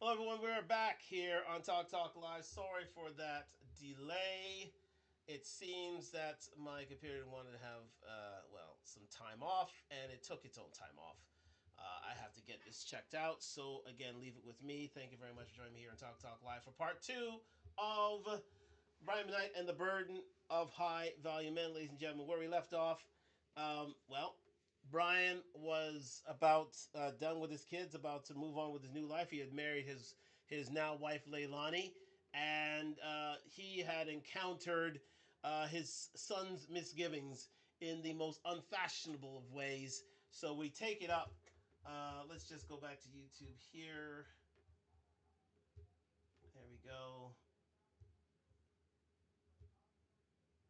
Hello, everyone. We're back here on Talk Live. Sorry for that delay. It seems that my computer wanted to have, some time off, and it took its own time off. I have to get this checked out. So, again, leave it with me. Thank you very much for joining me here on Talk Live for part two of Brian McKnight and the Burden of High Value Men, ladies and gentlemen. Where we left off, well, Brian was about done with his kids, about to move on with his new life. He had married his now wife Leilani, and he had encountered his son's misgivings in the most unfashionable of ways. So we take it up. Let's just go back to YouTube here. There we go.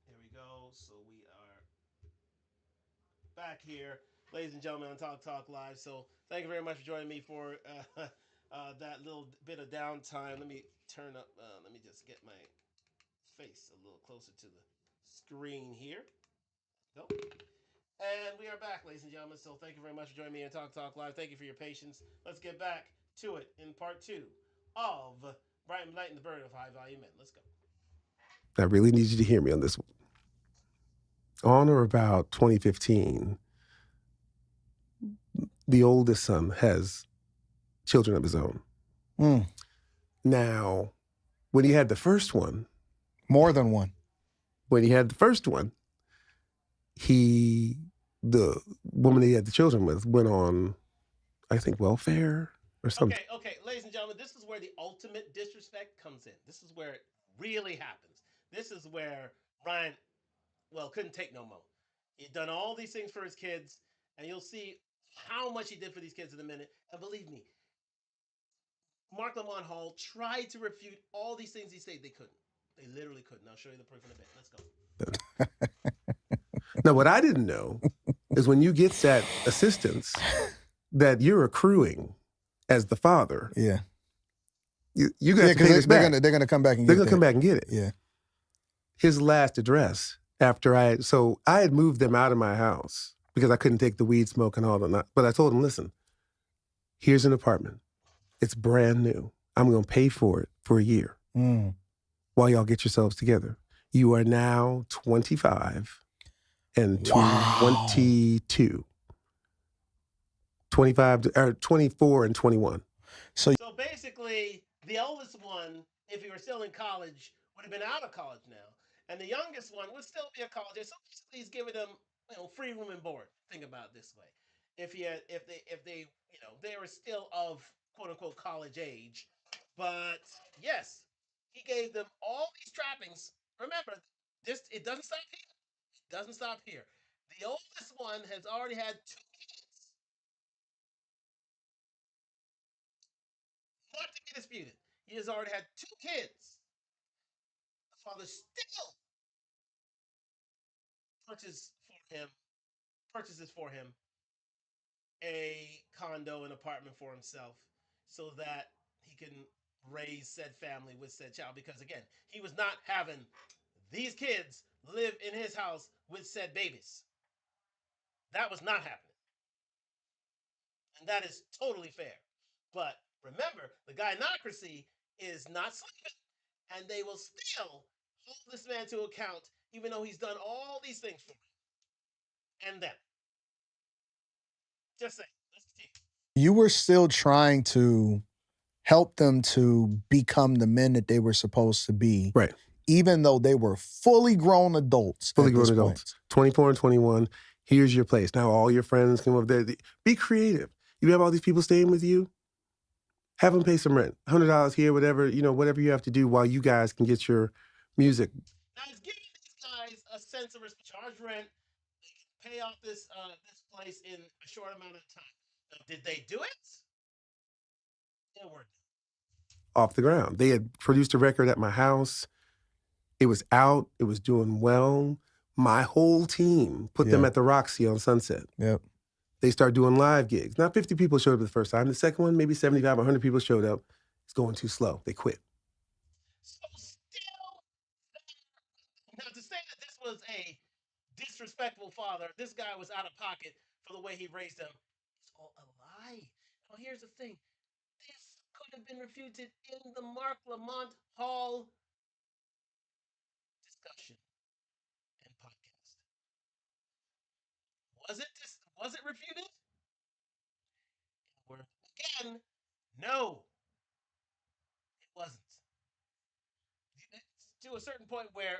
There we go. So we are back here, ladies and gentlemen, on Talk Live. So thank you very much for joining me for that little bit of downtime. Let me turn up. Let me just get my face a little closer to the screen here. Go. And we are back, ladies and gentlemen. So thank you very much for joining me on Talk Live. Thank you for your patience. Let's get back to it in part two of Brian McKnight and the Bird of High Value Men. Let's go. I really need you to hear me on this one. On or about 2015, the oldest son has children of his own. Mm. Now, when he had the first one, More than one. when he had the first one, the woman that he had the children with went on, I think, welfare or something. Okay, ladies and gentlemen, this is where the ultimate disrespect comes in. This is where it really happens. This is where Ryan, couldn't take no more. He'd done all these things for his kids, and you'll see how much he did for these kids in a minute. And believe me, Mark Lamont Hall tried to refute all these things he said. They couldn't. They literally couldn't. I'll show you the proof in a bit. Let's go. Now, what I didn't know is when you get that assistance that you're accruing as the father. Yeah. You got to pay this back. They're gonna come back and They're get going to come that. back and get it. Yeah. His last address after I had moved them out of my house because I couldn't take the weed smoke and all that. But I told him, listen, here's an apartment. It's brand new. I'm going to pay for it for a year while y'all get yourselves together. You are now 25 and 22. 25 or 24 and 21. So basically, the oldest one, if he were still in college, would have been out of college now, and the youngest one would still be a college. So basically, he's giving them free room and board. Think about it this way: if they they were still of quote unquote college age, but yes, he gave them all these trappings. Remember, this it doesn't stop here. It doesn't stop here. The oldest one has already had two kids, not to be disputed. He has already had two kids. The father still purchases for him purchases for him a condo, an apartment for himself, so that he can raise said family with said child. Because again, he was not having these kids live in his house with said babies. That was not happening. And that is totally fair. But remember, the gynocracy is not sleeping, and they will still hold this man to account, even though he's done all these things for him. And then, just say, let's continue. You were still trying to help them to become the men that they were supposed to be. Right. Even though they were fully grown adults. Fully grown adults. 24 and 21. Here's your place. Now all your friends come over there. Be creative. You have all these people staying with you. Have them pay some rent. $100 here, whatever you have to do while you guys can get your music. Now it's giving these guys a sense of charge rent. They can pay off this place in a short amount of time. Now, did they do it? It worked. Off the ground. They had produced a record at my house. It was out. It was doing well. My whole team put them at the Roxy on Sunset. Yep. They started doing live gigs. Not 50 people showed up the first time. The second one, maybe 75, 100 people showed up. It's going too slow. They quit. So still, now to say that this was a disrespectful father, this guy was out of pocket for the way he raised them, it's all a lie. Now here's the thing: this could have been refuted in the Mark Lamont Hall discussion and podcast. Was it refuted? Or again, no, it wasn't. To a certain point where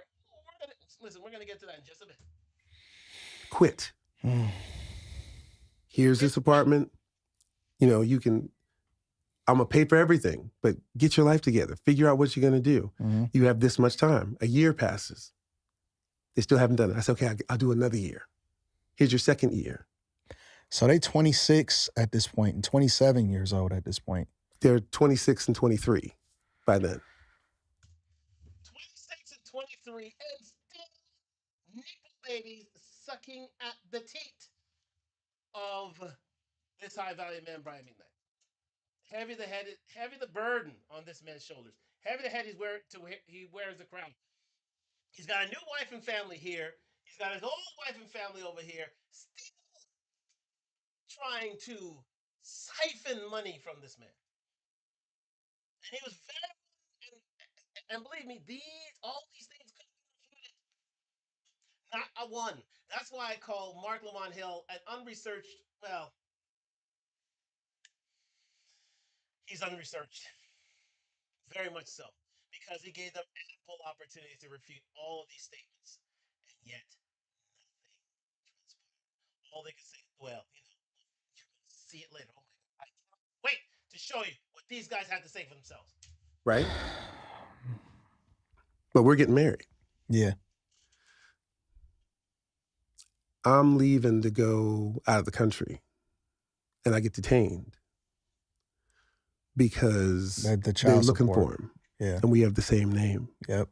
we're gonna get to that in just a bit. Quit. Here's this apartment. You know, I'm going to pay for everything, but get your life together. Figure out what you're going to do. Mm-hmm. You have this much time. A year passes. They still haven't done it. I said, okay, I'll do another year. Here's your second year. So they 26 at this point and 27 years old at this point. They're 26 and 23 by then. 26 and 23 and still nipple babies sucking at the teat of this high value man, Brian McKnight. Heavy the burden on this man's shoulders. Heavy the head he wears the crown. He's got a new wife and family here. He's got his old wife and family over here, still trying to siphon money from this man. And he was very, and believe me, all these things could be refuted. Not a one. That's why I call Mark Lamont Hill an unresearched. Well, he's unresearched, very much so, because he gave them ample opportunity to refute all of these statements, and yet nothing transpired. All they could say, well, you're going to see it later. Oh my God, I can't wait to show you what these guys had to say for themselves. Right? But we're getting married. Yeah. I'm leaving to go out of the country, and I get detained because they're looking for him. Yeah. And we have the same name. Yep.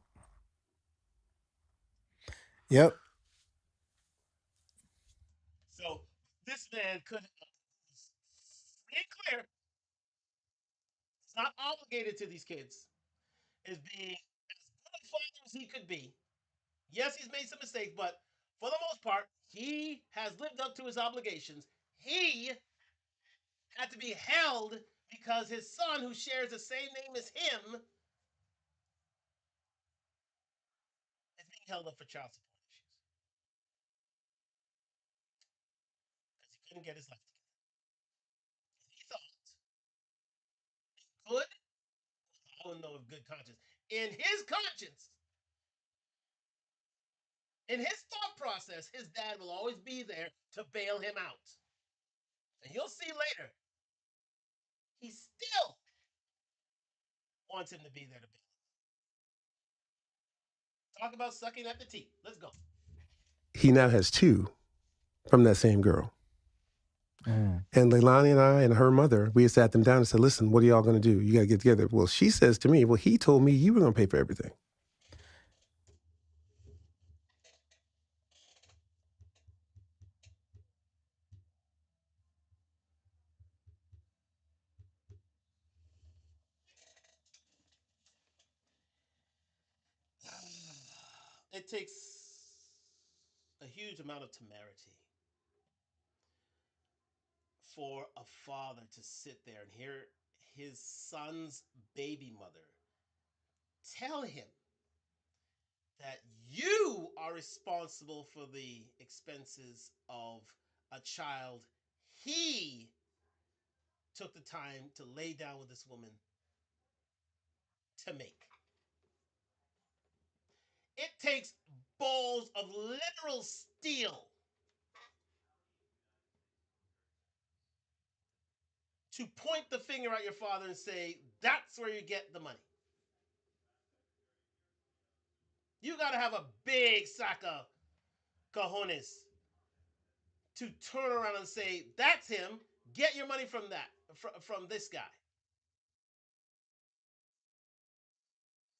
So this man could free and clear. He's not obligated to these kids. Is being as good a father as he could be. Yes, he's made some mistakes, but for the most part, he has lived up to his obligations. He had to be held because his son, who shares the same name as him, is being held up for child support issues because he couldn't get his life together. And he thought, good, I don't know if good conscience, in his conscience, in his thought process, his dad will always be there to bail him out. And you'll see later, he still wants him to be there to bail him. Talk about sucking at the teat. Let's go. He now has two from that same girl. Mm. And Leilani and I and her mother, we had sat them down and said, listen, what are y'all going to do? You got to get together. Well, she says to me, well, he told me you were going to pay for everything. It takes a huge amount of temerity for a father to sit there and hear his son's baby mother tell him that you are responsible for the expenses of a child he took the time to lay down with this woman to make. It takes balls of literal steel to point the finger at your father and say, that's where you get the money. You got to have a big sack of cojones to turn around and say, that's him. Get your money from from this guy.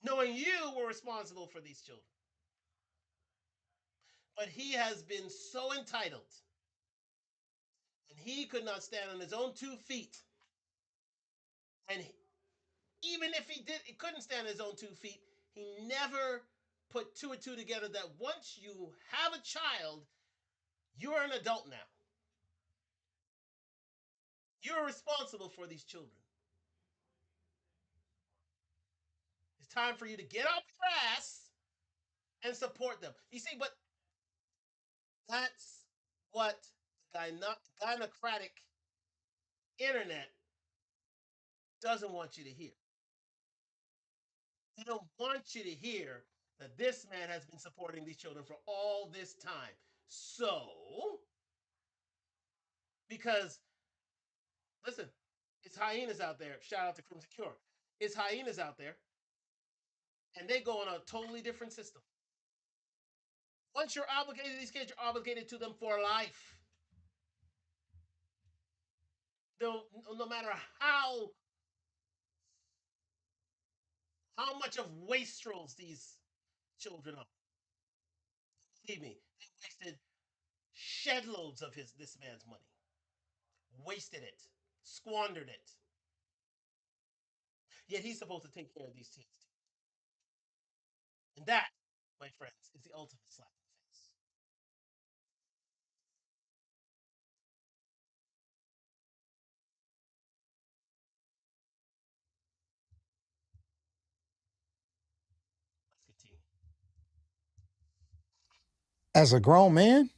Knowing you were responsible for these children. But he has been so entitled, and he could not stand on his own 2 feet. And even if he couldn't stand on his own 2 feet, he never put 2 and 2 together that once you have a child, you are an adult now. You're responsible for these children. time for you to get off your ass and support them. You see, but that's what gynocratic internet doesn't want you to hear. They don't want you to hear that this man has been supporting these children for all this time. So, because, listen, it's hyenas out there. Shout out to Crimson Cure. It's hyenas out there, and they go on a totally different system. Once you're obligated to these kids, you're obligated to them for life. No matter how much of wastrels these children are. Believe me, they wasted shed loads of this man's money. Wasted it, squandered it. Yet he's supposed to take care of these kids too. And that, my friends, is the ultimate slap in the face. Let's continue. As a grown man?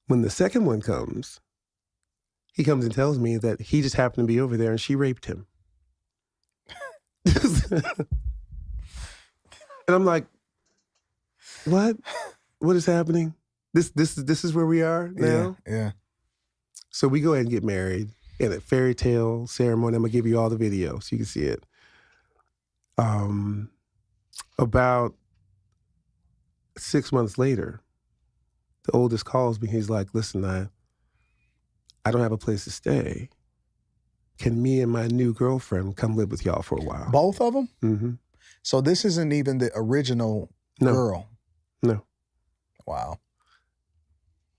When the second one comes, he comes and tells me that he just happened to be over there and she raped him. And I'm like, what? What is happening? This is where we are now? Yeah. So we go ahead and get married in a fairy tale ceremony. I'm going to give you all the video so you can see it. About 6 months later, the oldest calls me. He's like, listen, I don't have a place to stay. Can me and my new girlfriend come live with y'all for a while? Both of them? Mm-hmm. So this isn't even the original girl? No. Wow.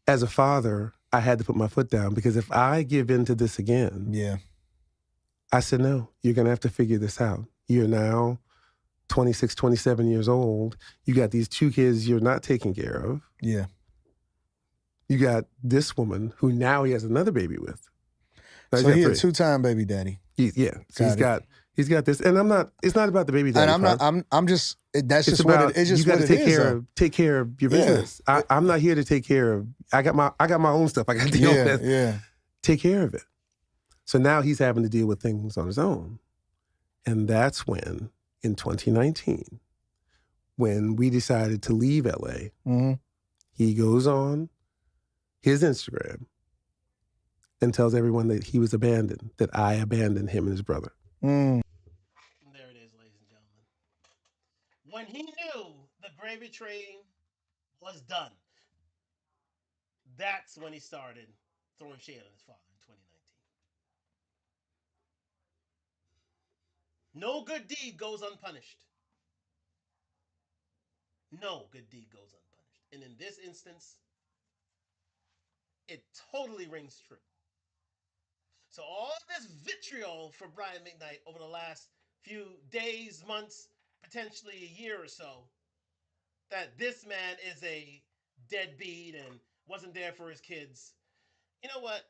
As a father, I had to put my foot down because if I give in to this again, yeah, I said, no, you're going to have to figure this out. You're now 26, 27 years old. You got these two kids you're not taking care of. Yeah. You got this woman who now he has another baby with. Now so he's a two-time baby daddy. So he's got this, and it's not about the baby daddy. And I'm just, that's it's just about, what it is. You got to take care of your business. I'm not here to take care of, I got my own stuff I got to deal with. Yeah. Take care of it. So now he's having to deal with things on his own. And that's when, in 2019, when we decided to leave LA, he goes on his Instagram and tells everyone that he was abandoned, that I abandoned him and his brother. There it is, ladies and gentlemen. When he knew the gravy train was done, that's when he started throwing shade on his father in 2019. No good deed goes unpunished. No good deed goes unpunished. And in this instance, it totally rings true. So all of this vitriol for Brian McKnight over the last few days, months, potentially a year or so, that this man is a deadbeat and wasn't there for his kids. You know what?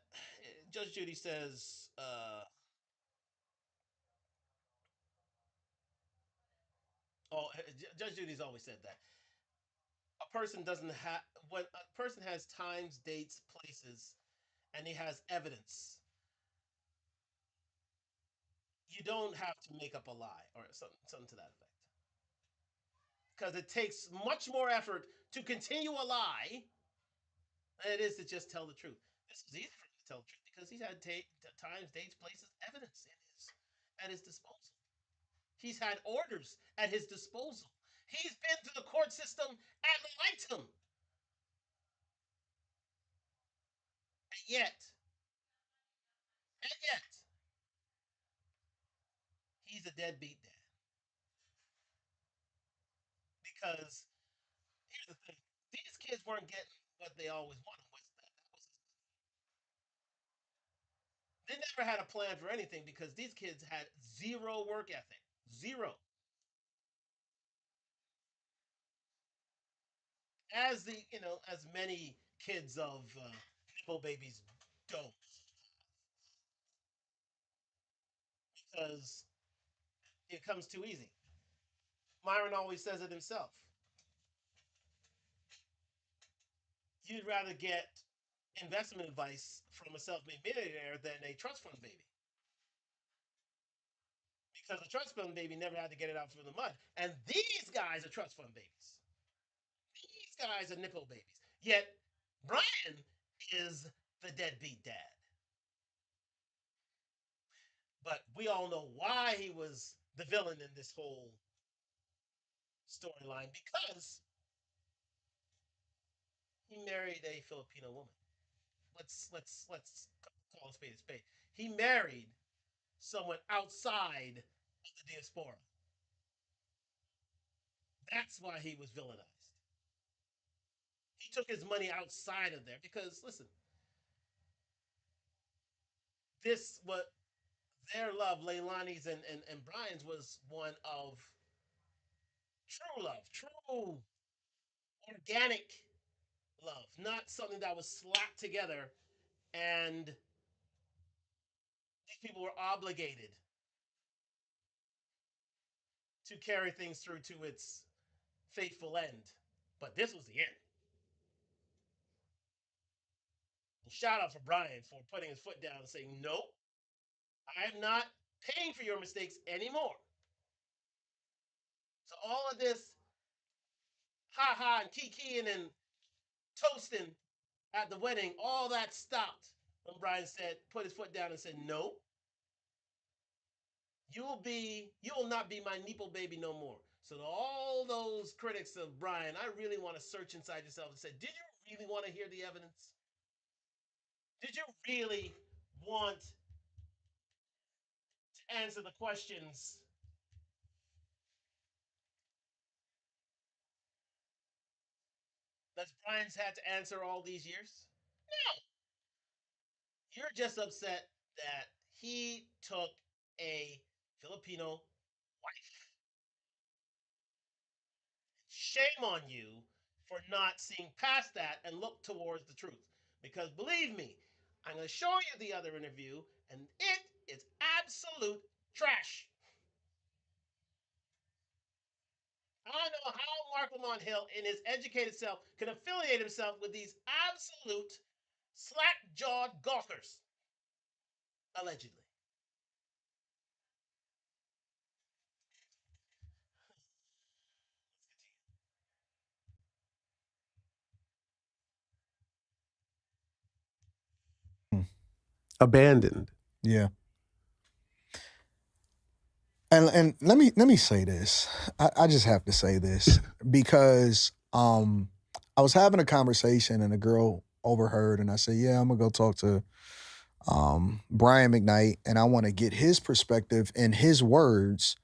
Judge Judy says, Judge Judy's always said that a person doesn't have, when a person has times, dates, places, and he has evidence, you don't have to make up a lie or something to that effect. Because it takes much more effort to continue a lie than it is to just tell the truth. This is easy for him to tell the truth because he's had times, dates, places, evidence at his disposal. He's had orders at his disposal. He's been through the court system ad litem. And yet, he's a deadbeat dad. Because here's the thing: these kids weren't getting what they always wanted. They never had a plan for anything because these kids had zero work ethic. Zero. As many kids of nipple babies don't, because it comes too easy. Myron always says it himself. You'd rather get investment advice from a self-made millionaire than a trust fund baby, because a trust fund baby never had to get it out from the mud. And these guys are trust fund babies. These guys are nipple babies. Yet Brian is the deadbeat dad. But we all know why he was the villain in this whole storyline, because he married a Filipino woman. Let's call a spade a spade. He married someone outside of the diaspora. That's why he was villainized. He took his money outside of there because, listen, this what their love, Leilani's and Brian's, was one of true love, true organic love, not something that was slapped together and these people were obligated to carry things through to its faithful end. But this was the end. And shout out for Brian for putting his foot down and saying, nope, I am not paying for your mistakes anymore. So all of this ha ha and kikiing and toasting at the wedding, all that stopped when Brian said, put his foot down and said, no, you will not be my nipple baby no more. So to all those critics of Brian, I really want to search inside yourself and say, did you really want to hear the evidence? Did you really want to answer the questions that Brian's had to answer all these years? No. You're just upset that he took a Filipino wife. Shame on you for not seeing past that and look towards the truth. Because believe me, I'm going to show you the other interview, and it is absolute trash. I don't know how Mark Lamont Hill, in his educated self, can affiliate himself with these absolute slack jawed gawkers, allegedly. Hmm. Abandoned. Yeah. And let me say this. I just have to say this because I was having a conversation and a girl overheard and I said, yeah, I'm gonna go talk to Brian McKnight and I want to get his perspective and his words.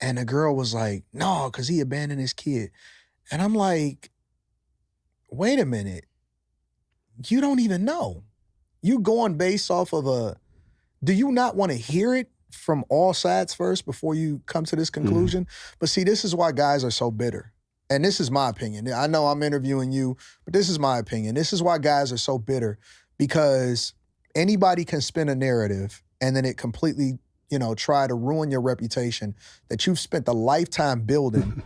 And the girl was like, no, because he abandoned his kid. And I'm like, wait a minute, you don't even know. You going based off of a, do you not want to hear it from all sides first before you come to this conclusion? But see, this is why guys are so bitter. And this is my opinion. I know I'm interviewing you, but this is my opinion. This is why guys are so bitter because anybody can spin a narrative and then it completely, try to ruin your reputation that you've spent a lifetime building.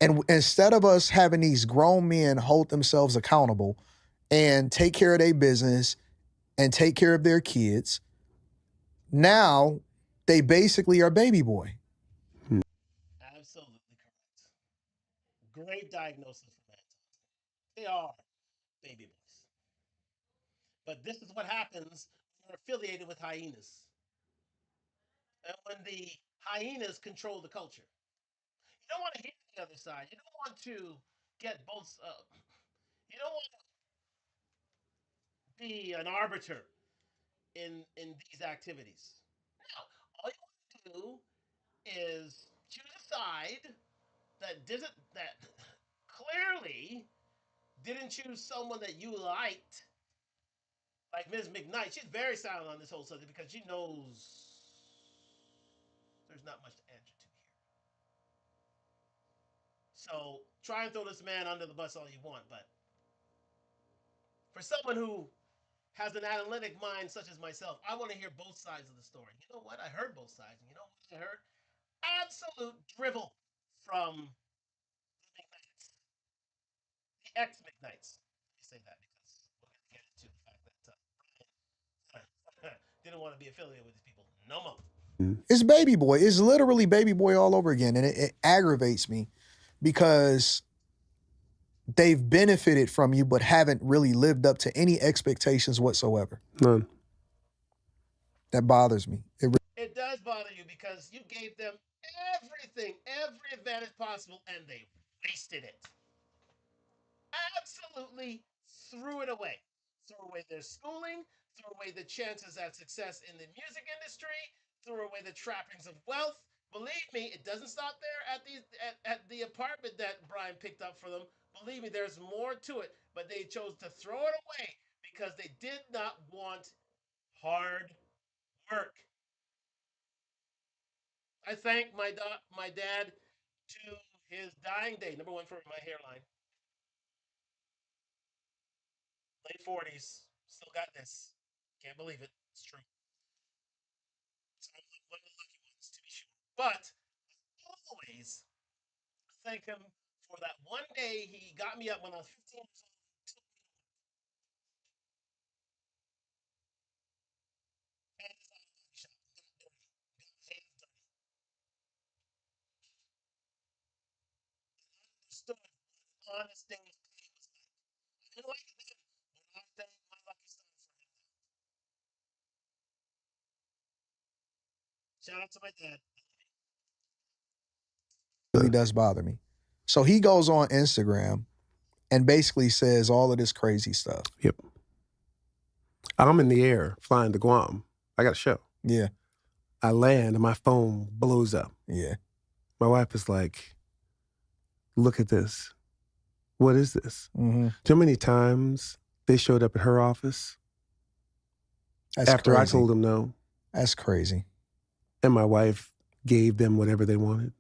And instead of us having these grown men hold themselves accountable and take care of their business and take care of their kids, now they basically are baby boy. Absolutely correct. Great diagnosis from Anton. They are baby boys. But this is what happens when you're affiliated with hyenas. And when the hyenas control the culture. You don't want to hear the other side. You don't want to get both. You don't want to be an arbiter in these activities. No, all you want to do is choose a side that clearly didn't choose someone that you liked, like Ms. McKnight. She's very silent on this whole subject because she knows there's not much to answer to here. So try and throw this man under the bus all you want, but for someone who has an analytic mind such as myself, I want to hear both sides of the story. You know what? I heard both sides. And you know what I heard? absolute drivel from the McKnights, the ex McKnights. I say that because we're going to get into the fact that Brian didn't want to be affiliated with these people no more. It's baby boy. It's literally baby boy all over again. And it aggravates me because they've benefited from you, but haven't really lived up to any expectations whatsoever. None. That bothers me. It does bother you because you gave them everything, every advantage possible, and they wasted it. Absolutely threw it away. Threw away their schooling, threw away the chances at success in the music industry, threw away the trappings of wealth. Believe me, it doesn't stop there at the apartment that Brian picked up for them. Believe me, there's more to it, but they chose to throw it away because they did not want hard work. I thank my dad to his dying day. Number one for my hairline. Late 40s. Still got this. Can't believe it. It's true. So I'm one of the lucky ones, to be sure. But always thank him for that one day he got me up when I was 15 years old. Hands out of the body shop. Got dirty. Got my hands dirty. And understood what an honest day's pay was like. I didn't like it then, but I thank my lucky stars for him now. Shout out to my dad. Really does bother me. So he goes on Instagram and basically says all of this crazy stuff. Yep. I'm in the air flying to Guam. I got a show. Yeah. I land and my phone blows up. Yeah. My wife is like, look at this. What is this? Mm-hmm. Do you know how many times they showed up at her office That's after crazy. I told them no? That's crazy. And my wife gave them whatever they wanted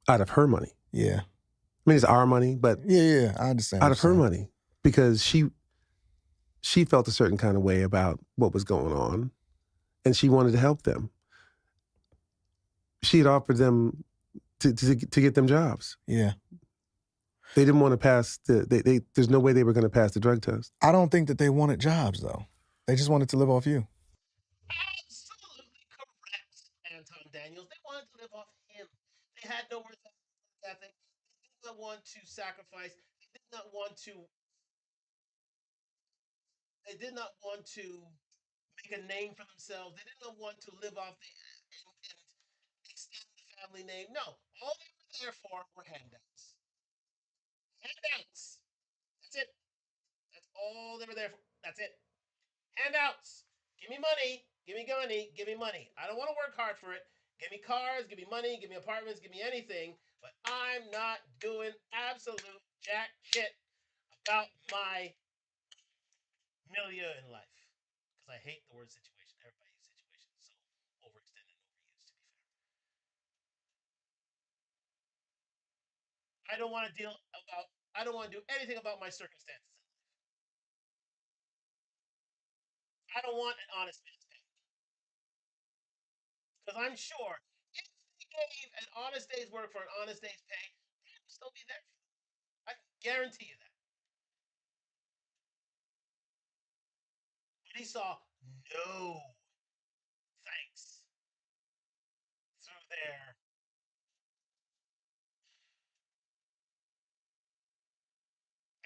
out of her money. Yeah. I mean, it's our money, but Yeah, I understand. out of her money, because she felt a certain kind of way about what was going on, and she wanted to help them. She had offered them to get them jobs. Yeah. They didn't want to pass there's no way they were going to pass the drug test. I don't think that they wanted jobs, though. They just wanted to live off you. Absolutely correct, Anton Daniels. They wanted to live off him. They had no work ethic. They did not want to sacrifice. They did not want to. They did not want to make a name for themselves. They did not want to live off and extend the family name. No, all they were there for were handouts. Handouts. That's it. That's all they were there for. That's it. Handouts. Give me money. Give me money. Give me money. I don't want to work hard for it. Give me cars. Give me money. Give me apartments. Give me anything. But I'm not doing absolute jack shit about my milieu in life. Because I hate the word situation. Everybody hates situation. It's so overextended and overused, to be fair. I don't want to deal about. I don't want to do anything about my circumstances. I don't want an honest man's pay. Because I'm sure if they gave an honest day's work for an honest day's pay, they would still be there. I can guarantee you that. But he saw no thanks through their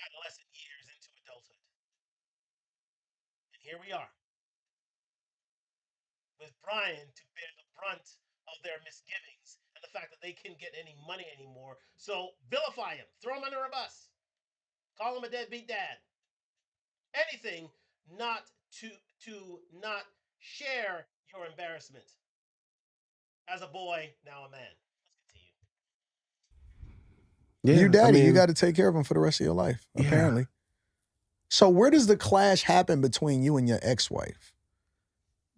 adolescent years into adulthood. And here we are with Brian to bear the brunt of their misgivings and the fact that they couldn't get any money anymore. So vilify him, throw him under a bus, call him a deadbeat dad, anything not to not share your embarrassment as a boy, now a man. Let's continue. Yeah, You daddy, I mean, you got to take care of him for the rest of your life, Yeah. apparently. So where does the clash happen between you and your ex-wife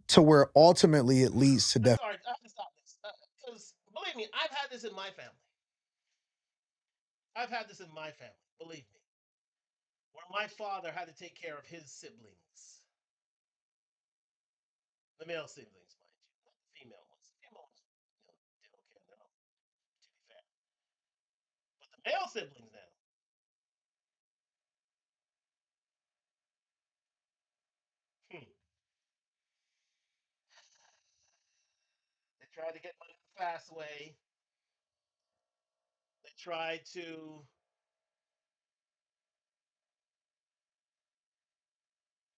to where ultimately it leads to death? Sorry, I have to stop this. Because believe me, I've had this in my family. I've had this in my family, believe me. Where my father had to take care of his siblings. The male siblings, mind you. Not the female ones. The female ones, they don't care. Male siblings now. Hmm. They tried to get money the fast way. They tried to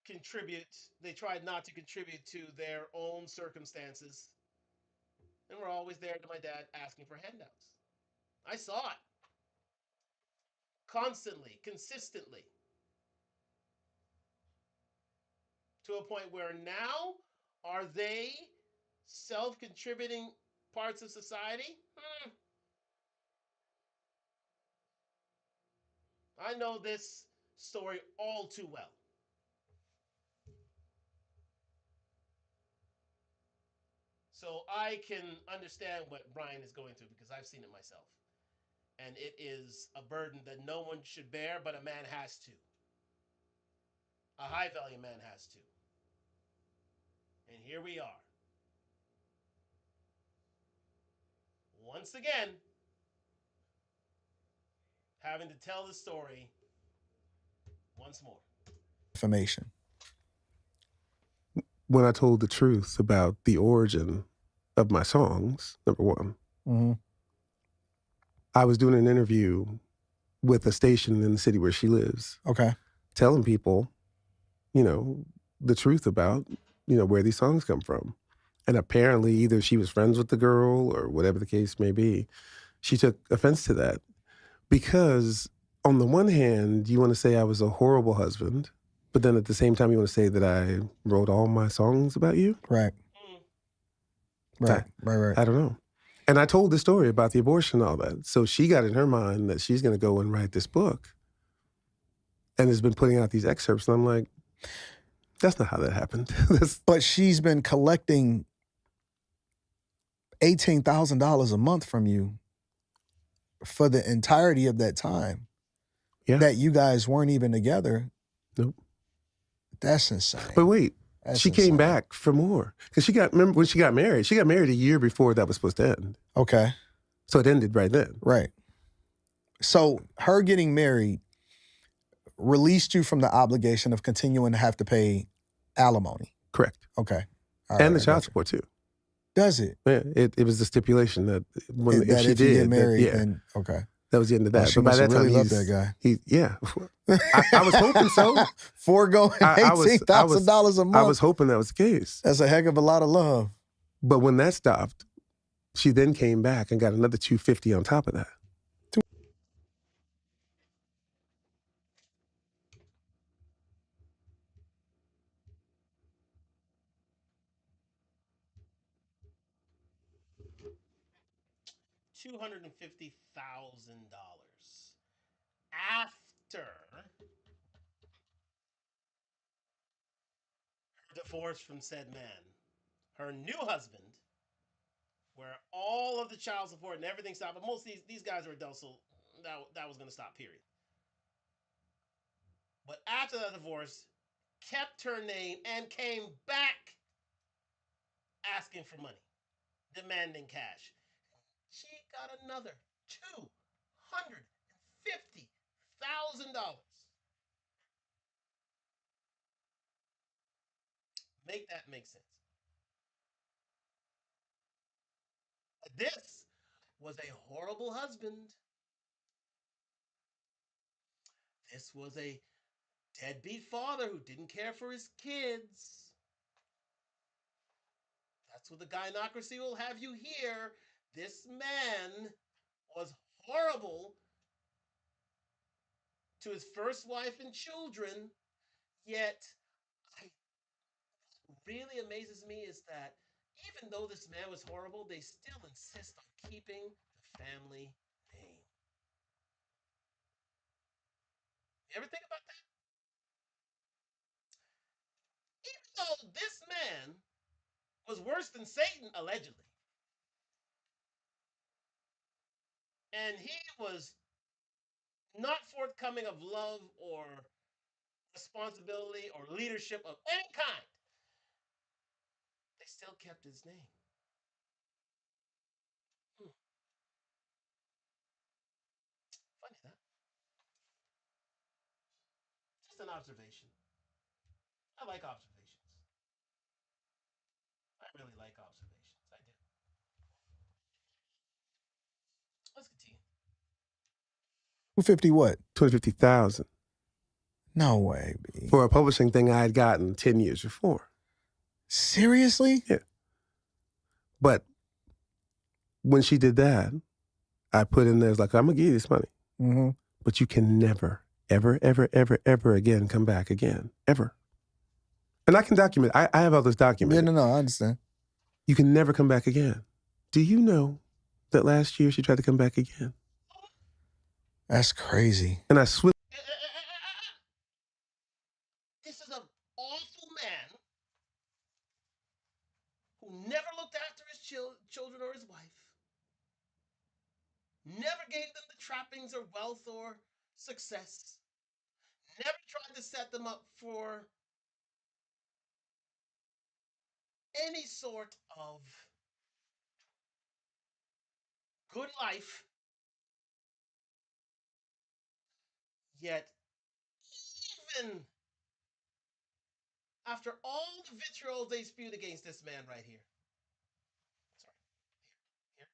contribute. They tried not to contribute to their own circumstances, and were always there to my dad asking for handouts. I saw it constantly, consistently, to a point where now are they self-contributing parts of society? I know this story all too well. So I can understand what Brian is going through because I've seen it myself. And it is a burden that no one should bear, but a man has to. A high value man has to. And here we are. Once again, having to tell the story once more. Information. When I told the truth about the origin of my songs, number one, Mm-hmm. I was doing an interview with a station in the city where she lives, Okay. telling people, you know, the truth about, where these songs come from. And apparently either she was friends with the girl or whatever the case may be. She took offense to that because on the one hand, you want to say I was a horrible husband, but then at the same time, you want to say that I wrote all my songs about you? Right. Mm. Right. I don't know. And I told the story about the abortion and all that. So she got in her mind that she's going to go and write this book and has been putting out these excerpts. And I'm like, that's not how that happened. But she's been collecting $18,000 a month from you for the entirety of that time Yeah. that you guys weren't even together. Nope. That's insane. But wait, That's she insane. came back for more. Because remember when she got married a year before that was supposed to end. Okay. So it ended right then. Right. So her getting married released you from the obligation of continuing to have to pay alimony. Correct. Okay. All and right, the I child got you. support too. Does it? Yeah, it was the stipulation that That if you get married, then okay. that was the end of Oh, that. she But by must that have time, really loved that guy. I was hoping so. Foregoing $18,000 a month. I was hoping that was the case. That's a heck of a lot of love. But when that stopped, she then came back and got another $250 on top of that. $250,000 after her divorce from said man. Her new husband, where all of the child support and everything stopped, but most of these guys are adults, so that was going to stop, period. But after that divorce, kept her name and came back asking for money, demanding cash. She got another $250,000. Make that make sense. This was a horrible husband. This was a deadbeat father who didn't care for his kids. That's what the gynocracy will have you hear. This man was horrible to his first wife and children, yet I really amazes me is that even though this man was horrible, they still insist on keeping the family name. You ever think about that? Even though this man was worse than Satan, allegedly, and he was not forthcoming of love or responsibility or leadership of any kind, they still kept his name. an observation. I like observations. I really like observations. I do. Let's continue. 250 what? 250,000 No way, B. for a publishing thing I had gotten 10 years before. Seriously? Yeah. But when she did that, I put in there, like, I'm going to give you this money. Mm-hmm. But you can never, ever, ever, ever, ever again come back again. Ever. And I can document. I have all this documented. Yeah, no, I understand. You can never come back again. Do you know that last year she tried to come back again? That's crazy. And I swiftly. This is an awful man who never looked after his children or his wife, never gave them the trappings or wealth or success, never tried to set them up for any sort of good life, yet even after all the vitriol they spewed against this man right here, sorry, here,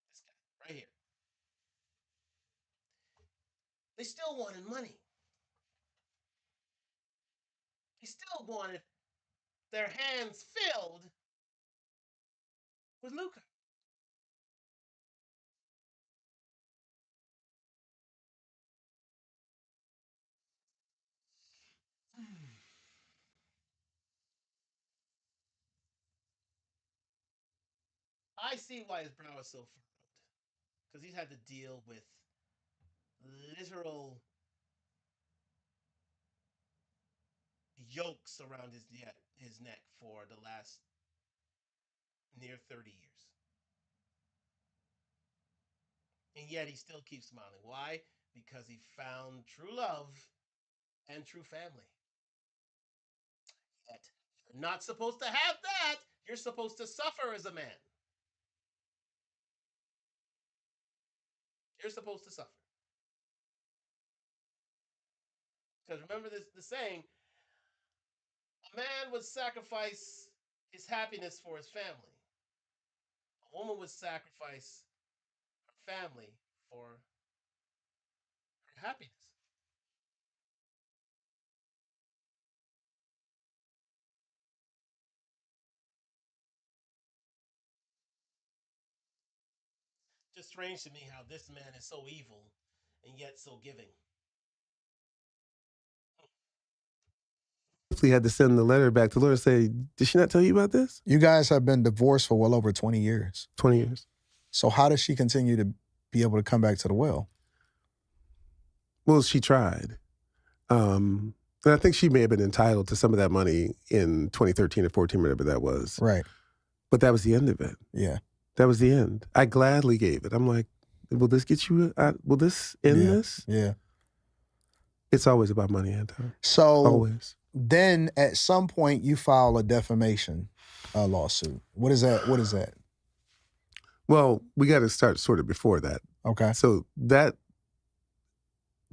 this guy, right here, they still wanted money. They still wanted their hands filled with lucre. I see why his brow is so furrowed, because he's had to deal with literal yokes around his neck for the last near 30 years. And yet he still keeps smiling. Why? Because he found true love and true family. Yet you're not supposed to have that. You're supposed to suffer as a man. You're supposed to suffer. Because remember this the saying, a man would sacrifice his happiness for his family. A woman would sacrifice her family for her happiness. Just strange to me how this man is so evil and yet so giving. Had to send the letter back to Laura and say, did she not tell you about this? You guys have been divorced for well over 20 years. 20 years. So how does she continue to be able to come back to the well? Well, she tried. And I think she may have been entitled to some of that money in 2013 or 14, whatever that was. Right. But that was the end of it. Yeah. That was the end. I gladly gave it. I'm like, will this get you, will this end this? Yeah. It's always about money, Anton. So Always. then at some point you file a defamation lawsuit. What is that? What is that? Well, we got to start sort of before that. Okay. So that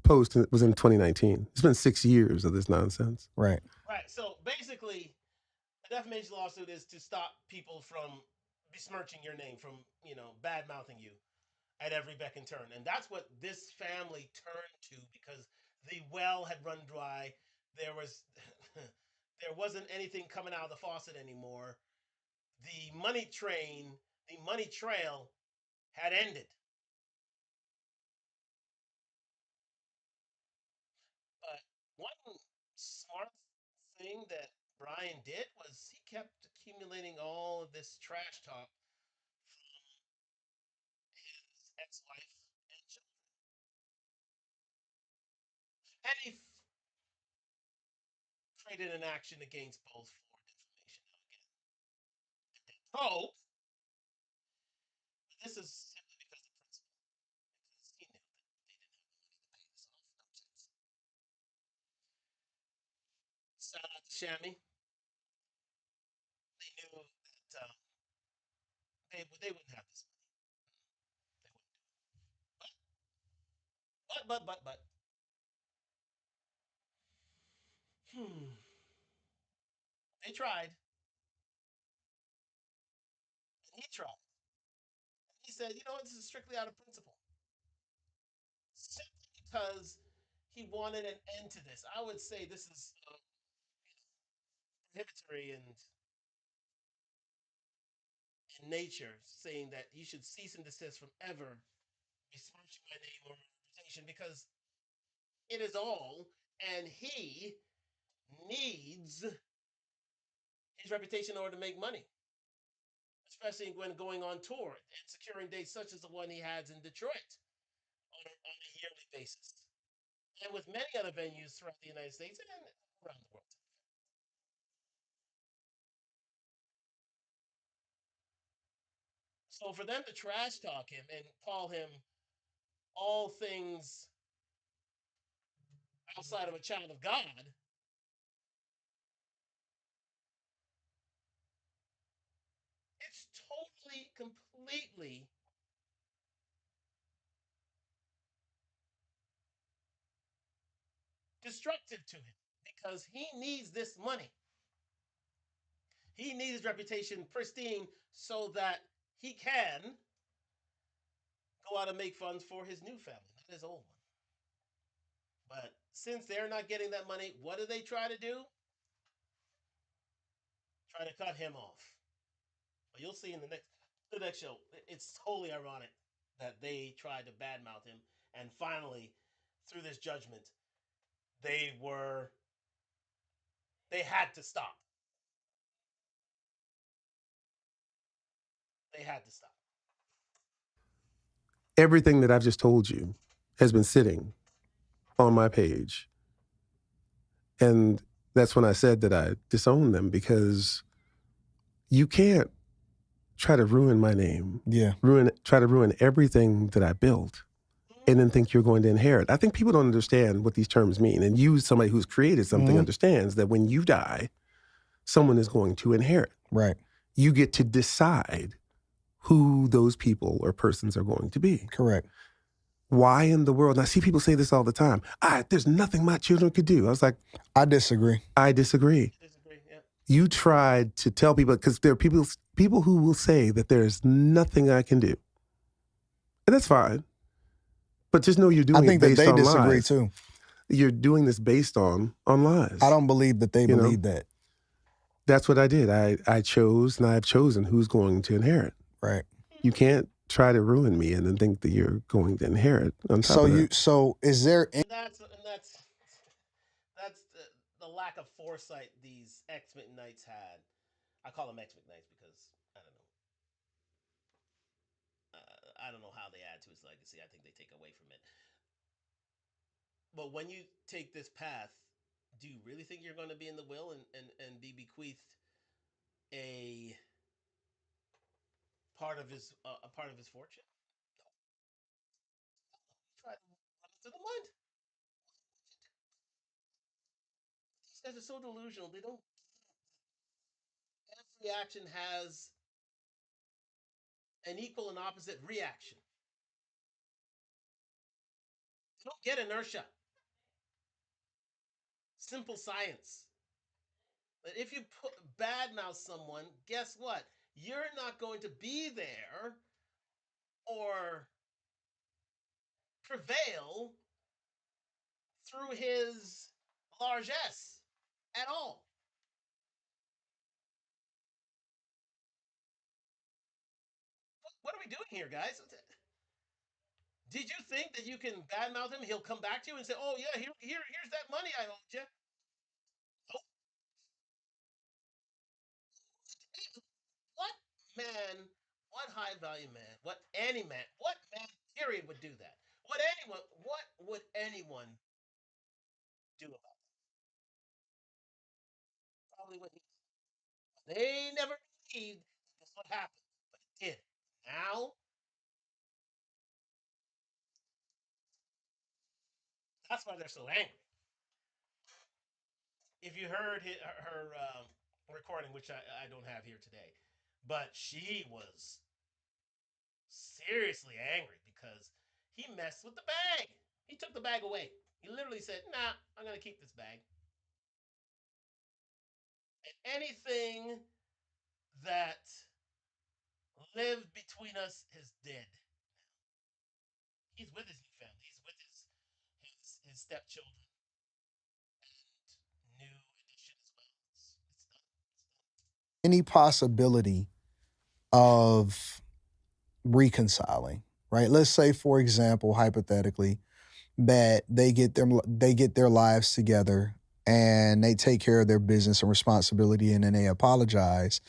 post was in 2019. It's been 6 years of this nonsense. Right. Right. So basically, a defamation lawsuit is to stop people from besmirching your name, from bad mouthing you at every beck and turn, and that's what this family turned to because the well had run dry. There was there wasn't anything coming out of the faucet anymore. The money train, the money trail had ended. But one smart thing that Brian did was he kept accumulating all of this trash talk from his ex-wife and children. And he created an action against both for defamation. Now, again, it did probe. This is simply because the principal, because he knew that they didn't have the money to pay this off. No chance. Shout out to Shammy. They knew that they wouldn't have this money. They wouldn't do it. But Hmm. They tried. And he tried. He said, you know, this is strictly out of principle. Simply because he wanted an end to this. I would say this is prohibitory in nature, saying that you should cease and desist from ever besmirching my name or reputation because it is all, and he needs his reputation in order to make money, especially when going on tour and securing dates such as the one he has in Detroit on a yearly basis, and with many other venues throughout the United States and around the world. So for them to trash talk him and call him all things outside of a child of God, it's totally, completely destructive to him because he needs this money. He needs his reputation pristine so that he can go out and make funds for his new family, not his old one. But since they're not getting that money, what do they try to do? Try to cut him off. But you'll see in the next show. It's totally ironic that they tried to badmouth him, and finally, through this judgment, they were they had to stop. They had to stop. Everything that I've just told you has been sitting on my page. And that's when I said that I disowned them because you can't try to ruin my name, Yeah. try to ruin everything that I built, and then think you're going to inherit. I think people don't understand what these terms mean. And you, somebody who's created something, understands that when you die, someone is going to inherit. Right. You get to decide who those people or persons are going to be. Correct. Why in the world? And I see people say this all the time. There's nothing my children could do. I was like, I disagree. I disagree. Yeah. You tried to tell people, because there are people who will say that there's nothing I can do. And that's fine. But just know you're doing I think it that based they on disagree lies. too. You're doing this based on lies. I don't believe that they believe that. That's what I did. I chose, and I've chosen who's going to inherit. Right. You can't try to ruin me and then think that you're going to inherit on top of that. So is there That's the lack of foresight these ex McKnights had. I call them ex McKnights because I don't know. I don't know how they add to his legacy. I think they take away from it. But when you take this path, do you really think you're going to be in the will and be bequeathed a a part of his fortune? Try to run it through the mind. These guys are so delusional. They don't. Every action has an equal and opposite reaction. They don't get inertia. Simple science. That if you badmouth someone, guess what? You're not going to be there or prevail through his largesse at all. What are we doing here, guys? Did you think that you can badmouth him? He'll come back to you and say, "Oh yeah, here's that money I owed you." Oh, what man? What high value man? What any man? What man? Period would do that? What anyone? What would anyone do about it? Probably what he. They never believed this would happen, but it did. Now that's why they're so angry. If you heard her recording, which I don't have here today, but she was seriously angry because he messed with the bag. He took the bag away. He literally said, "Nah, I'm gonna keep this bag." Anything that lived between us is dead. He's with his new family. He's with his stepchildren and new addition as well. It's done. Any possibility of reconciling, right? Let's say, for example, hypothetically, that they get their lives together and they take care of their business and responsibility and then they apologize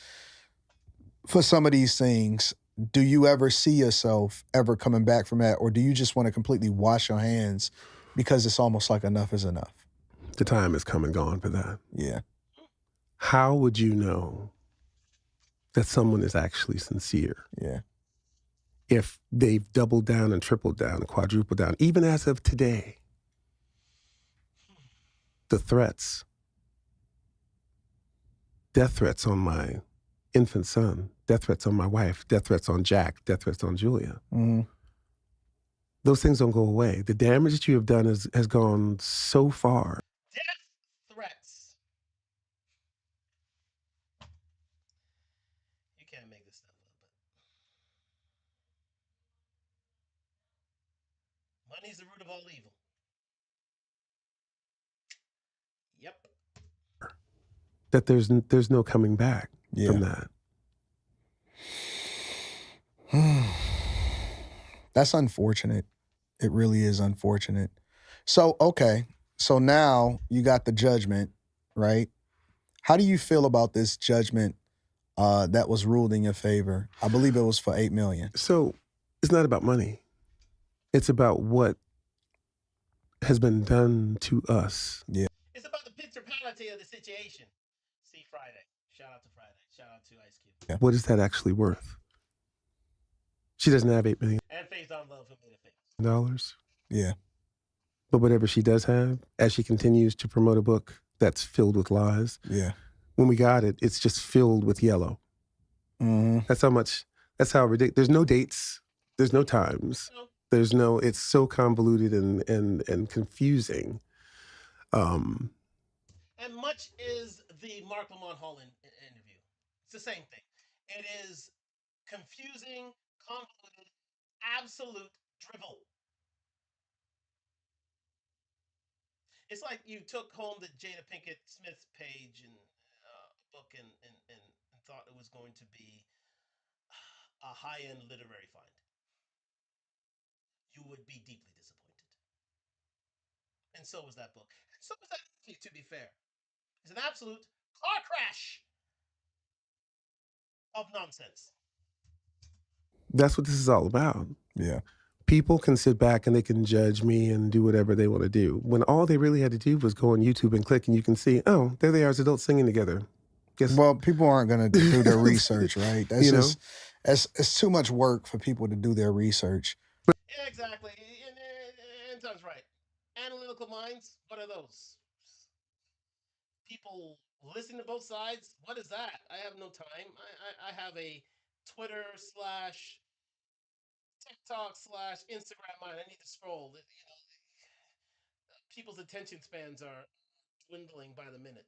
for some of these things. Do you ever see yourself ever coming back from that, or do you just want to completely wash your hands because it's almost like enough is enough? The time has come and gone for that. Yeah. How would you know that someone is actually sincere Yeah. if they've doubled down and tripled down and quadrupled down? Even as of today, the threats, death threats on my infant son, death threats on my wife, death threats on Jack, death threats on Julia. Mm-hmm. Those things don't go away. The damage that you have done has gone so far. Death threats. You can't make this stuff up, but money's the root of all evil. Yep. That there's no coming back from that. That's unfortunate. It really is unfortunate. So, okay. So now you got the judgment, right? How do you feel about this judgment that was ruled in your favor? I believe it was for $8 million. So it's not about money. It's about what has been done to us. Yeah. It's about the principality of the situation. See Friday. Shout out to Friday. Shout out to Ice Cube. Yeah. What is that actually worth? She doesn't have $8 million. And Faith on Love for me to face. Dollars. Yeah. But whatever she does have, as she continues to promote a book that's filled with lies, Yeah. when we got it, it's just filled with yellow. Mm-hmm. That's how ridiculous. There's no dates. There's no times. No. It's so convoluted and confusing. And much is the Mark Lamont Hall interview. It's the same thing. It is confusing, convoluted, absolute drivel. It's like you took home the Jada Pinkett Smith page in book and thought it was going to be a high-end literary find. You would be deeply disappointed. And so was that book. And so was that movie, to be fair. It's an absolute car crash of nonsense. That's what this is all about. Yeah. People can sit back and they can judge me and do whatever they want to do, when all they really had to do was go on YouTube and click, and you can see, oh, there they are as adults singing together. Well, people aren't going to do their research, right? That's just, it's too much work for people to do their research. Yeah, exactly. And Tom's right. Analytical minds, what are those? People listen to both sides. What is that? I have no time. I have a Twitter / TikTok / Instagram mind. I need to scroll. People's attention spans are dwindling by the minute.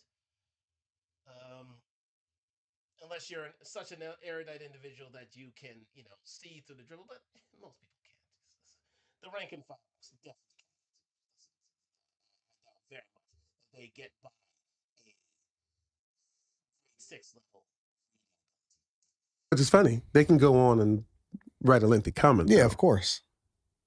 Unless you're such an erudite individual that you can, see through the dribble, but most people can't. The rank and file definitely can't. I doubt very much that they get by a grade 6 level. Which is funny. They can go on and write a lengthy comment. Yeah, though. of course.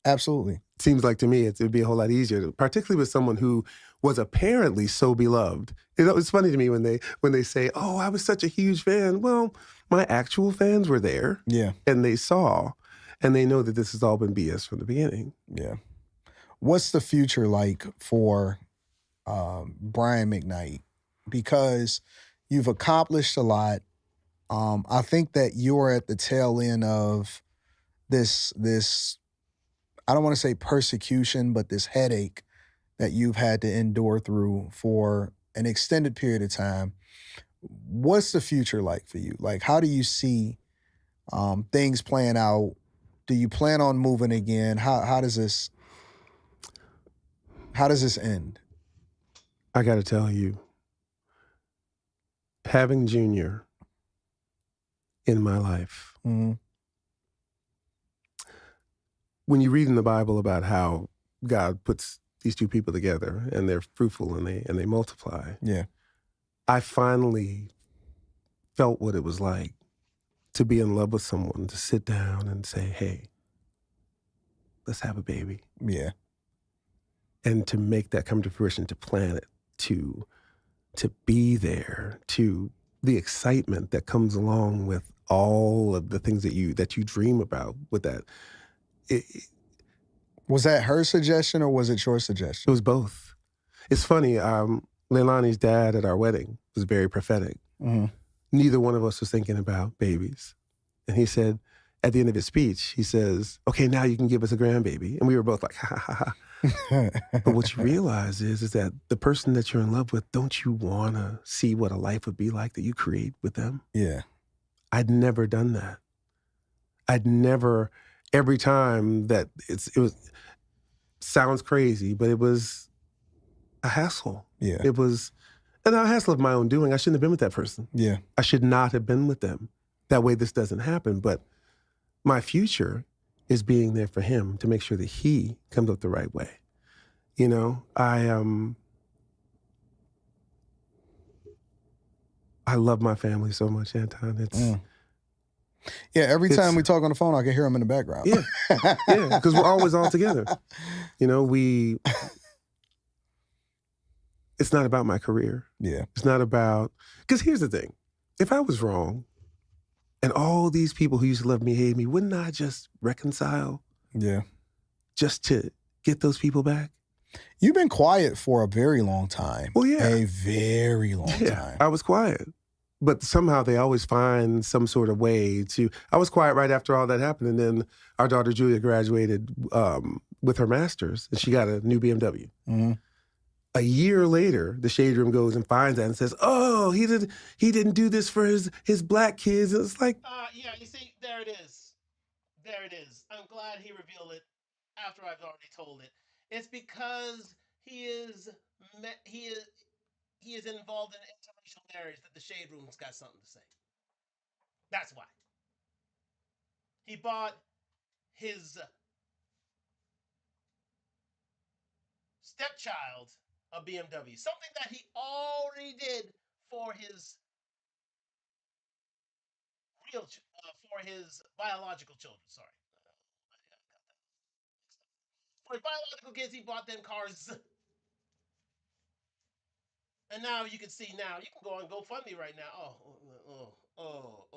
Absolutely. Seems like to me it would be a whole lot easier, particularly with someone who was apparently so beloved. It's funny to me when they say, "Oh, I was such a huge fan." Well, my actual fans were there, Yeah. and they saw, and they know that this has all been BS from the beginning. Yeah. What's the future like for Brian McKnight? Because you've accomplished a lot. I think that you're at the tail end of this. I don't want to say persecution, but this headache that you've had to endure through for an extended period of time. What's the future like for you? Like, how do you see things playing out? Do you plan on moving again? How does this end? I got to tell you, having Junior in my life. Mm-hmm. When you read in the Bible about how God puts these two people together and they're fruitful and they multiply, Yeah. I finally felt what it was like to be in love with someone, to sit down and say, hey, let's have a baby. Yeah. And to make that come to fruition, to plan it, to be there, to the excitement that comes along with all of the things that you dream about with that. It Was that her suggestion or was it your suggestion? was both. It's funny, Leilani's dad at our wedding was very prophetic. Mm-hmm. Neither one of us was thinking about babies. And he said, at the end of his speech, he says, okay, now you can give us a grandbaby. And we were both like, ha, ha, ha. But what you realize is that the person that you're in love with, don't you want to see what a life would be like that you create with them? Yeah. I'd never done that. I'd never, every time that it was, sounds crazy, but it was a hassle. Yeah. It was, and a hassle of my own doing. I shouldn't have been with that person. Yeah. I should not have been with them. That way this doesn't happen. But my future is being there for him to make sure that he comes up the right way. You know, I love my family so much, Anton. It's yeah. Every time we talk on the phone, I can hear him in the background. Yeah, yeah, because we're always all together. You know, it's not about my career. Yeah. It's not about, because here's the thing. If I was wrong and all these people who used to love me hate me, wouldn't I just reconcile? Yeah. Just to get those people back? You've been quiet for a very long time. Well, yeah. A very long time. I was quiet. But somehow they always find some sort of way to, I was quiet right after all that happened. And then our daughter Julia graduated with her master's and she got a new BMW. Mm-hmm. A year later, the Shade Room goes and finds that and says, oh, he didn't do this for his black kids. And it's like, yeah, you see, there it is. There it is. I'm glad he revealed it after I've already told it. It's because he is involved in interracial marriage that the Shade Room's got something to say. That's why. He bought his stepchild a BMW, something that he already did for his for his biological children. Sorry. For his biological kids, he bought them cars. And now you can see now, you can go on GoFundMe right now. Oh.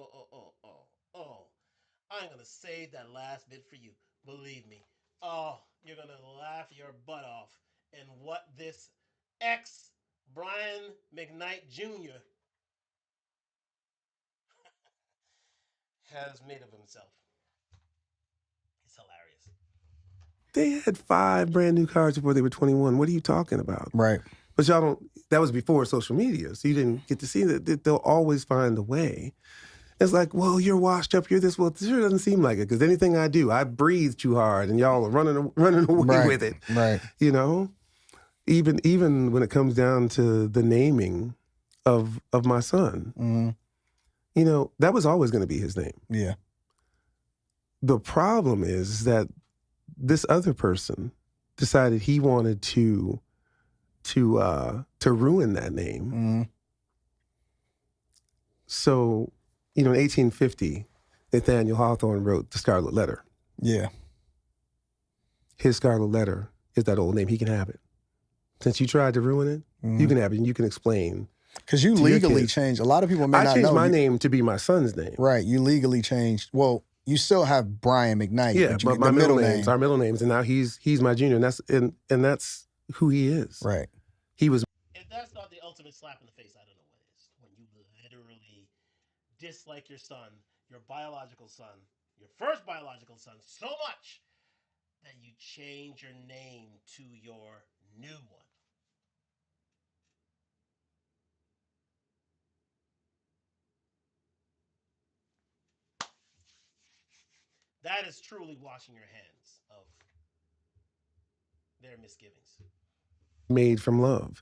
I'm going to save that last bit for you. Believe me. Oh, you're going to laugh your butt off. And what this ex Brian McKnight Jr. has made of himself. It's hilarious. they had 5 brand new cars before they were 21. What are you talking about? Right. But y'all don't, that was before social media. So you didn't get to see that. They'll always find a way. It's like, well, you're washed up, you're this. Well, it sure doesn't seem like it, because anything I do, I breathe too hard and y'all are running away with it. Right. You know? Even when it comes down to the naming of my son, Mm-hmm. you know, that was always going to be his name. Yeah. The problem is that this other person decided he wanted to ruin that name. Mm-hmm. So, you know, in 1850, Nathaniel Hawthorne wrote the Scarlet Letter. Yeah. His Scarlet Letter is that old name. He can have it. Since you tried to ruin it, you can have it and you can explain. Because you legally changed. A lot of people may not know. I changed my name to be my son's name. Right. You legally changed. Well, you still have Brian McKnight. Yeah, but my middle names, our middle names, and now he's my junior, and that's who he is. Right. He was. If that's not the ultimate slap in the face, I don't know what is. When you literally dislike your son, your biological son, your first biological son, so much that you change your name to your new one. That is truly washing your hands of their misgivings. Made from love.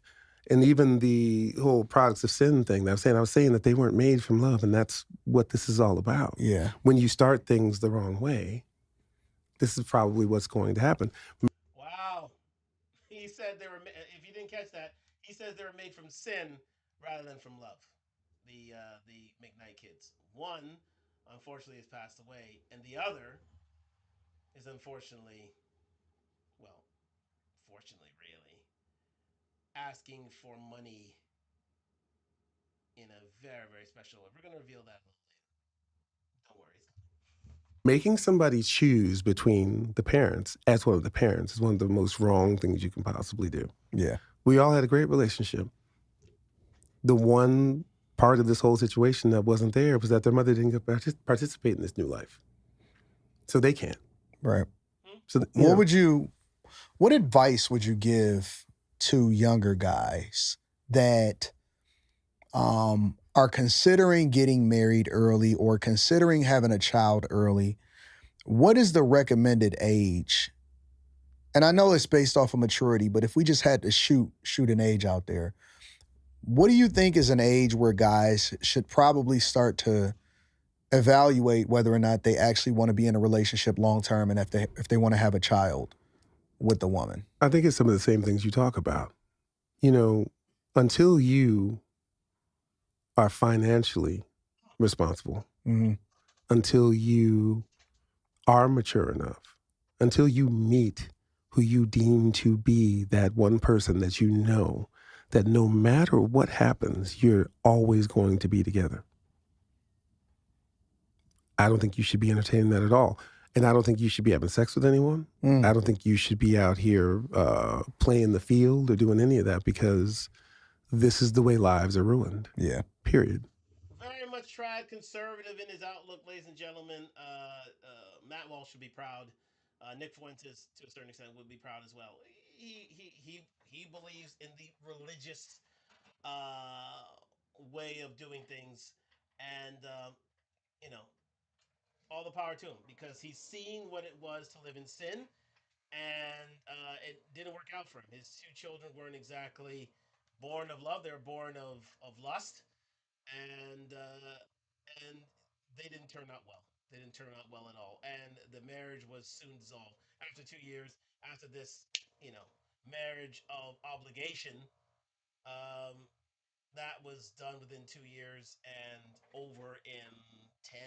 And even the whole products of sin thing that I was saying that they weren't made from love, and that's what this is all about. Yeah. When you start things the wrong way, this is probably what's going to happen. Wow. He said they were. If you didn't catch that, he says they were made from sin rather than from love. The McKnight kids. One, unfortunately, has passed away, and the other is unfortunately, well, fortunately, really, asking for money in a very, very special way. We're going to reveal that a little later. Don't worry. Making somebody choose between the parents as one of the parents is one of the most wrong things you can possibly do. Yeah. We all had a great relationship. The one part of this whole situation that wasn't there was that their mother didn't get participate in this new life. So they can't. Right. So what advice would you give to younger guys that are considering getting married early or considering having a child early? What is the recommended age? And I know it's based off of maturity, but if we just had to shoot an age out there, what do you think is an age where guys should probably start to evaluate whether or not they actually want to be in a relationship long term and if they want to have a child with the woman? I think it's some of the same things you talk about. You know, until you are financially responsible, Mm-hmm. until you are mature enough, until you meet who you deem to be that one person that you know that no matter what happens, you're always going to be together. I don't think you should be entertaining that at all. And I don't think you should be having sex with anyone. I don't think you should be out here playing the field or doing any of that, because this is the way lives are ruined. Yeah. Period. Very much tried conservative in his outlook, ladies and gentlemen. Matt Walsh should be proud. Nick Fuentes, to a certain extent, would be proud as well. He believes in the religious uh, way of doing things, and you know, all the power to him, because he's seen what it was to live in sin, and it didn't work out for him. His two children weren't exactly born of love; they were born of lust, and they didn't turn out well. They didn't turn out well at all, and the marriage was soon dissolved after 2 years. After this, marriage of obligation, um, that was done within 2 years and over in 10.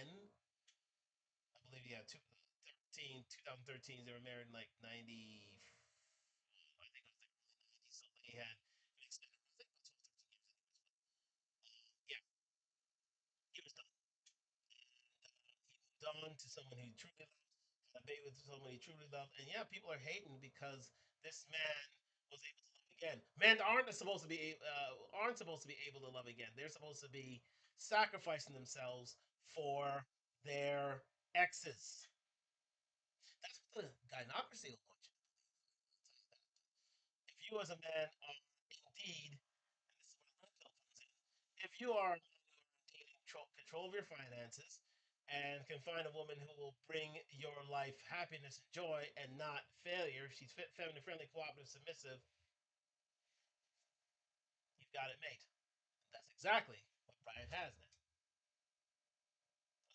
I believe, yeah, 2013. They were married in like 90. I think it was like 90. So they had extended, I think, about 12, 13 years. Yeah, he was done. He moved on to someone he truly loved, had a baby with someone he truly loved. And yeah, people are hating because this man was able to love again. Men aren't supposed to be able to love again. They're supposed to be sacrificing themselves for their exes. That's what the gynocracy will want you to believe. If you as a man are indeed, and this is where the red pill comes in, if you are indeed in control of your finances and can find a woman who will bring your life happiness and joy and not failure, she's feminine, friendly, cooperative, submissive, you've got it made. That's exactly what Brian has now.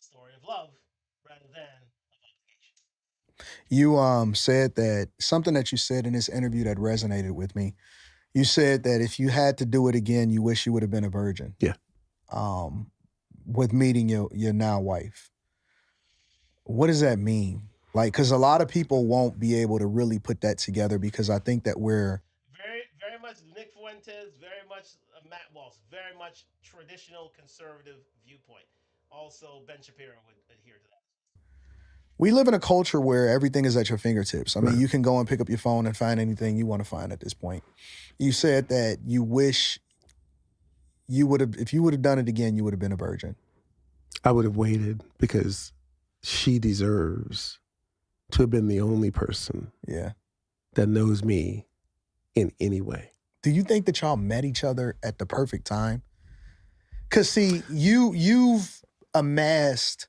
A story of love rather than of obligation. You said that something that you said in this interview that resonated with me. You said that if you had to do it again, you wish you would have been a virgin. Yeah. With meeting your now wife. What does that mean? Like, because a lot of people won't be able to really put that together, because I think that we're Very, very much Nick Fuentes, very much Matt Walsh, very much traditional conservative viewpoint. Also, Ben Shapiro would adhere to that. we live in a culture where everything is at your fingertips. I mean, Right. you can go and pick up your phone and find anything you want to find at this point. You said that you wish you would have, if you would have done it again, you would have been a virgin. I would have waited, because she deserves to have been the only person Yeah. that knows me in any way. Do you think that y'all met each other at the perfect time? Because see, you've amassed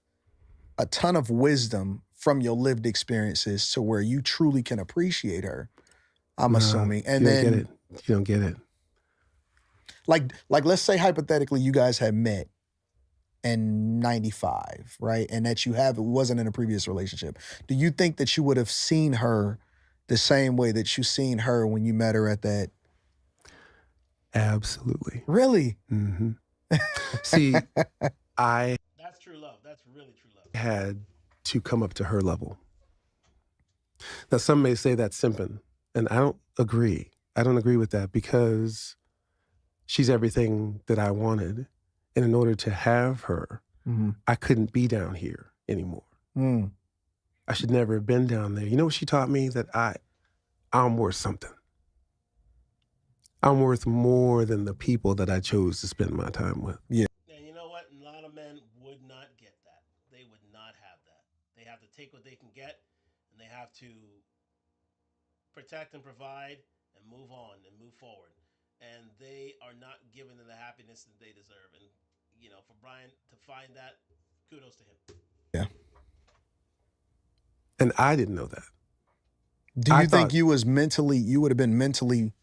a ton of wisdom from your lived experiences to where you truly can appreciate her, I'm Nah, assuming. And you don't then get it. You don't get it. Like let's say hypothetically you guys had met in 95, right? And that wasn't in a previous relationship. Do you think that you would have seen her the same way that you seen her when you met her at that? Absolutely. Really? Mm-hmm. See, That's true love. That's really true love. had to come up to her level. Now, some may say that's simping, and I don't agree. I don't agree with that because she's everything that I wanted. And in order to have her, I couldn't be down here anymore. I should never have been down there. You know what she taught me? That I'm worth something. I'm worth more than the people that I chose to spend my time with. Yeah. And you know what? A lot of men would not get that. They would not have that. They have to take what they can get, and they have to protect and provide and move on and move forward. And they are not given the happiness that they deserve. And, you know, for Brian to find that, kudos to him. Yeah. And I didn't know that. Do you think you would have been mentally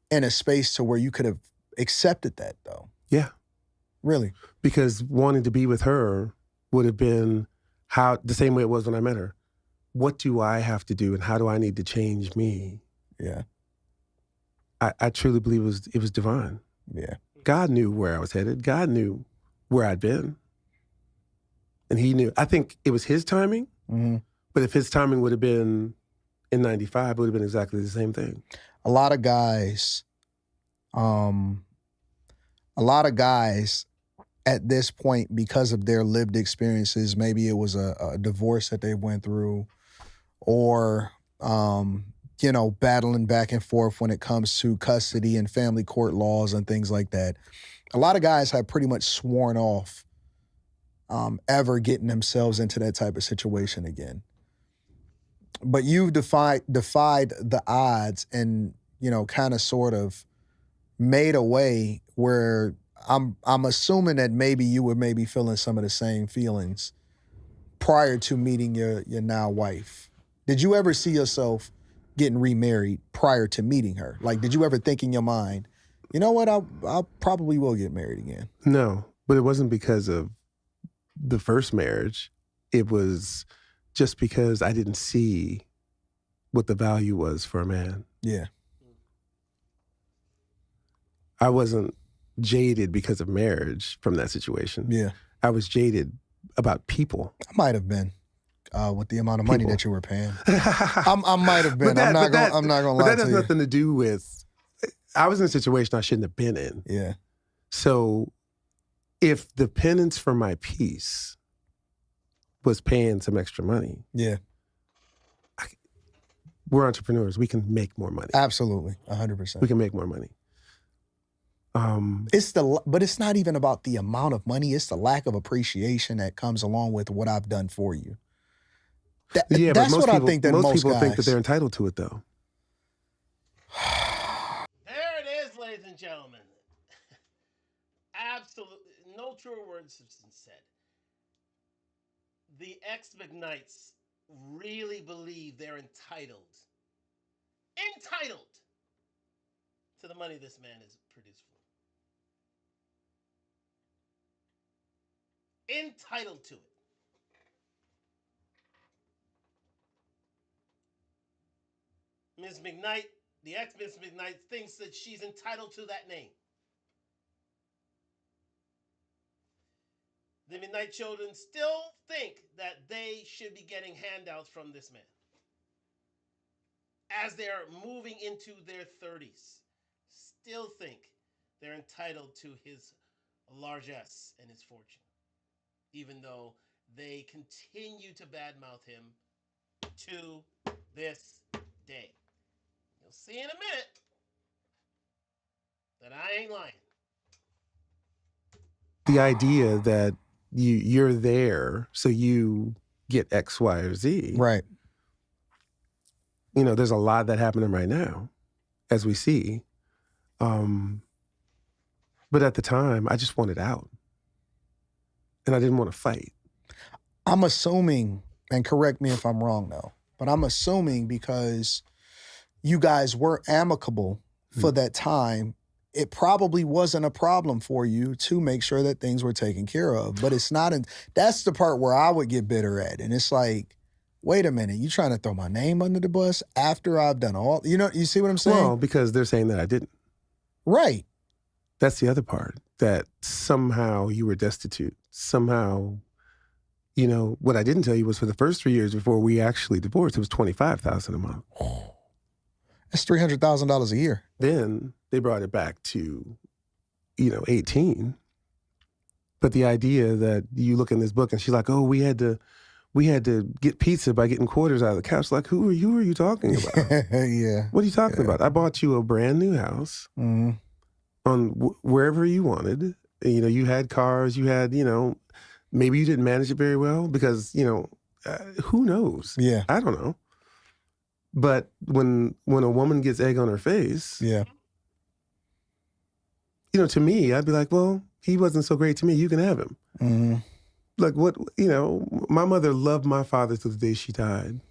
in a space to where you could have accepted that though? Yeah. Really? Because wanting to be with her would have been the same way it was when I met her. What do I have to do and how do I need to change me? Yeah. I truly believe it was divine. Yeah. God knew where I was headed. God knew where I'd been. And he knew. I think it was his timing. Mm-hmm. But if his timing would have been in 95, it would have been exactly the same thing. A lot of guys at this point, because of their lived experiences, maybe it was a divorce that they went through or, battling back and forth when it comes to custody and family court laws and things like that. A lot of guys have pretty much sworn off ever getting themselves into that type of situation again. But you've defied the odds and, kind of sort of made a way where I'm assuming that maybe you were maybe feeling some of the same feelings prior to meeting your now wife. Did you ever see yourself getting remarried prior to meeting her? Like, did you ever think in your mind, you know what, I probably will get married again? No, but it wasn't because of the first marriage. It was just because I didn't see what the value was for a man. Yeah. I wasn't jaded because of marriage from that situation. Yeah. I was jaded about people. I might have been with the amount of money that you were paying. I might have been. I'm not gonna lie to you. But that has nothing to do with, I was in a situation I shouldn't have been in. Yeah. So if the penance for my peace was paying some extra money. Yeah. We're entrepreneurs. We can make more money. Absolutely. 100%. We can make more money. But it's not even about the amount of money. It's the lack of appreciation that comes along with what I've done for you. That's what I think that most people guys think that they're entitled to it, though. There it is, ladies and gentlemen. Absolutely, no truer words have been said. The ex-McKnights really believe they're entitled to the money this man has produced for them. Entitled to it. Ms. McKnight, the ex-Ms. McKnight, thinks that she's entitled to that name. The McKnight children still think that they should be getting handouts from this man as they're moving into their 30s. Still think they're entitled to his largesse and his fortune, even though they continue to badmouth him to this day. You'll see in a minute that I ain't lying. The idea that you're there so you get X, Y, or Z. Right. There's a lot that happening right now, as we see. But at the time, I just wanted out. And I didn't want to fight. I'm assuming, and correct me if I'm wrong though, but I'm assuming because you guys were amicable for that time, it probably wasn't a problem for you to make sure that things were taken care of. But it's not, that's the part where I would get bitter at. And it's like, wait a minute, you trying to throw my name under the bus after I've done all, you see what I'm saying? Well, because they're saying that I didn't. Right. That's the other part, that somehow you were destitute. Somehow, what I didn't tell you was for the first 3 years before we actually divorced, it was $25,000 a month. That's $300,000 a year. Then they brought it back to, 18. But the idea that you look in this book and she's like, oh, we had to get pizza by getting quarters out of the couch. Like, who are you talking about? Yeah. What are you talking about? I bought you a brand new house on wherever you wanted. You had cars, you had, maybe you didn't manage it very well because, who knows? Yeah. I don't know. But when a woman gets egg on her face, Yeah. To me, I'd be like, well, he wasn't so great to me. You can have him. Mm-hmm. Like what, my mother loved my father to the day she died,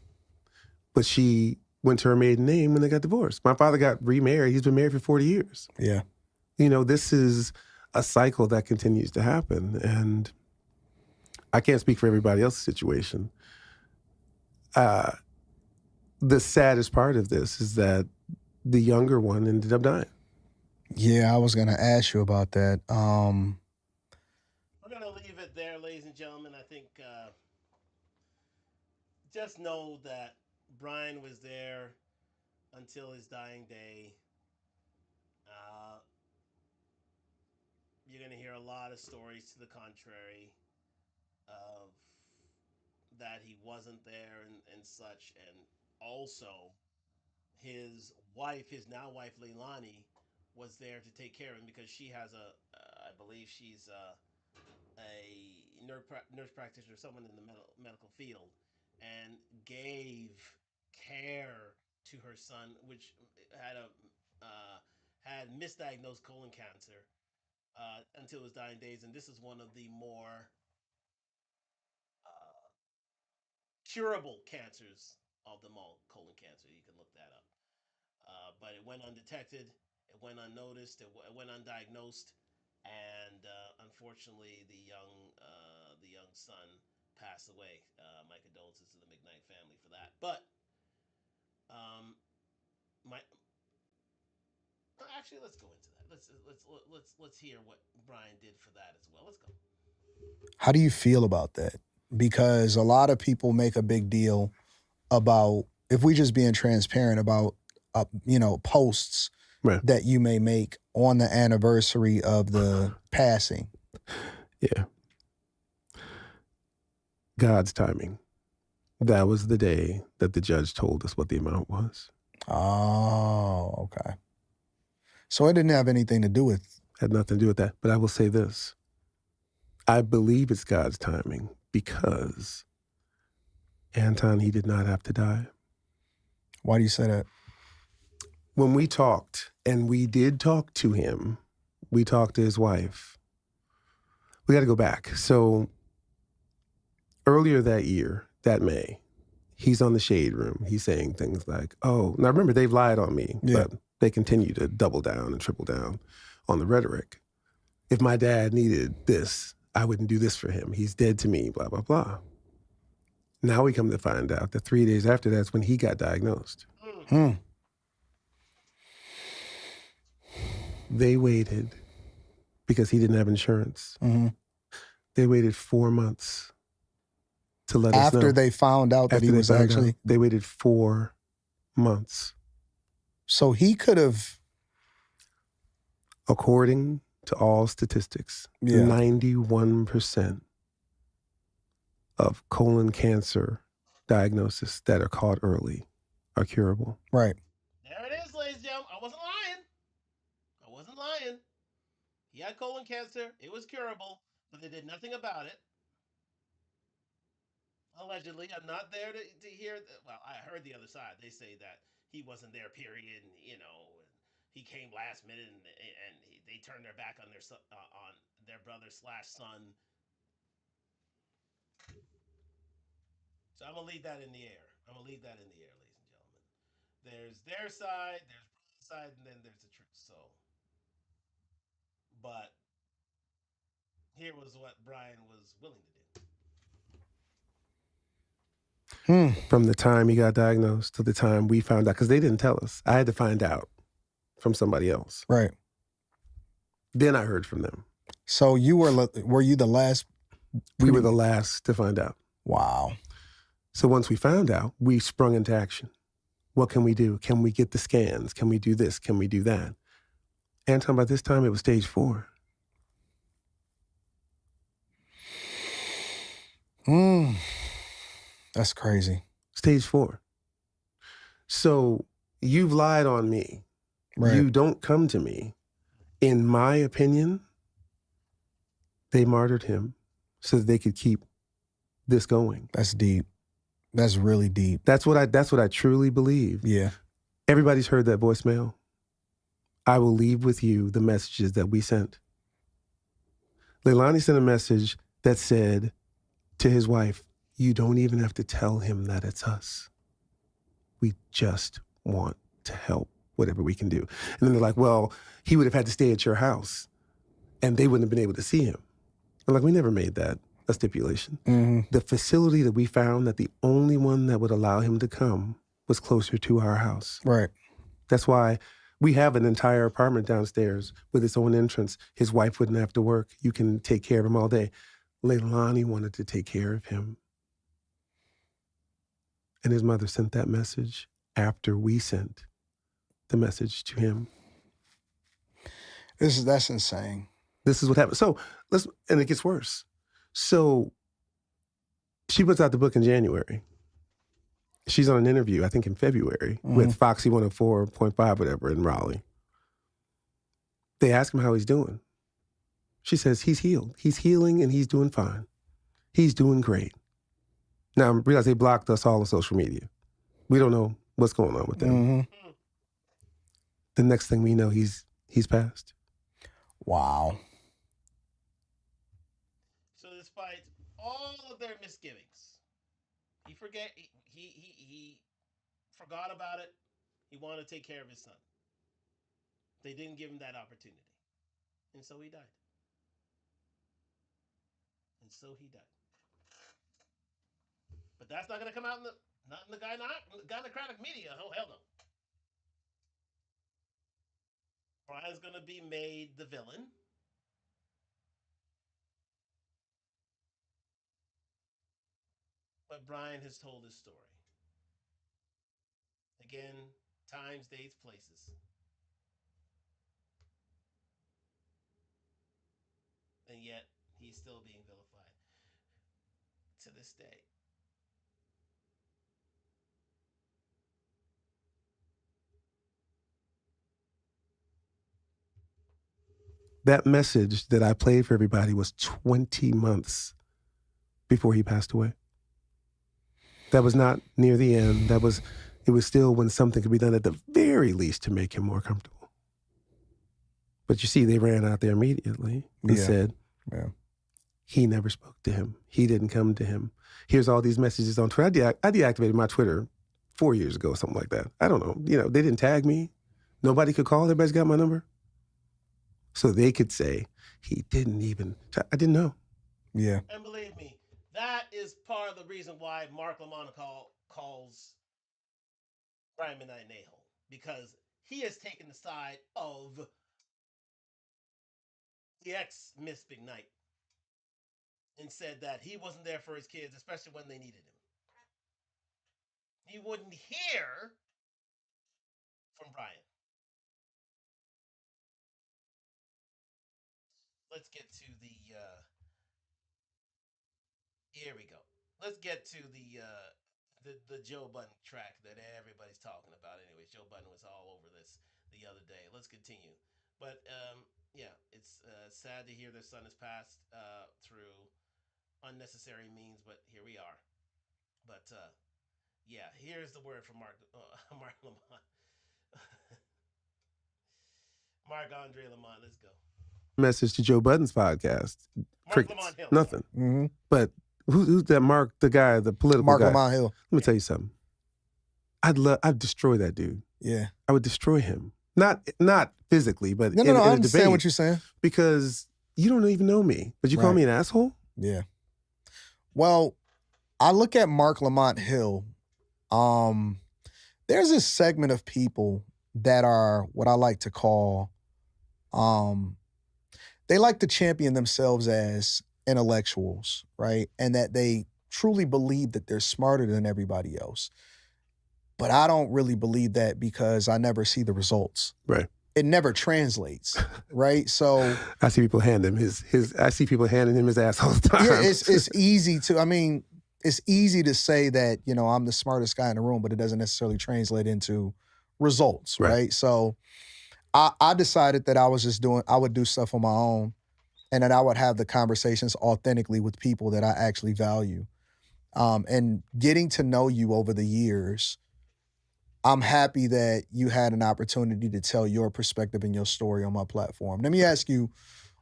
but she went to her maiden name when they got divorced. My father got remarried. He's been married for 40 years. Yeah. This is a cycle that continues to happen. And I can't speak for everybody else's situation. The saddest part of this is that the younger one ended up dying. Yeah, I was going to ask you about that. We're gonna leave it there, ladies and gentlemen. I think just know that Brian was there until his dying day. Uh, you're gonna hear a lot of stories to the contrary of that he wasn't there and such, and also his wife, his now wife Leilani, was there to take care of him because she has I believe she's a nurse practitioner, someone in the medical field, and gave care to her son, which had a had misdiagnosed colon cancer until his dying days, and this is one of the more uh, curable cancers of them all, colon cancer. You can look that up. But it went undetected, it went unnoticed, it went undiagnosed, and unfortunately, the young son passed away. My condolences to the McKnight family for that. But um, my actually, let's go into that. Let's hear what Brian did for that as well. Let's go. How do you feel about that? Because a lot of people make a big deal about, if we just being transparent about, posts Right. that you may make on the anniversary of the passing. Yeah. God's timing. That was the day that the judge told us what the amount was. Oh, okay. So it didn't have anything to do with. Had nothing to do with that. But I will say this. I believe it's God's timing because Anton, he did not have to die. Why do you say that? When we talked, and we did talk to him, we talked to his wife. We got to go back. So earlier that year, that May, he's on the Shade Room. He's saying things like, oh, now remember, they've lied on me, but they continue to double down and triple down on the rhetoric. If my dad needed this, I wouldn't do this for him. He's dead to me, blah, blah, blah. Now we come to find out that 3 days after that's when he got diagnosed. They waited because he didn't have insurance. Mm-hmm. They waited 4 months to let us know. After they found out that he was actually. They waited 4 months. So he could have. According to all statistics, 91% of colon cancer diagnosis that are caught early are curable. Right. There it is, ladies and gentlemen. I wasn't lying. He had colon cancer. It was curable, but they did nothing about it. Allegedly, I'm not there to hear. Well, I heard the other side. They say that he wasn't there. Period. And, he came last minute, and they turned their back on their brother slash son. So I'm gonna leave that in the air. Ladies and gentlemen. There's their side, there's Brian's side, and then there's the truth. So But here was what Brian was willing to do. From the time he got diagnosed to the time we found out, because they didn't tell us. I had to find out from somebody else. Right. Then I heard from them. So were you the last? We were the last to find out. Wow. So once we found out, we sprung into action. What can we do? Can we get the scans? Can we do this? Can we do that? Anton, by this time, it was stage 4. That's crazy. Stage 4. So you've lied on me. Right. You don't come to me. In my opinion, they martyred him so that they could keep this going. That's deep. That's really deep. That's what I truly believe. Yeah. Everybody's heard that voicemail. I will leave with you the messages that we sent. Leilani sent a message that said to his wife, you don't even have to tell him that it's us. We just want to help whatever we can do. And then they're like, well, he would have had to stay at your house and they wouldn't have been able to see him. I'm like, we never made that a stipulation. Mm-hmm. The facility that we found that the only one that would allow him to come was closer to our house. Right. That's why we have an entire apartment downstairs with its own entrance. His wife wouldn't have to work. You can take care of him all day. Leilani wanted to take care of him. And his mother sent that message after we sent the message to him. That's insane. This is what happened. So and it gets worse. So she puts out the book in January. She's on an interview, I think in February, with Foxy 104.5, whatever, in Raleigh. They ask him how he's doing. She says he's healed. He's healing and he's doing fine. He's doing great. Now, I realize they blocked us all on social media. We don't know what's going on with them. Mm-hmm. The next thing we know, he's passed. Wow. So despite all of their misgivings, he forgot about it. He wanted to take care of his son. They didn't give him that opportunity. And so he died. But that's not going to come out not in the gynocratic media. Oh, hell no. Brian's going to be made the villain. But Brian has told his story. Again, times, dates, places. And yet, he's still being vilified to this day. That message that I played for everybody was 20 months before he passed away. That was not near the end. It was still when something could be done at the very least to make him more comfortable. But you see, they ran out there immediately and said, he never spoke to him. He didn't come to him. Here's all these messages on Twitter. I deactivated my Twitter 4 years ago, something like that. I don't know. They didn't tag me. Nobody could call. Everybody's got my number. So they could say, he didn't even, I didn't know. Yeah. And believe me, that is part of the reason why Mark Lamont calls Brian McKnight an a-hole. Because he has taken the side of the ex-Miss McKnight and said that he wasn't there for his kids, especially when they needed him. He wouldn't hear from Brian. Let's get to the here we go. Let's get to the Joe Budden track that everybody's talking about. Anyways, Joe Budden was all over this the other day. Let's continue. But yeah, it's sad to hear their son has passed through unnecessary means, but here we are. But yeah, here's the word from Mark Lamont. Marc-Andre Lamont, let's go. Message to Joe Budden's podcast. Mark Lamont Hill. Nothing. Mm-hmm. But who's that Mark, the guy, the political Mark guy? Lamont Hill. Let me tell you something. I'd destroy that dude. Yeah. I would destroy him. Not physically, but No, no, in, no. in I a understand what debate you're saying. because you don't even know me, but you call Right. me an asshole. Yeah. Well, I look at Mark Lamont Hill. Um, there's this segment of people that are what I like to call, um, they like to champion themselves as intellectuals, right? And that they truly believe that they're smarter than everybody else. But I don't really believe that because I never see the results. Right. It never translates, right? So I see people hand him his. I see people handing him his ass all the time. yeah, it's easy to. I mean, it's easy to say that I'm the smartest guy in the room, but it doesn't necessarily translate into results, Right. right? So I decided that I would do stuff on my own, and that I would have the conversations authentically with people that I actually value. And getting to know you over the years, I'm happy that you had an opportunity to tell your perspective and your story on my platform. Let me ask you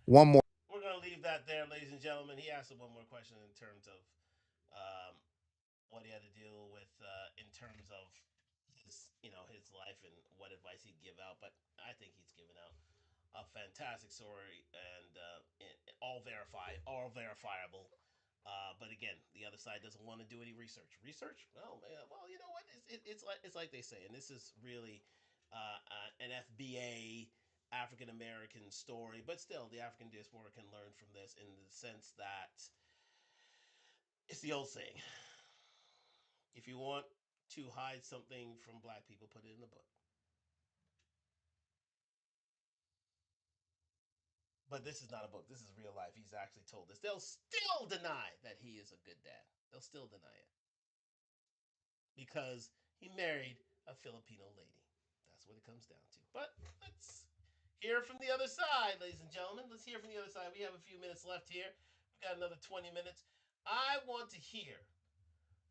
one more. We're going to leave that there, ladies and gentlemen. He asked one more question in terms of what he had to deal with in terms of his life and what advice he'd give out. But I think he's given out a fantastic story and all verifiable. But again, the other side doesn't want to do any research. Research? Oh man. Well, you know what? It's like they say, and this is really an FBA African American story, but still, the African diaspora can learn from this in the sense that it's the old saying: if you want to hide something from black people, put it in a book. But this is not a book. This is real life. He's actually told this. They'll still deny that he is a good dad. They'll still deny it because he married a Filipino lady. That's what it comes down to. But let's hear from the other side, ladies and gentlemen. Let's hear from the other side. We have a few minutes left here. We've got another 20 minutes. I want to hear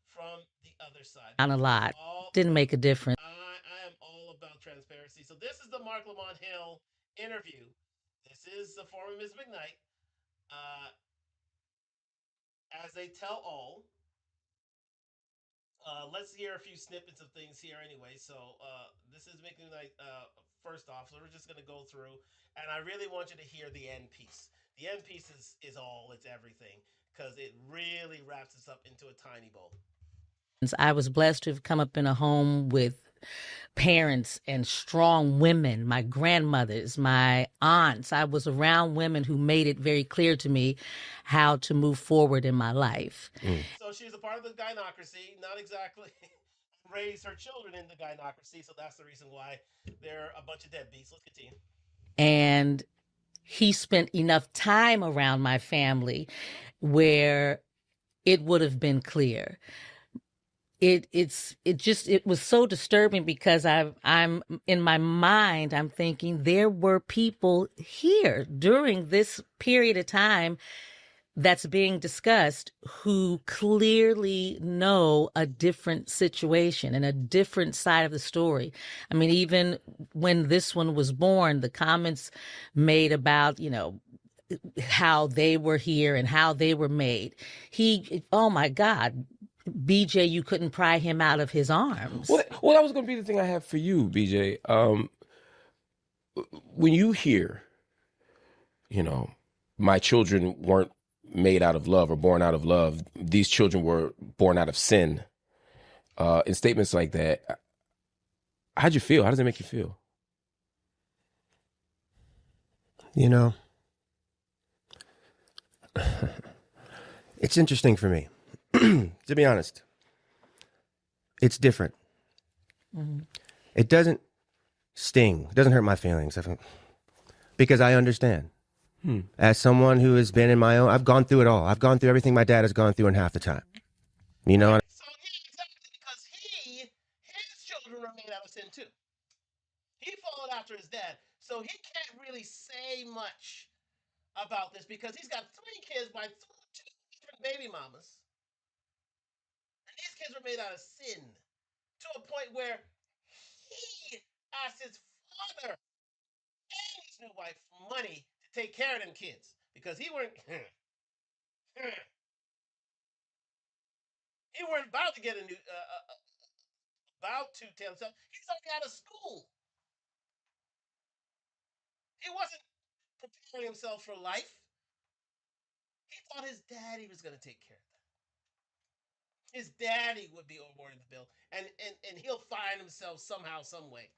from the other side. I am all about transparency. So this is the Mark Lamont Hill interview. This is the former Ms. McKnight. Uh, as they tell all, let's hear a few snippets of things here anyway. So this is making like first off. So we're just gonna go through, and I really want you to hear the end piece. The end piece is all. It's everything because it really wraps us up into a tiny bowl. I was blessed to have come up in a home with parents and strong women, my grandmothers, my aunts. I was around women who made it very clear to me how to move forward in my life. So she's a part of the gynocracy, not exactly raise her children in the gynocracy. So that's the reason why they're a bunch of deadbeats. Let's continue. And he spent enough time around my family where it would have been clear. It was so disturbing because I'm in my mind, I'm thinking there were people here during this period of time that's being discussed who clearly know a different situation and a different side of the story. I mean, even when this one was born, the comments made about, how they were here and how they were made. Oh my God, BJ, you couldn't pry him out of his arms. Well, that was going to be the thing I have for you, BJ. When you hear, my children weren't made out of love or born out of love, these children were born out of sin, in statements like that, how'd you feel? How does it make you feel? It's interesting for me, to be honest. It's different. Mm-hmm. It doesn't sting. It doesn't hurt my feelings because I understand. As someone who has been in my own, I've gone through it all. I've gone through everything my dad has gone through in half the time. You know? So yeah, exactly, because his children are made out of sin too. He followed after his dad, so he can't really say much about this because he's got 3 kids by 2 different baby mamas, and these kids were made out of sin to a point where he asked his father and his new wife money to take care of them kids because he weren't he weren't about to get a new about to tell himself he's already out of school. He wasn't preparing himself for life. He thought his daddy was going to take care of that. His daddy would be awarded the bill, and he'll find himself somehow, some way.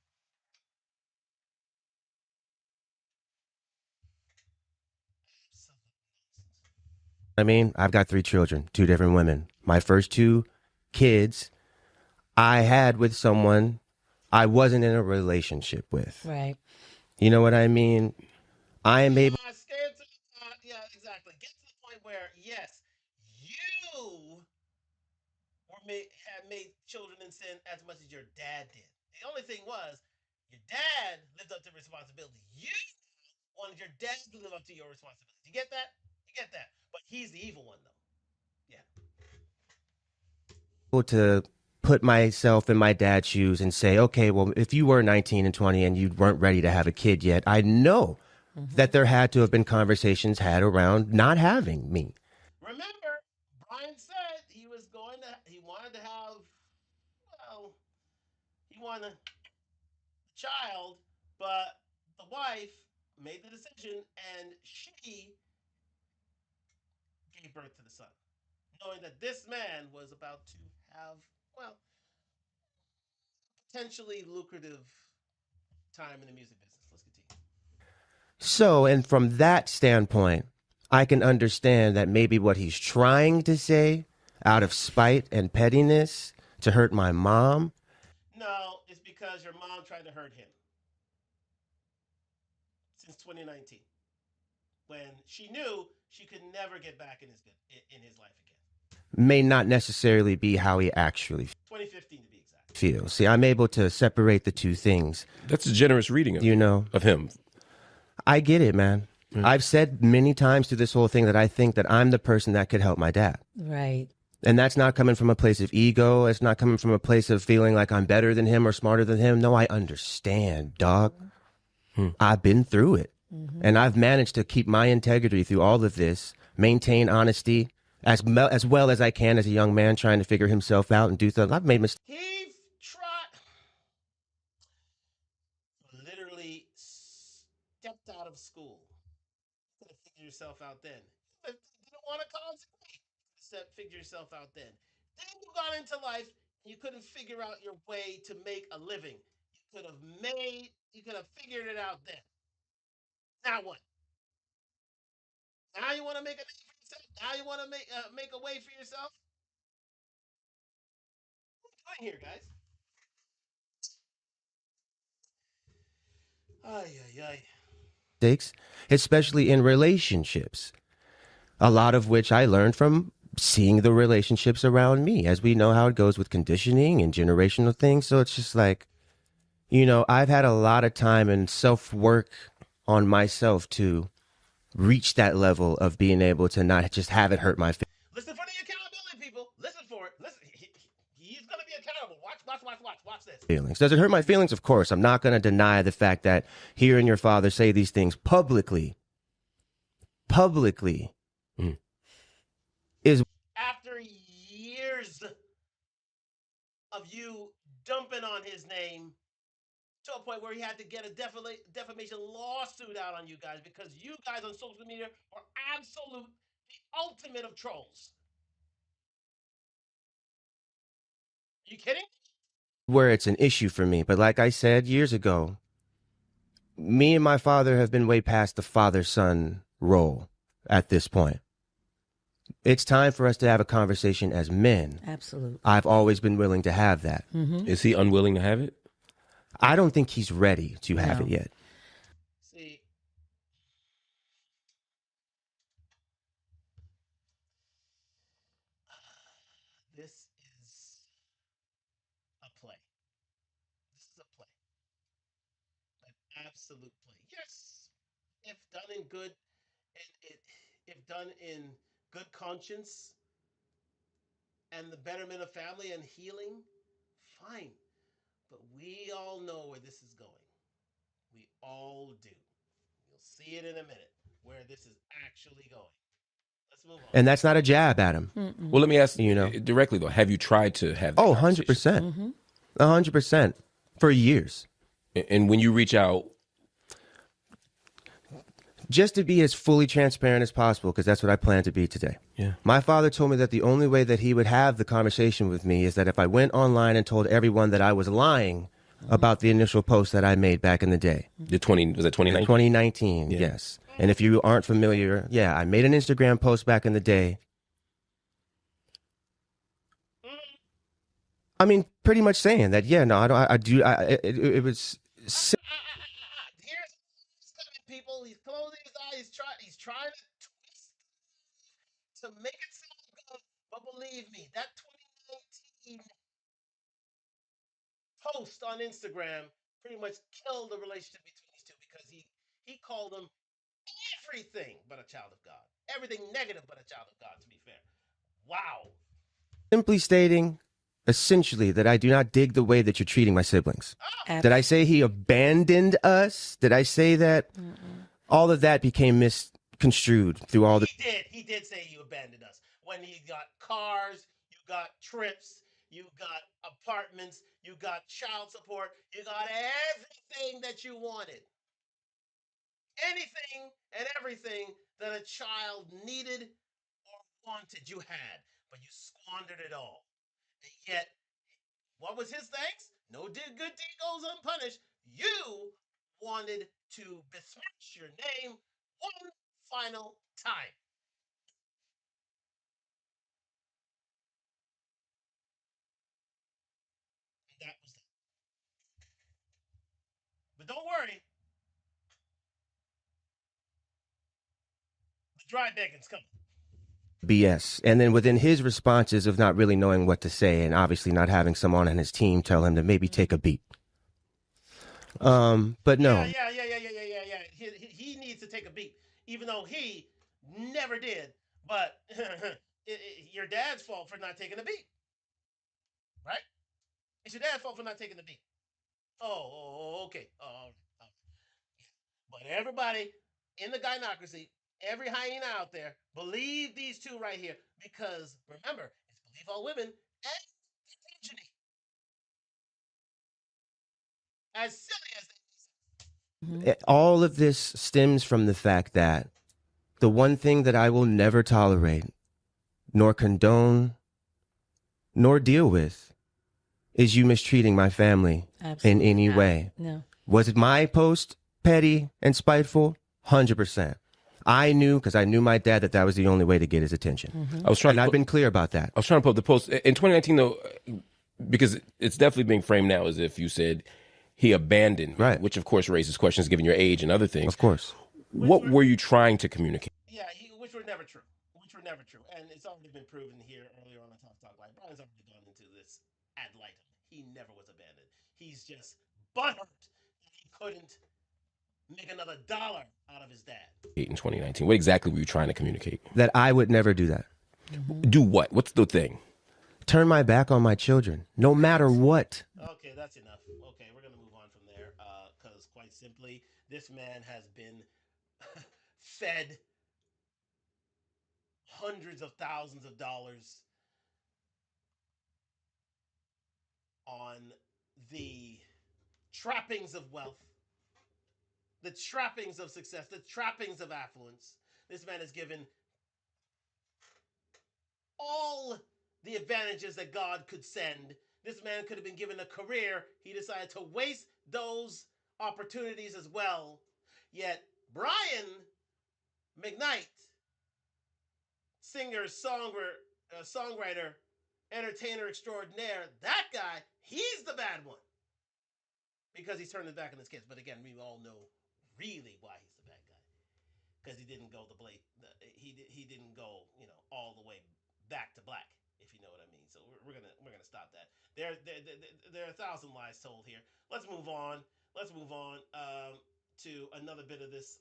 I mean, I've got 3 children, 2 different women. My first 2 kids I had with someone I wasn't in a relationship with. Right. You know what I mean? I am able. Yeah, exactly. Get to the point where, yes, you had made children in sin as much as your dad did. The only thing was, your dad lived up to responsibility. You wanted your dad to live up to your responsibility. You get that? You get that? But he's the evil one, though. Yeah. To put myself in my dad's shoes and say, okay, well, if you were 19 and 20 and you weren't ready to have a kid yet, I know that there had to have been conversations had around not having me. Remember, Brian said he wanted to have, well, he wanted a child, but the wife made the decision and she gave birth to the son, knowing that this man was about to have, well, potentially lucrative time in the music business. Let's continue. So, and from that standpoint, I can understand that maybe what he's trying to say out of spite and pettiness to hurt my mom. No, it's because your mom tried to hurt him since 2019, when she knew she could never get back in his life again. May not necessarily be how he actually 2015 to be exact. feels. See, I'm able to separate the two things. That's a generous reading of of him. I get it, man. Mm-hmm. I've said many times through this whole thing that I think that I'm the person that could help my dad. Right. And that's not coming from a place of ego. It's not coming from a place of feeling like I'm better than him or smarter than him. No, I understand, dog. I've been through it. Mm-hmm. And I've managed to keep my integrity through all of this, maintain honesty as well as I can as a young man trying to figure himself out and do things. I've made mistakes. He tried, literally stepped out of school. You could have figured yourself out then. You didn't want to concentrate. Figure yourself out then. Then you got into life and you couldn't figure out your way to make a living. You could have figured it out then. Now what? Now you want to make a name for yourself? Now you want to make a way for yourself? What are we doing here, guys? Ay. Mistakes, especially in relationships. A lot of which I learned from seeing the relationships around me, as we know how it goes with conditioning and generational things. So it's just like, I've had a lot of time and self-work on myself to reach that level of being able to not just have it hurt my feelings. Listen for the accountability, people. Listen for it. Listen, he's going to be accountable. Watch this. Feelings. Does it hurt my feelings? Of course. I'm not going to deny the fact that hearing your father say these things publicly is after years of you dumping on his name to a point where he had to get a defamation lawsuit out on you guys because you guys on social media are the ultimate of trolls. Are you kidding? Where it's an issue for me. But like I said years ago, me and my father have been way past the father-son role at this point. It's time for us to have a conversation as men. Absolutely. I've always been willing to have that. Mm-hmm. Is he unwilling to have it? I don't think he's ready to have it yet. See, this is a play. An absolute play. Yes, if done in good, if done in good conscience and the betterment of family and healing, fine. But we all know where this is going. We all do. You'll see it in a minute where this is actually going. Let's move on. And that's not a jab at him. Mm-mm. Well, let me ask you directly, though. Have you tried to have that 100%. Mm-hmm. 100% for years. And when you reach out, Just to be as fully transparent as possible, because that's what I plan to be today. Yeah. My father told me that the only way that he would have the conversation with me is that if I went online and told everyone that I was lying about the initial post that I made back in the day. Was that 2019? 2019, Yeah. yes. And if you aren't familiar, I made an Instagram post back in the day. I mean, pretty much saying that, it was. Here's coming, people. He's closing his eyes. He's trying to twist to make it sound good. But believe me, that 2019 post on Instagram pretty much killed the relationship between these two because he called him everything but a child of God. Everything negative but a child of God, to be fair. Wow. Simply stating, essentially, that I do not dig the way that you're treating my siblings. Ab- Did I say he abandoned us? Did I say that? All of that became misconstrued through all the. He did say you abandoned us. When you got cars, you got trips, you got apartments, you got child support, you got everything that you wanted. Anything and everything that a child needed or wanted, you had, but you squandered it all. And yet, what was his thanks? No good deed goes unpunished. You wanted to besmirch your name one final time. That was it. But don't worry, the dry begging's coming. BS. And then within his responses of not really knowing what to say and obviously not having someone on his team tell him to maybe take a beat. But no. Yeah. He needs to take a beat, even though he never did. But your dad's fault for not taking a beat, right? It's your dad's fault for not taking the beat. Okay. But everybody in the gynocracy, every hyena out there, believe these two right here because remember, it's believe all women and progeny. As silly as All of this stems from the fact that the one thing that I will never tolerate, nor condone, nor deal with is you mistreating my family in any way. No. Was it my post petty and spiteful? 100%. I knew, because I knew my dad, that was the only way to get his attention. I've been clear about that. I was trying to pull up the post in 2019 though, because it's definitely being framed now as if you said he abandoned me, Right. which of course raises questions given your age and other things. Of course. What were you trying to communicate? Yeah, which were never true. And it's already been proven here earlier on the Talk Live. Brian's already gone into this ad litem. He never was abandoned. He's just butthurt that he couldn't make another dollar out of his dad. In 2019, what exactly were you trying to communicate? That I would never do that. Do what? What's the thing? Turn my back on my children, no matter what. Okay, that's enough. Okay, we're going to move on from there because quite simply, this man has been fed hundreds of thousands of dollars on the trappings of wealth, the trappings of success, the trappings of affluence. This man is given all the advantages that God could send. This man could have been given a career. He decided to waste those opportunities as well. Yet Brian McKnight, singer, songwriter, entertainer extraordinaire, that guy, he's the bad one. Because he's turned his back on his kids. But again, we all know really why he's the bad guy. Because he didn't go he didn't go, all the way back to black, if you know what I mean. So we're gonna stop that. There are 1,000 lies told here. Let's move on. To another bit of this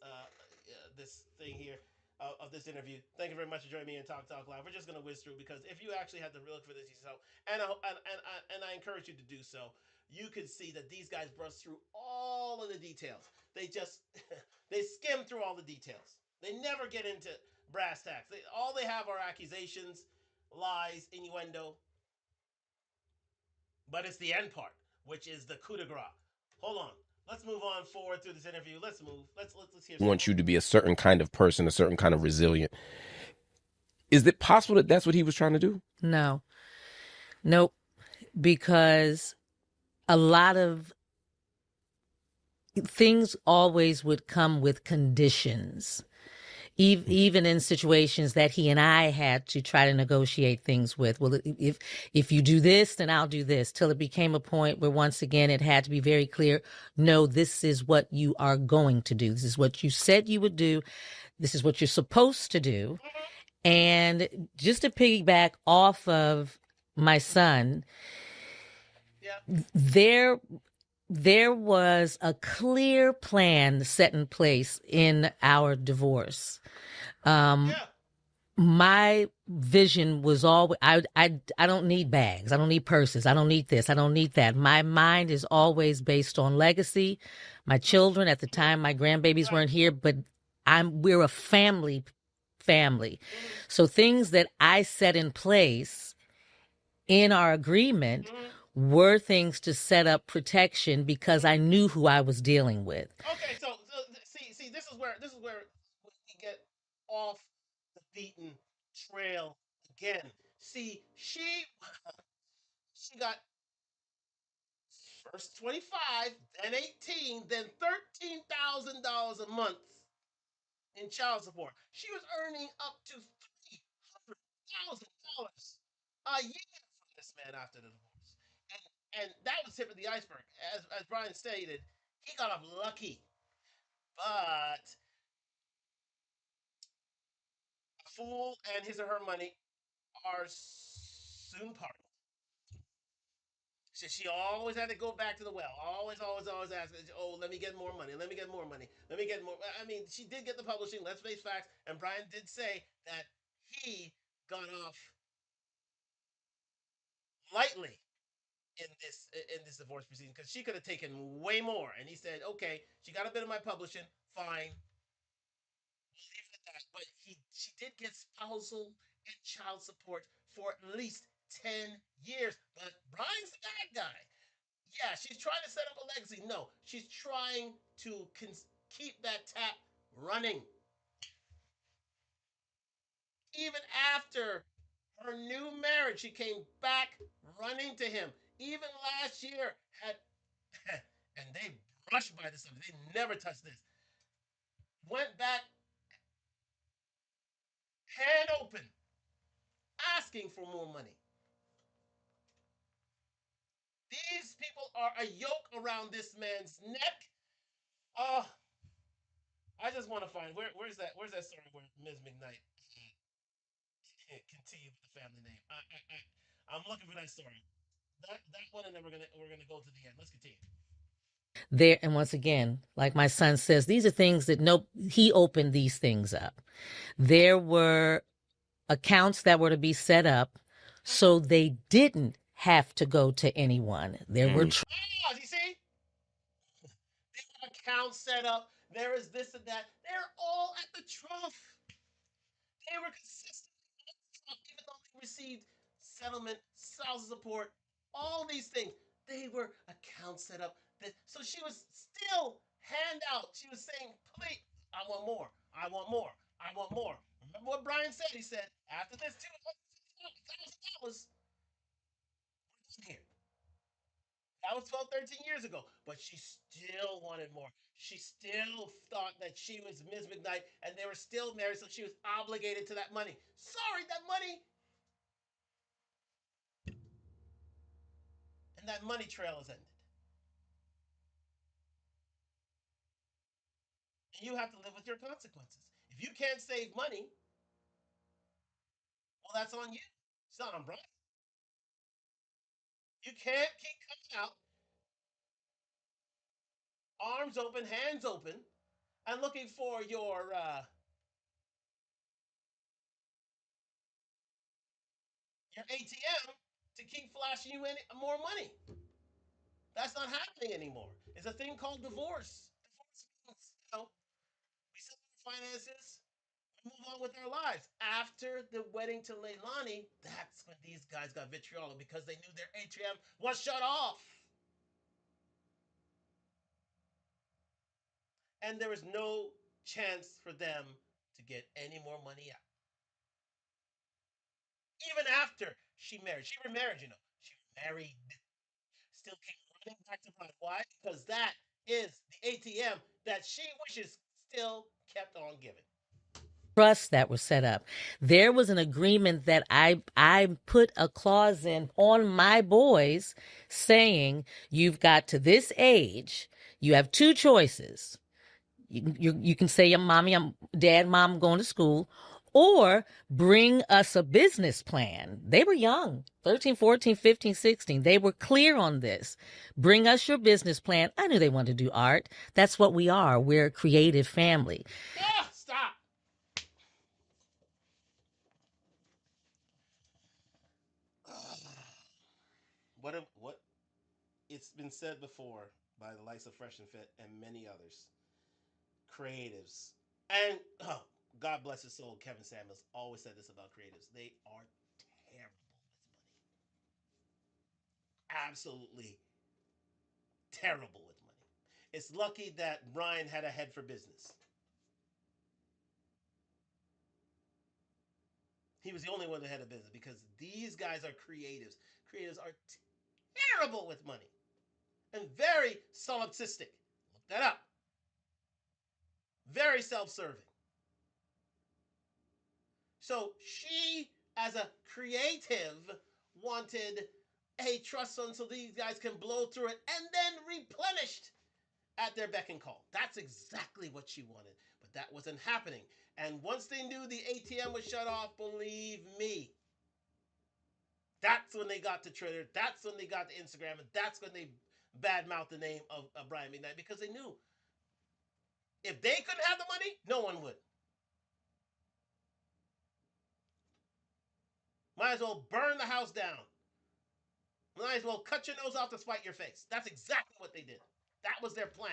this thing here of this interview. Thank you very much for joining me in Talk Live. We're just gonna whiz through because if you actually had to look for this yourself, and I encourage you to do so, you can see that these guys brush through all of the details. They just they skim through all the details. They never get into brass tacks. All they have are accusations, lies, innuendo. But it's the end part, which is the coup de grace. Hold on. Let's move on forward through this interview. Let's move. Let's hear some Want more. you to be a certain kind of person, a certain kind of resilient. Is it possible that that's what he was trying to do? No, nope, because a lot of things always would come with conditions. Even in situations that he and I had to try to negotiate things with. Well, if you do this, then I'll do this. Till it became a point where once again it had to be very clear. No, this is what you are going to do. This is what you said you would do. This is what you're supposed to do. And just to piggyback off of my son, Yeah. there was a clear plan set in place in our divorce. Yeah. My vision was always I don't need bags, I don't need purses, I don't need this, I don't need that. My mind is always based on legacy, my children. At the time my grandbabies weren't here, but we're a family. So things that I set in place in our agreement were things to set up protection because I knew who I was dealing with. Okay, so see, this is where we get off the beaten trail again. See, she got first 25, then 18, then $13,000 a month in child support. She was earning up to $300,000 a year from this man after the divorce, and that was tip of the iceberg. As Brian stated, he got off lucky, but a fool and his or her money are soon parted. So she always had to go back to the well. Always ask, oh, let me get more money. Let me get more money. Let me get more. I mean, she did get the publishing. Let's face facts. And Brian did say that he got off lightly in this divorce proceeding because she could have taken way more. And he said, okay, she got a bit of my publishing. Fine, we'll leave it at that. But she did get spousal and child support for at least 10 years. But Brian's the bad guy. Yeah, she's trying to set up a legacy. No, she's trying to keep that tap running. Even after her new marriage, she came back running to him. Even last year, had and they brushed by this stuff. They never touched this. Went back hand open, asking for more money. These people are a yoke around this man's neck. Oh, I just want to find where's that story where Ms. McKnight continue with the family name. I'm looking for that story. That one, and then we're gonna go to the end. Let's continue. There, and once again, like my son says, these are things that he opened these things up. There were accounts that were to be set up so they didn't have to go to anyone. There were You see, they have accounts set up. There is this and that. They're all at the trough. They were consistently at the trough, even though they received settlement, spousal support, all these things. They were accounts set up. So she was still handout. She was saying, "Please, I want more. I want more. I want more." Remember what Brian said? He said, "After this $250,000, we're here." That was 12, 13 years ago. But she still wanted more. She still thought that she was Ms. McKnight and they were still married, so she was obligated to that money. Sorry, that money and that money trail has ended. And you have to live with your consequences. If you can't save money, well, that's on you. It's not on Brian. You can't keep coming out, arms open, hands open, and looking for your ATM to keep flashing you more money. That's not happening anymore. It's a thing called divorce. Divorce means, we settle our finances, we move on with our lives. After the wedding to Leilani, that's when these guys got vitriol because they knew their ATM was shut off. And there was no chance for them to get any more money out. Even after she married, she remarried, she remarried, still came running back to Brian. Why? Because that is the ATM that she wishes still kept on giving. Trust that was set up. There was an agreement that I put a clause in on my boys saying you've got to this age, you have two choices. You can say, mommy, mom, going to school, or bring us a business plan. They were young, 13, 14, 15, 16. They were clear on this. Bring us your business plan. I knew they wanted to do art. That's what we are. We're a creative family. Ah, stop. What it's been said before by the likes of Fresh and Fit and many others, creatives, and God bless his soul, Kevin Samuels always said this about creatives. They are terrible with money. Absolutely terrible with money. It's lucky that Brian had a head for business. He was the only one that had a business because these guys are creatives. Creatives are terrible with money and very solipsistic. Look that up. Very self serving. So she, as a creative, wanted a trust fund so these guys can blow through it and then replenished at their beck and call. That's exactly what she wanted, but that wasn't happening. And once they knew the ATM was shut off, believe me, that's when they got to Twitter. That's when they got to Instagram, and that's when they badmouthed the name of Brian McKnight because they knew if they couldn't have the money, no one would. Might as well burn the house down. Might as well cut your nose off to spite your face. That's exactly what they did. That was their plan.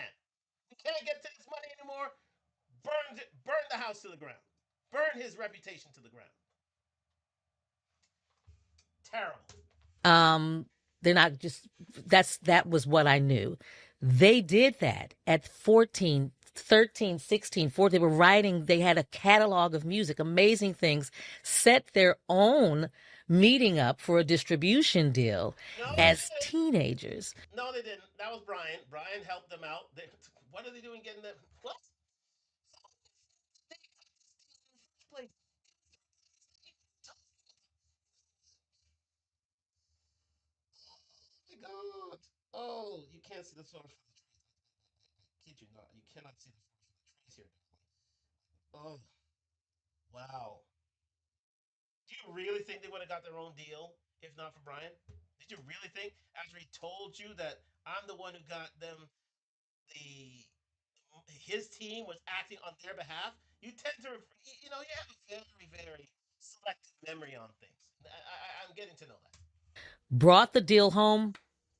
We can't get to this money anymore. Burn the house to the ground. Burn his reputation to the ground. Terrible. um they're not just that was what I knew. They did that at 14, 13, 16, 14. They were writing, they had a catalog of music, amazing things, set their own meeting up for a distribution deal No, as teenagers. no, they didn't. That was Brian. Brian helped them out. What are they doing getting them? What? They got this deal in the first place. Oh my God. Oh, you can't see the forest for the trees. I kid you not. You cannot see the forest for the trees here. Oh, wow. Do you really think they would have got their own deal if not for Brian? Did you really think after he told you that I'm the one who got them the his team was acting on their behalf? You tend to you have a very selective memory on things. I'm getting to know that. Brought the deal home,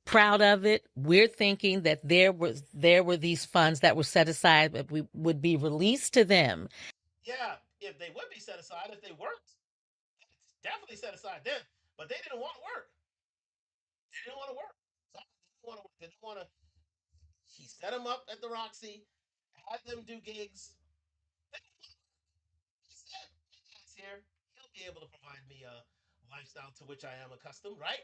proud of it. We're thinking that there were these funds that were set aside that we would be released to them. Yeah, if they would be set aside, if they weren't, it's definitely set aside then. But they didn't want to work. They didn't want to work. So they didn't want to work. They didn't want to. He set them up at the Roxy, had them do gigs. He said, "My dad's here. He'll be able to provide me a lifestyle to which I am accustomed, right?"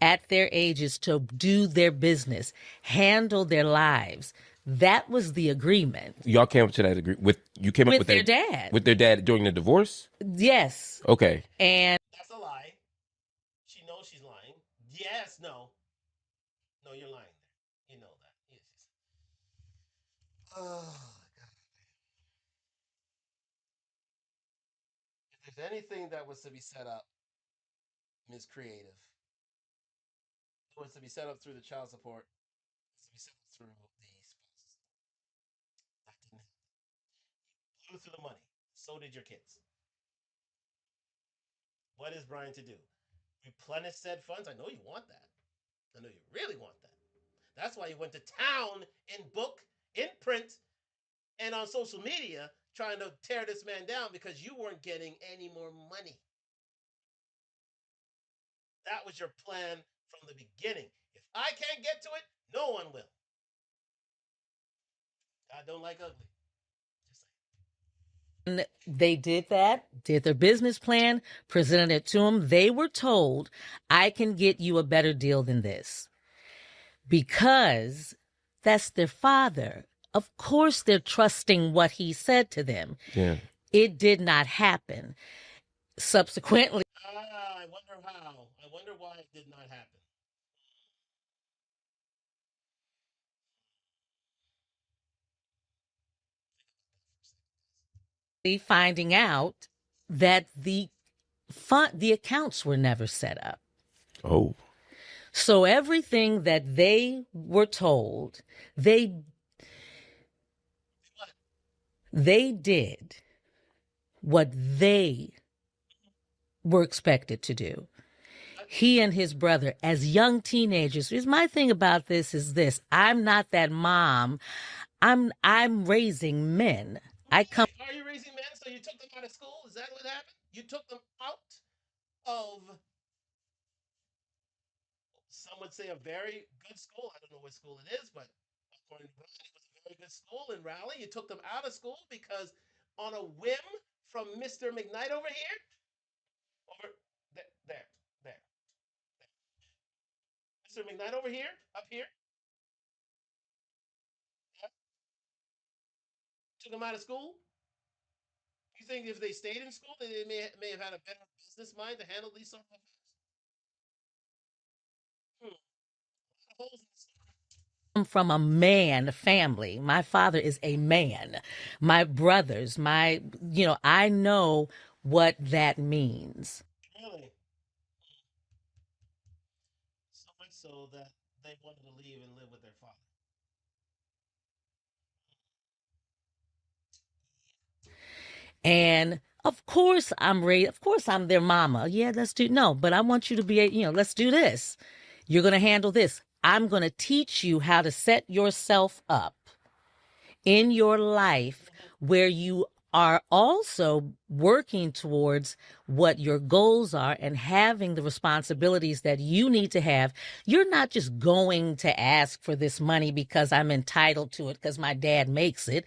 At their ages to do their business, handle their lives. That was the agreement. Y'all came up to that agree with you came up With their dad. with their dad during the divorce. Yes. Okay, And That's a lie. She knows she's lying. Yes, no. No, you're lying there. You know that. Yes. Oh, God. If there's anything that was to be set up, Ms. Creative, it was to be set up through the child support. It was to be set up through the spouse. That didn't happen. You blew through the money. So did your kids. What is Brian to do? Replenish said funds? I know you want that. I know you really want that. That's why you went to town in book, in print, and on social media trying to tear this man down because you weren't getting any more money. That was your plan from the beginning. If I can't get to it, no one will. I don't like ugly. Just And they did that, did their business plan, presented it to them. They were told, I can get you a better deal than this because that's their father. Of course, they're trusting what he said to them. Yeah. It did not happen. Subsequently, I wonder how. I wonder why it did not happen. finding out that the accounts were never set up. Oh. So everything that they were told, they did what they were expected to do. He and his brother, as young teenagers, because my thing about this is this: I'm not that mom. I'm raising men. I come Are you raising men? So you took them out of school? Is that what happened? You took them out of, some would say, a very good school. I don't know what school it is, but according to Brian, it was a very good school in Raleigh. You took them out of school because on a whim from Mr. McKnight over here, over there, there, there. Mr. McKnight over here, up here, yeah, took them out of school. You think if they stayed in school, they may have had a better business mind to handle these sort of affairs? Hmm. Holes in the story. from a man family. My father is a man. My brothers, I know what that means. Really? So much so that they wanted to leave and live with their father. And of course of course I'm their mama. Yeah, but I want you to be, let's do this. You're going to handle this. I'm going to teach you how to set yourself up in your life where you are also working towards what your goals are and having the responsibilities that you need to have. You're not just going to ask for this money because I'm entitled to it because my dad makes it.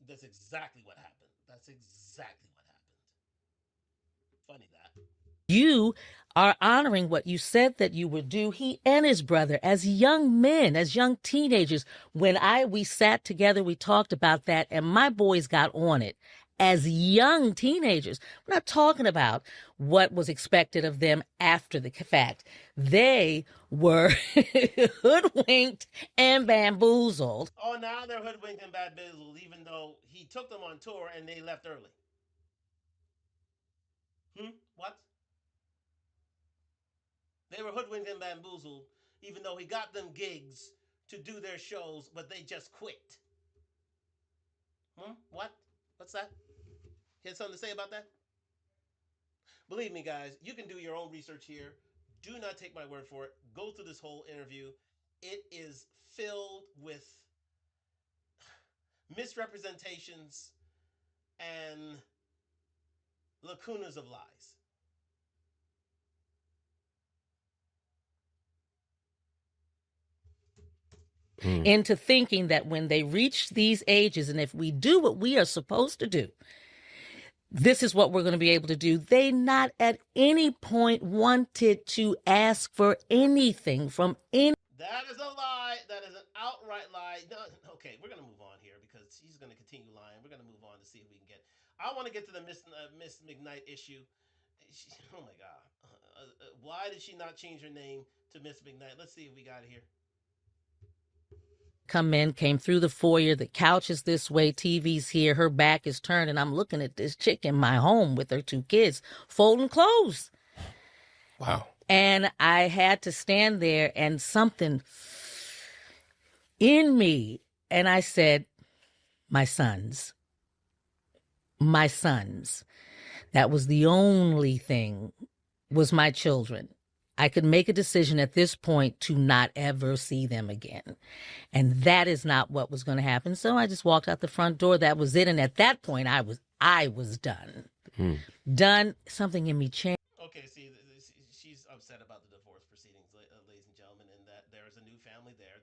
That's exactly what happened. That's exactly what happened. Funny that. You are honoring what you said that you would do. He and his brother, as young men, as young teenagers, we sat together, we talked about that, and my boys got on it. As young teenagers, we're not talking about what was expected of them after the fact. They were hoodwinked and bamboozled. Oh, now they're hoodwinked and bamboozled, even though he took them on tour and they left early. What? They were hoodwinked and bamboozled, even though he got them gigs to do their shows, but they just quit. What? What's that? You had something to say about that? Believe me, guys, you can do your own research here. Do not take my word for it. Go through this whole interview. It is filled with misrepresentations and lacunas of lies. Into thinking that when they reach these ages, and if we do what we are supposed to do, this is what we're going to be able to do. They not at any point wanted to ask for anything from any. That is a lie. That is an outright lie. No, okay, we're going to move on here because she's going to continue lying. We're going to move on to see if we can get. I want to get to the Miss McKnight issue. Oh my God. Why did she not change her name to Miss McKnight? Let's see if we got it here. Came through the foyer, the couch is this way, TV's here, her back is turned, and I'm looking at this chick in my home with her two kids folding clothes. Wow. And I had to stand there and something in me, and I said, my sons. That was the only thing, was my children. I could make a decision at this point to not ever see them again. And that is not what was going to happen. So I just walked out the front door. That was it. And at that point, I was done. Done. Something in me changed. Okay, see, she's upset about the divorce proceedings, ladies and gentlemen, and that there's a new family there.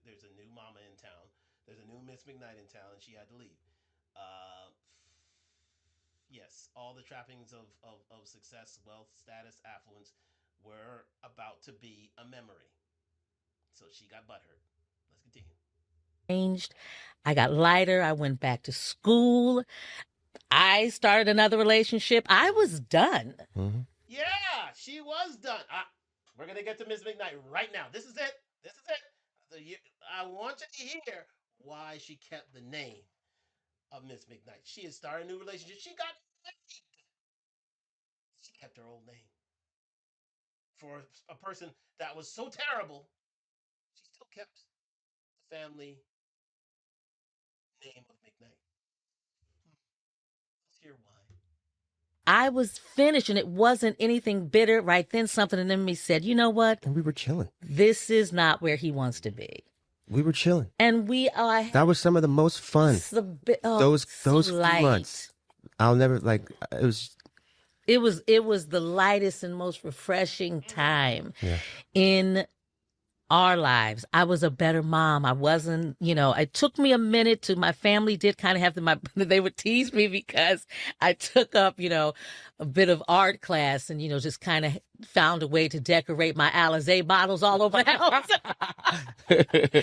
There's a new mama in town. There's a new Miss McKnight in town, and she had to leave. Yes, all the trappings of success, wealth, status, affluence were about to be a memory. So she got butthurt. Let's continue. Changed. I got lighter. I went back to school. I started another relationship. I was done. Mm-hmm. Yeah, she was done. We're going to get to Miss McKnight right now. This is it. This is it. I want you to hear why she kept the name of Miss McKnight. She had started a new relationship. She got married. She kept her old name. For a person that was so terrible, she still kept the family name of McKnight. Let's hear why. I was finished, and it wasn't anything bitter. Right then, something in me said, you know what? And we were chilling. This is not where he wants to be. We were chilling. And that was some of the most fun. Those few months. I'll never it was the lightest and most refreshing time in our lives. I was a better mom. I wasn't, it took me a minute to, my family did kind of have they would tease me because I took up, a bit of art class and, just kind of found a way to decorate my Alizé bottles all over the house. Her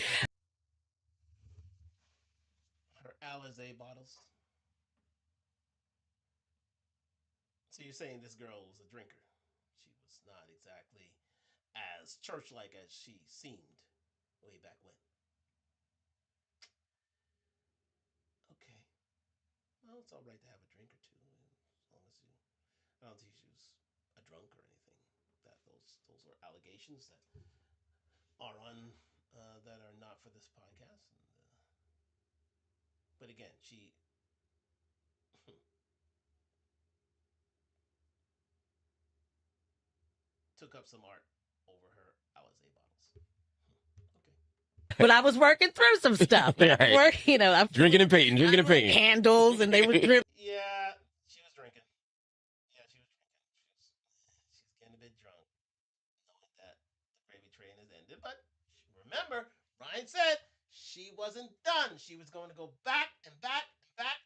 Alizé bottles. So you're saying this girl was a drinker. She was not exactly as church-like as she seemed way back when. Okay. Well, it's all right to have a drink or two, as long as you. I don't think she was a drunk or anything. Those are allegations that are that are not for this podcast. But again, she. took up some art over her Alizé bottles. Okay. But I was working through some stuff. Right. I'm drinking and painting. Candles, and they would drip. Yeah, she was drinking. Yeah, she was drinking. She was getting a bit drunk, knowing that the gravy train has ended. But remember, Ryan said she wasn't done. She was going to go back and back and back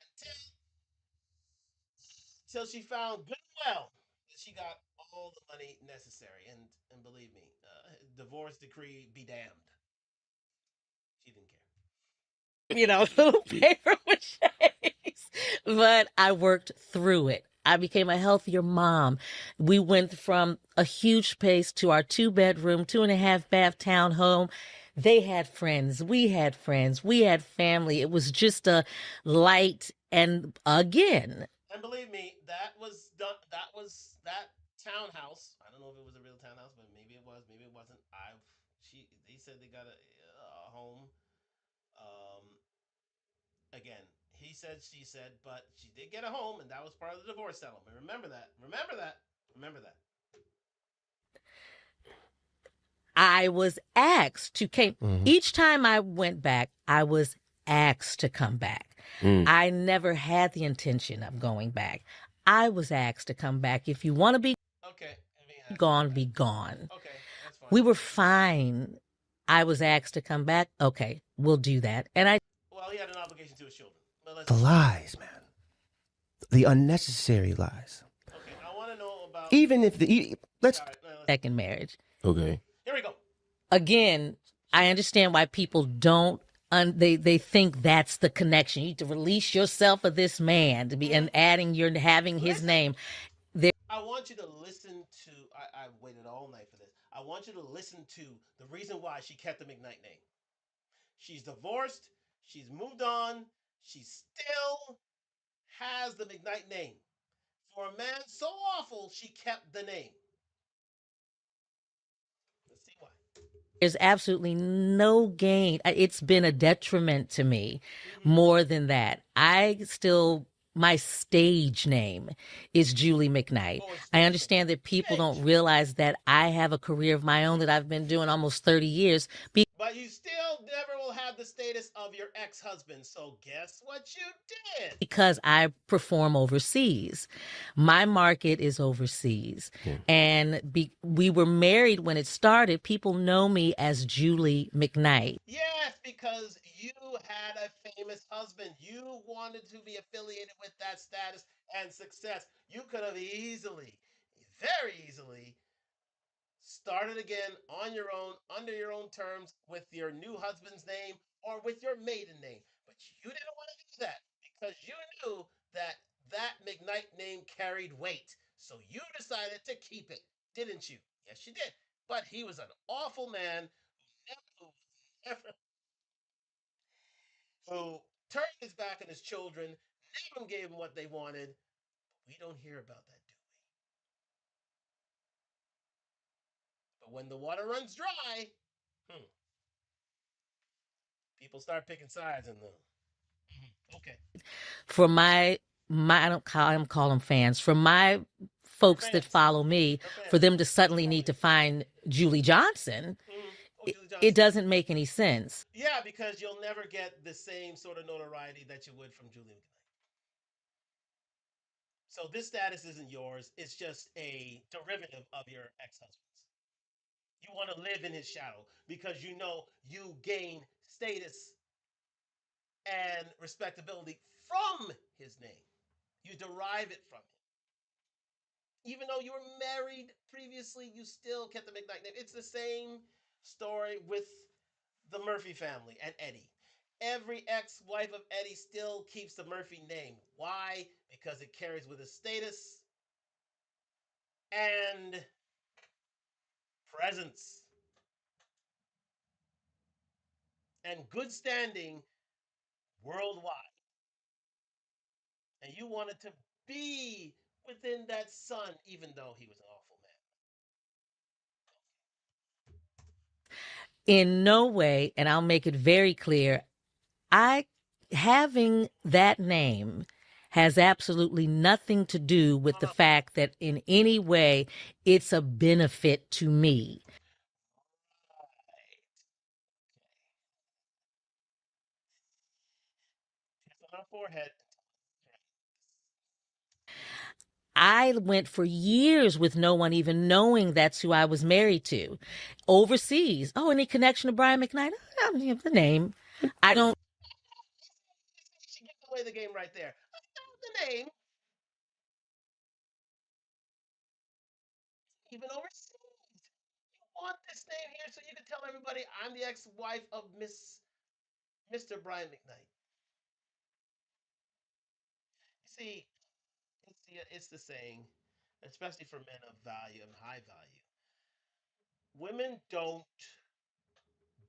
until she found good and well that she got all the money necessary. And believe me, divorce decree be damned. She didn't care. Little paper maches. But I worked through it. I became a healthier mom. We went from a huge space to our 2-bedroom, 2.5-bath townhome. They had friends. We had friends. We had family. It was just a light. And again. And believe me, that was done. That townhouse. I don't know if it was a real townhouse, but maybe it was. Maybe it wasn't. They said they got a home. Again, he said, she said, but she did get a home, and that was part of the divorce settlement. Remember that. I was asked to come. Mm-hmm. Each time I went back, I was asked to come back. I never had the intention of going back. I was asked to come back. If you want to be gone, be gone. Okay, that's fine. We were fine. I was asked to come back. Okay, we'll do that. And well, he had an obligation to his children. The lies, man. The unnecessary lies. Okay, I want to know about. Even if let's second marriage. Okay. Here we go. Again, I understand why people don't. They think that's the connection. You need to release yourself of this man to be and having his name. I want you to listen to. I waited all night for this. I want you to listen to the reason why she kept the McKnight name. She's divorced. She's moved on. She still has the McKnight name. For a man so awful, she kept the name. Let's see why. There's absolutely no gain. It's been a detriment to me more than that. My stage name is Julie McKnight. I understand that people don't realize that I have a career of my own that I've been doing almost 30 years. But you still never will have the status of your ex-husband. So guess what you did? Because I perform overseas. My market is overseas. Yeah. And we were married when it started. People know me as Julie McKnight. Yes, That's because you had a famous husband. You wanted to be affiliated with that status and success. You could have easily, very easily, started again on your own, under your own terms, with your new husband's name or with your maiden name. But you didn't want to do that because you knew that that McKnight name carried weight. So you decided to keep it, didn't you? Yes, you did. But he was an awful man who never, who turned his back on his children, never gave them what they wanted. We don't hear about that, do we? But when the water runs dry, hmm, people start picking sides in the. Okay. For my I don't call them fans. For my folks that Fans. follow me, Her for fans. them to suddenly need to find Julie Johnson, Oh, Julie it Johnson. doesn't make any sense. Yeah, because you'll never get the same sort of notoriety that you would from Julie McKnight. So this status isn't yours. It's just a derivative of your ex-husband's. You want to live in his shadow because you know you gain status and respectability from his name. You derive it from him. Even though you were married previously, you still kept the McKnight name. It's the same story with the Murphy family and Eddie. Every ex-wife of Eddie still keeps the Murphy name. Why? Because it carries with it status and presence and good standing worldwide. And you wanted to be within that son, even though he was an awful man. In no way, and I'll make it very clear, I having that name has absolutely nothing to do with the fact that in any way it's a benefit to me. Kiss on our forehead. I went for years with no one even knowing that's who I was married to. Overseas. Oh, any connection to Brian McKnight? The name. I don't. She gives away the game right there. The name, even overseas. You want this name here so you can tell everybody I'm the ex-wife of Mr. Brian McKnight. See, it's the saying, especially for men of value and high value. Women don't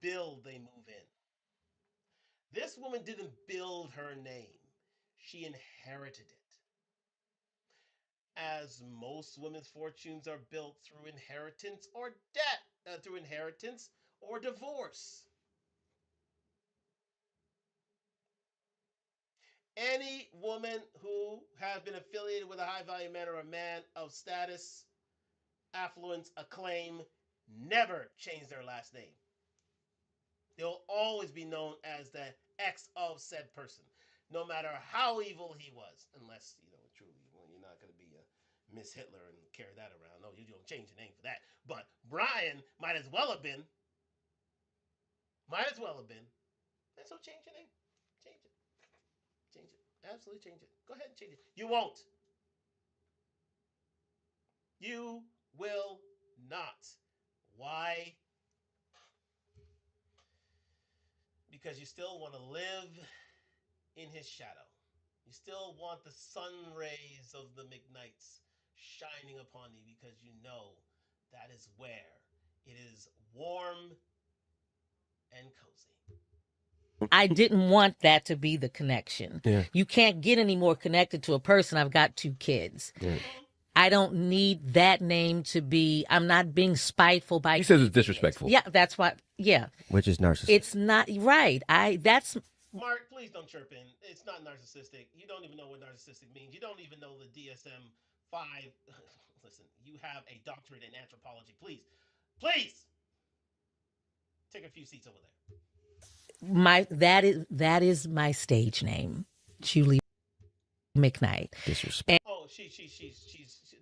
build, they move in. This woman didn't build her name, she inherited it. As most women's fortunes are built through inheritance or debt, through inheritance or divorce. Any woman who has been affiliated with a high value man or a man of status, affluence, acclaim, never change their last name. They'll always be known as the ex of said person, no matter how evil he was. Unless, truly, well, you're not going to be a Miss Hitler and carry that around. No, you don't change your name for that. But Brian might as well have been. Might as well have been. And so change your name. Change it. Change it. Absolutely change it. Go ahead and change it. You won't. You will not. Why? Because you still want to live in his shadow. You still want the sun rays of the McKnights shining upon you because you know that is where it is warm and cozy. I didn't want that to be the connection. Yeah. You can't get any more connected to a person. I've got 2 kids. Yeah. I don't need that name to be. I'm not being spiteful by. He says it's disrespectful. Yeah, that's why. Yeah, which is narcissistic. it's not right. That's Mark, please don't chirp in. It's not narcissistic. You don't even know what narcissistic means. You don't even know the DSM 5. Listen, you have a doctorate in anthropology. Please take a few seats over there. that is my stage name, Julie McKnight. Disrespect. Oh,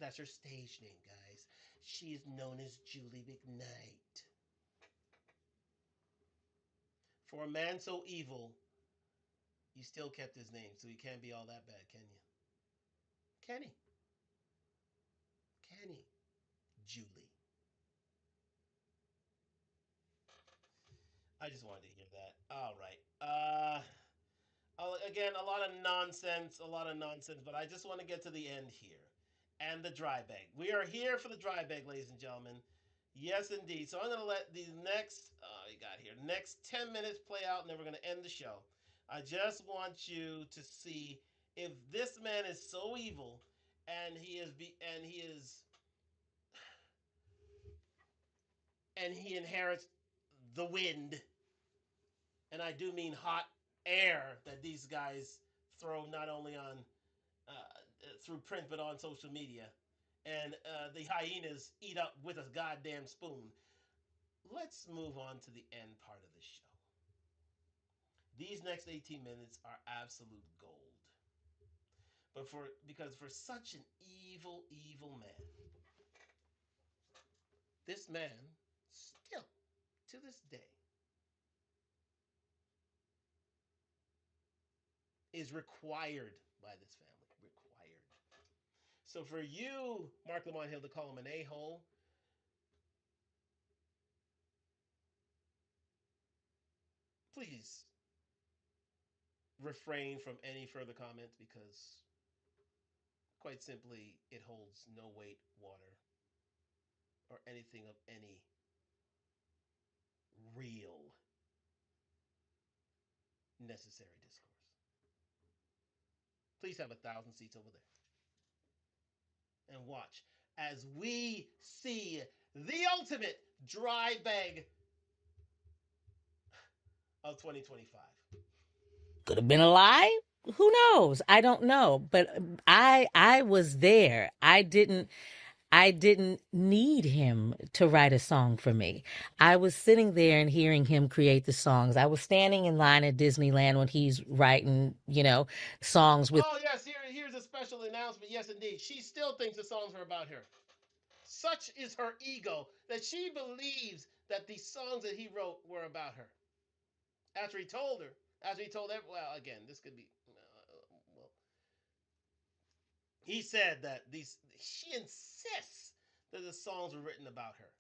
that's her stage name, guys. She is known as Julie McKnight. For a man so evil, you still kept his name, so he can't be all that bad, can you? Can he? Can he? Julie. I just wanted to hear that. All right. Again, a lot of nonsense, but I just want to get to the end here. And the dry bag. We are here for the dry bag, ladies and gentlemen. Yes, indeed. So I'm going to let the next 10 minutes play out, and then we're going to end the show. I just want you to see if this man is so evil, and he inherits the wind, and I do mean hot air that these guys throw not only on through print but on social media, and the hyenas eat up with a goddamn spoon. Let's move on to the end part of the show. These next 18 minutes are absolute gold. Because for such an evil, evil man, this man still to this day is required by this family. Required. So for you, Mark Lamont Hill, to call him an a-hole, please refrain from any further comments, because quite simply it holds no weight, water, or anything of any real necessary discourse. Please have 1,000 seats over there and watch as we see the ultimate dry bag of 2025. Could have been a lie. Who knows? I don't know. But I was there. I didn't need him to write a song for me. I was sitting there and hearing him create the songs. I was standing in line at Disneyland when he's writing, songs with. Oh, yes, here's a special announcement. Yes, indeed. She still thinks the songs are about her. Such is her ego that she believes that the songs that he wrote were about her. After he told everyone, well, again, this could be, well, he said that she insists that the songs were written about her.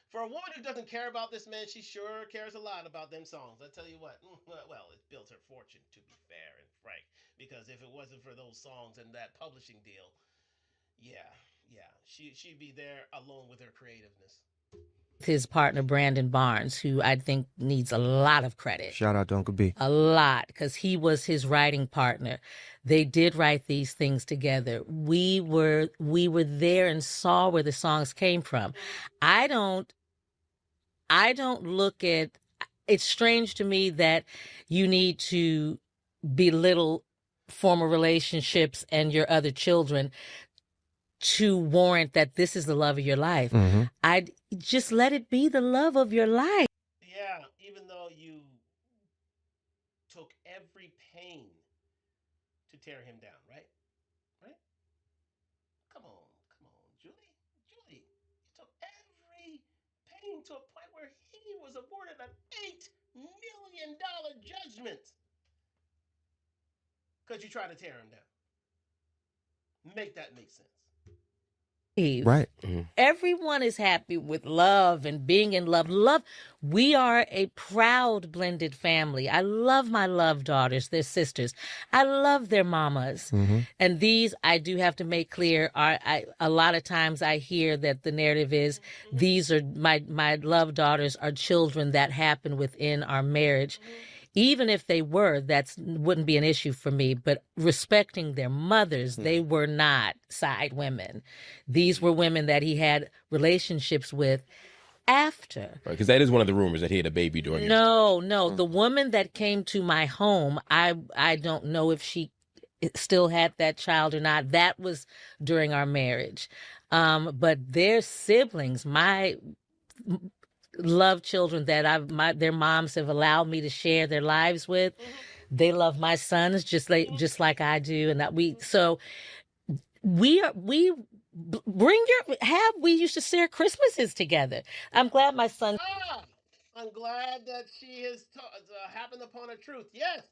For a woman who doesn't care about this man, she sure cares a lot about them songs. I tell you what, well, it built her fortune, to be fair and frank, because if it wasn't for those songs and that publishing deal, yeah, she'd be there alone with her creativeness. His partner, Brandon Barnes, who I think needs a lot of credit. Shout out to Uncle B. A lot, because he was his writing partner. They did write these things together. We were there and saw where the songs came from. I don't look at, it's strange to me that you need to belittle former relationships and your other children to warrant that this is the love of your life. Mm-hmm. I'd just let it be the love of your life. Yeah, even though you took every pain to tear him down, right? Right? Come on, Julie. You took every pain to a point where he was awarded an $8 million judgment because you tried to tear him down. Make that make sense. Right. Mm-hmm. Everyone is happy with love and being in love. We are a proud blended family. I love my love daughters, their sisters. I love their mamas. Mm-hmm. And these, I do have to make clear, a lot of times I hear that the narrative is these are my love daughters are children that happen within our marriage. Even if they were, that wouldn't be an issue for me. But respecting their mothers, they were not side women. These were women that he had relationships with after. Right, because that is one of the rumors that he had a baby during. No. The woman that came to my home, I don't know if she still had that child or not. That was during our marriage. But their siblings, my love children that their moms have allowed me to share their lives with. They love my sons just like I do, and that we we used to share Christmases together. I'm glad my son. I'm glad that she has happened upon a truth. Yes,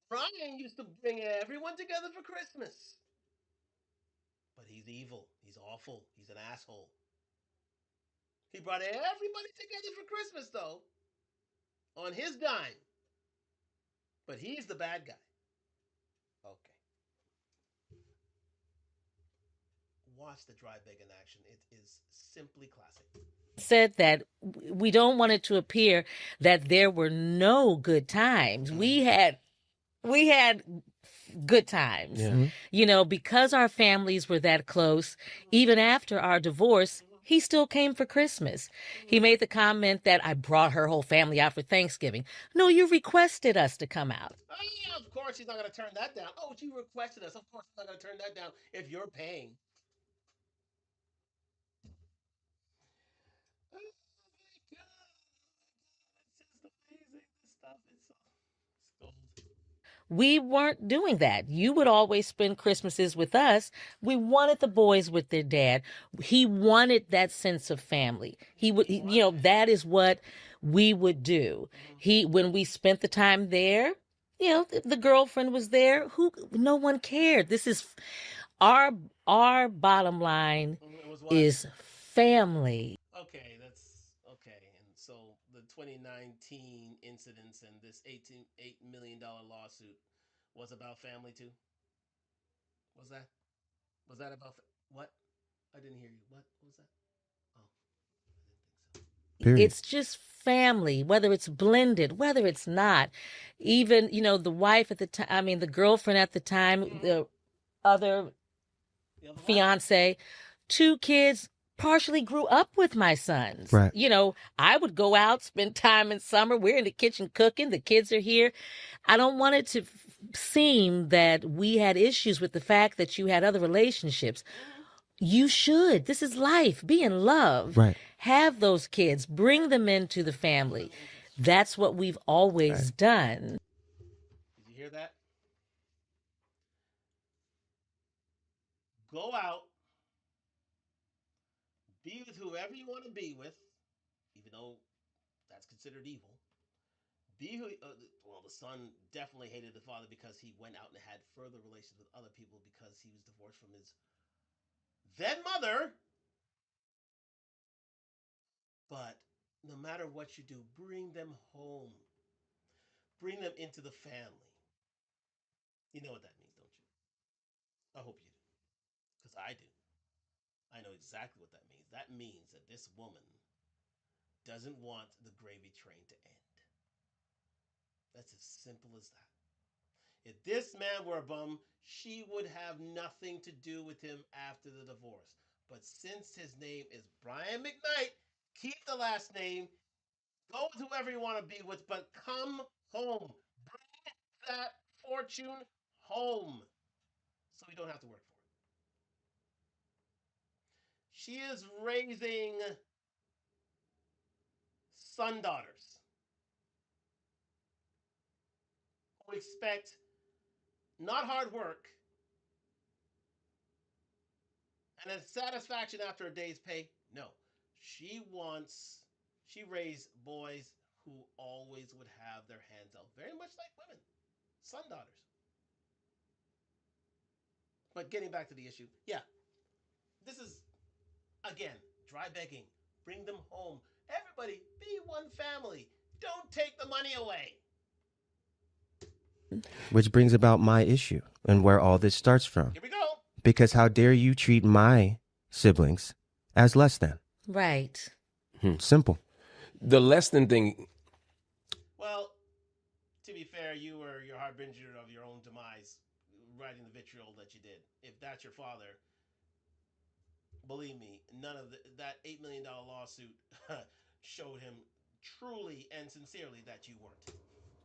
Brian used to bring everyone together for Christmas. But he's evil. He's awful. He's an asshole. He brought everybody together for Christmas, though, on his dime. But he's the bad guy. Okay. Watch the dry bag in action. It is simply classic. Said that we don't want it to appear that there were no good times. We had good times. Yeah. You know, because our families were that close, even after our divorce, he still came for Christmas. He made the comment that I brought her whole family out for Thanksgiving. No, you requested us to come out. Oh, yeah, of course he's not going to turn that down. Oh, you requested us. Of course he's not going to turn that down if you're paying. Oh, my God. It's just amazing. This stuff is so gold. We weren't doing that. You would always spend Christmases with us. We wanted the boys with their dad. He wanted that sense of family. That is what we would do. When we spent the time there, the girlfriend was there. No one cared. This is our bottom line is family. Okay, that's okay. And so the 2019 incidents and this $8 million lawsuit was about family too. Was that? Was that about what? I didn't hear you. What was that? Oh, I didn't think so. Period. It's just family, whether it's blended, whether it's not. Even, the wife at the time, the girlfriend at the time, the other fiance, 2 kids partially grew up with my sons. Right. I would go out, spend time in summer. We're in the kitchen cooking. The kids are here. I don't want it to seem that we had issues with the fact that you had other relationships. You should. This is life. Be in love. Right. Have those kids. Bring them into the family. That's what we've always done. Did you hear that? Go out, be with whoever you want to be with, even though that's considered evil. The son definitely hated the father because he went out and had further relations with other people because he was divorced from his then mother. But no matter what you do, bring them home. Bring them into the family. You know what that means, don't you? I hope you do. Because I do. I know exactly what that means. That means that this woman doesn't want the gravy train to end. That's as simple as that. If this man were a bum, she would have nothing to do with him after the divorce. But since his name is Brian McKnight, keep the last name. Go with whoever you want to be with, but come home. Bring that fortune home so you don't have to work for it. She is raising son daughters who expect not hard work and a satisfaction after a day's pay. No, she raised boys who always would have their hands out, very much like women, son daughters. But getting back to the issue, yeah, this is, again, dry begging. Bring them home. Everybody, be one family. Don't take the money away. Which brings about my issue and where all this starts from. Here we go. Because how dare you treat my siblings as less than? Right. Simple. The less than thing. Well, to be fair, you were your harbinger of your own demise, writing the vitriol that you did. If that's your father, believe me, none of that $8 million lawsuit showed him truly and sincerely that you weren't.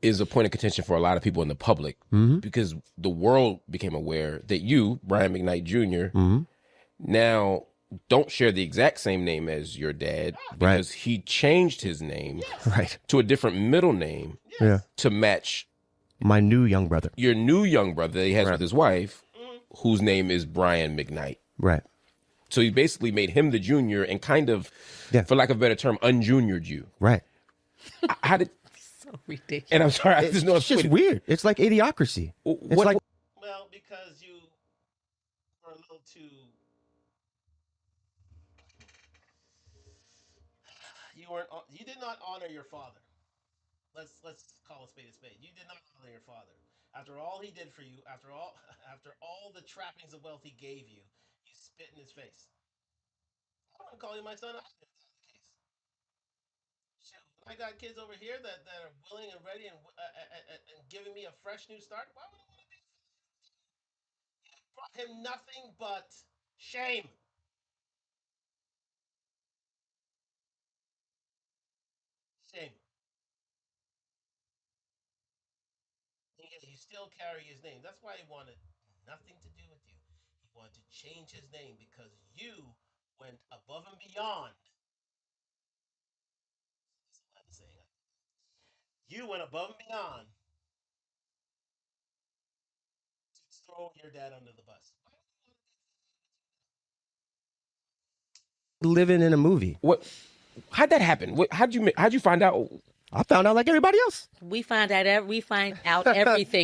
Is a point of contention for a lot of people in the public because the world became aware that you, Brian McKnight Jr., now don't share the exact same name as your dad because he changed his name to a different middle name to match my new young brother. Your new young brother that he has with his wife, whose name is Brian McKnight. Right. So he basically made him the junior and kind of, for lack of a better term, unjuniored you. Right. How did? So ridiculous. And I'm sorry, I just know It's just weird. It's like idiocracy. It's like Well, because you were a little too. You did not honor your father. Let's call a spade a spade. You did not honor your father. After all he did for you, after all the trappings of wealth he gave you, you spit in his face. I want to call you my son. If that's the case. Shoot, I got kids over here that are willing and ready and giving me a fresh new start. Why would I want to be? You brought him nothing but shame. Shame. And yet you still carry his name. That's why he wanted nothing to do with you. He wanted to change his name because you went above and beyond. That's a lot of saying. You went above and beyond to throw your dad under the bus. living in a movie. What? How'd that happen? How'd you find out? I found out like everybody else. We find out everything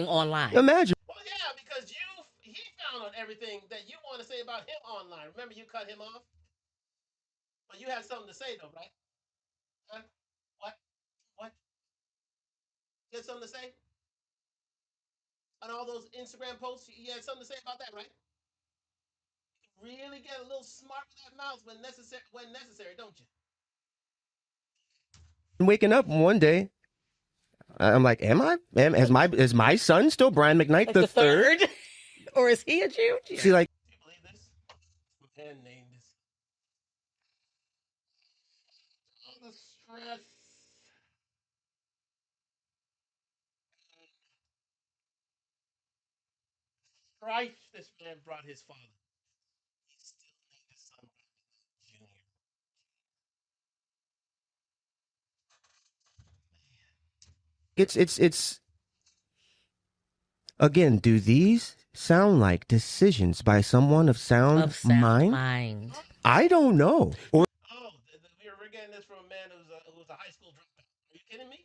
online. Imagine. Well, yeah, because he found out everything that you want to say about him online. Remember, you cut him off, but you had something to say though, right? Huh? What? What? You had something to say on all those Instagram posts? You had something to say about that, right? You really get a little smart with that mouth when necessary, don't you? Waking up one day, I'm like, is my son still Brian McKnight Like the third? Or is he a Jew? See, like, Do you believe this? Man named this. All the stress. Strife this man brought his father. He still named his son Junior. it's again, do these sound like decisions by someone of sound mind? I don't know. Or We're getting this from a man who's a high school dropout. Are you kidding me?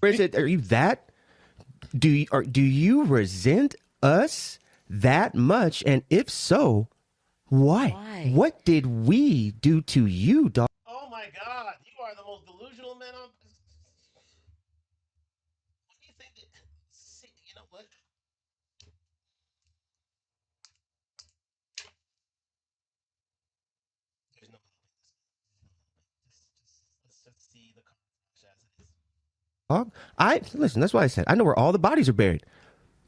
are you that? Do you resent us that much? And if so, why? What did we do to you, dog? Oh my God! You are the most delusional man on. What do you think? See, you know what? There's no let's just see the conversation as it is. Listen. That's why I said I know where all the bodies are buried.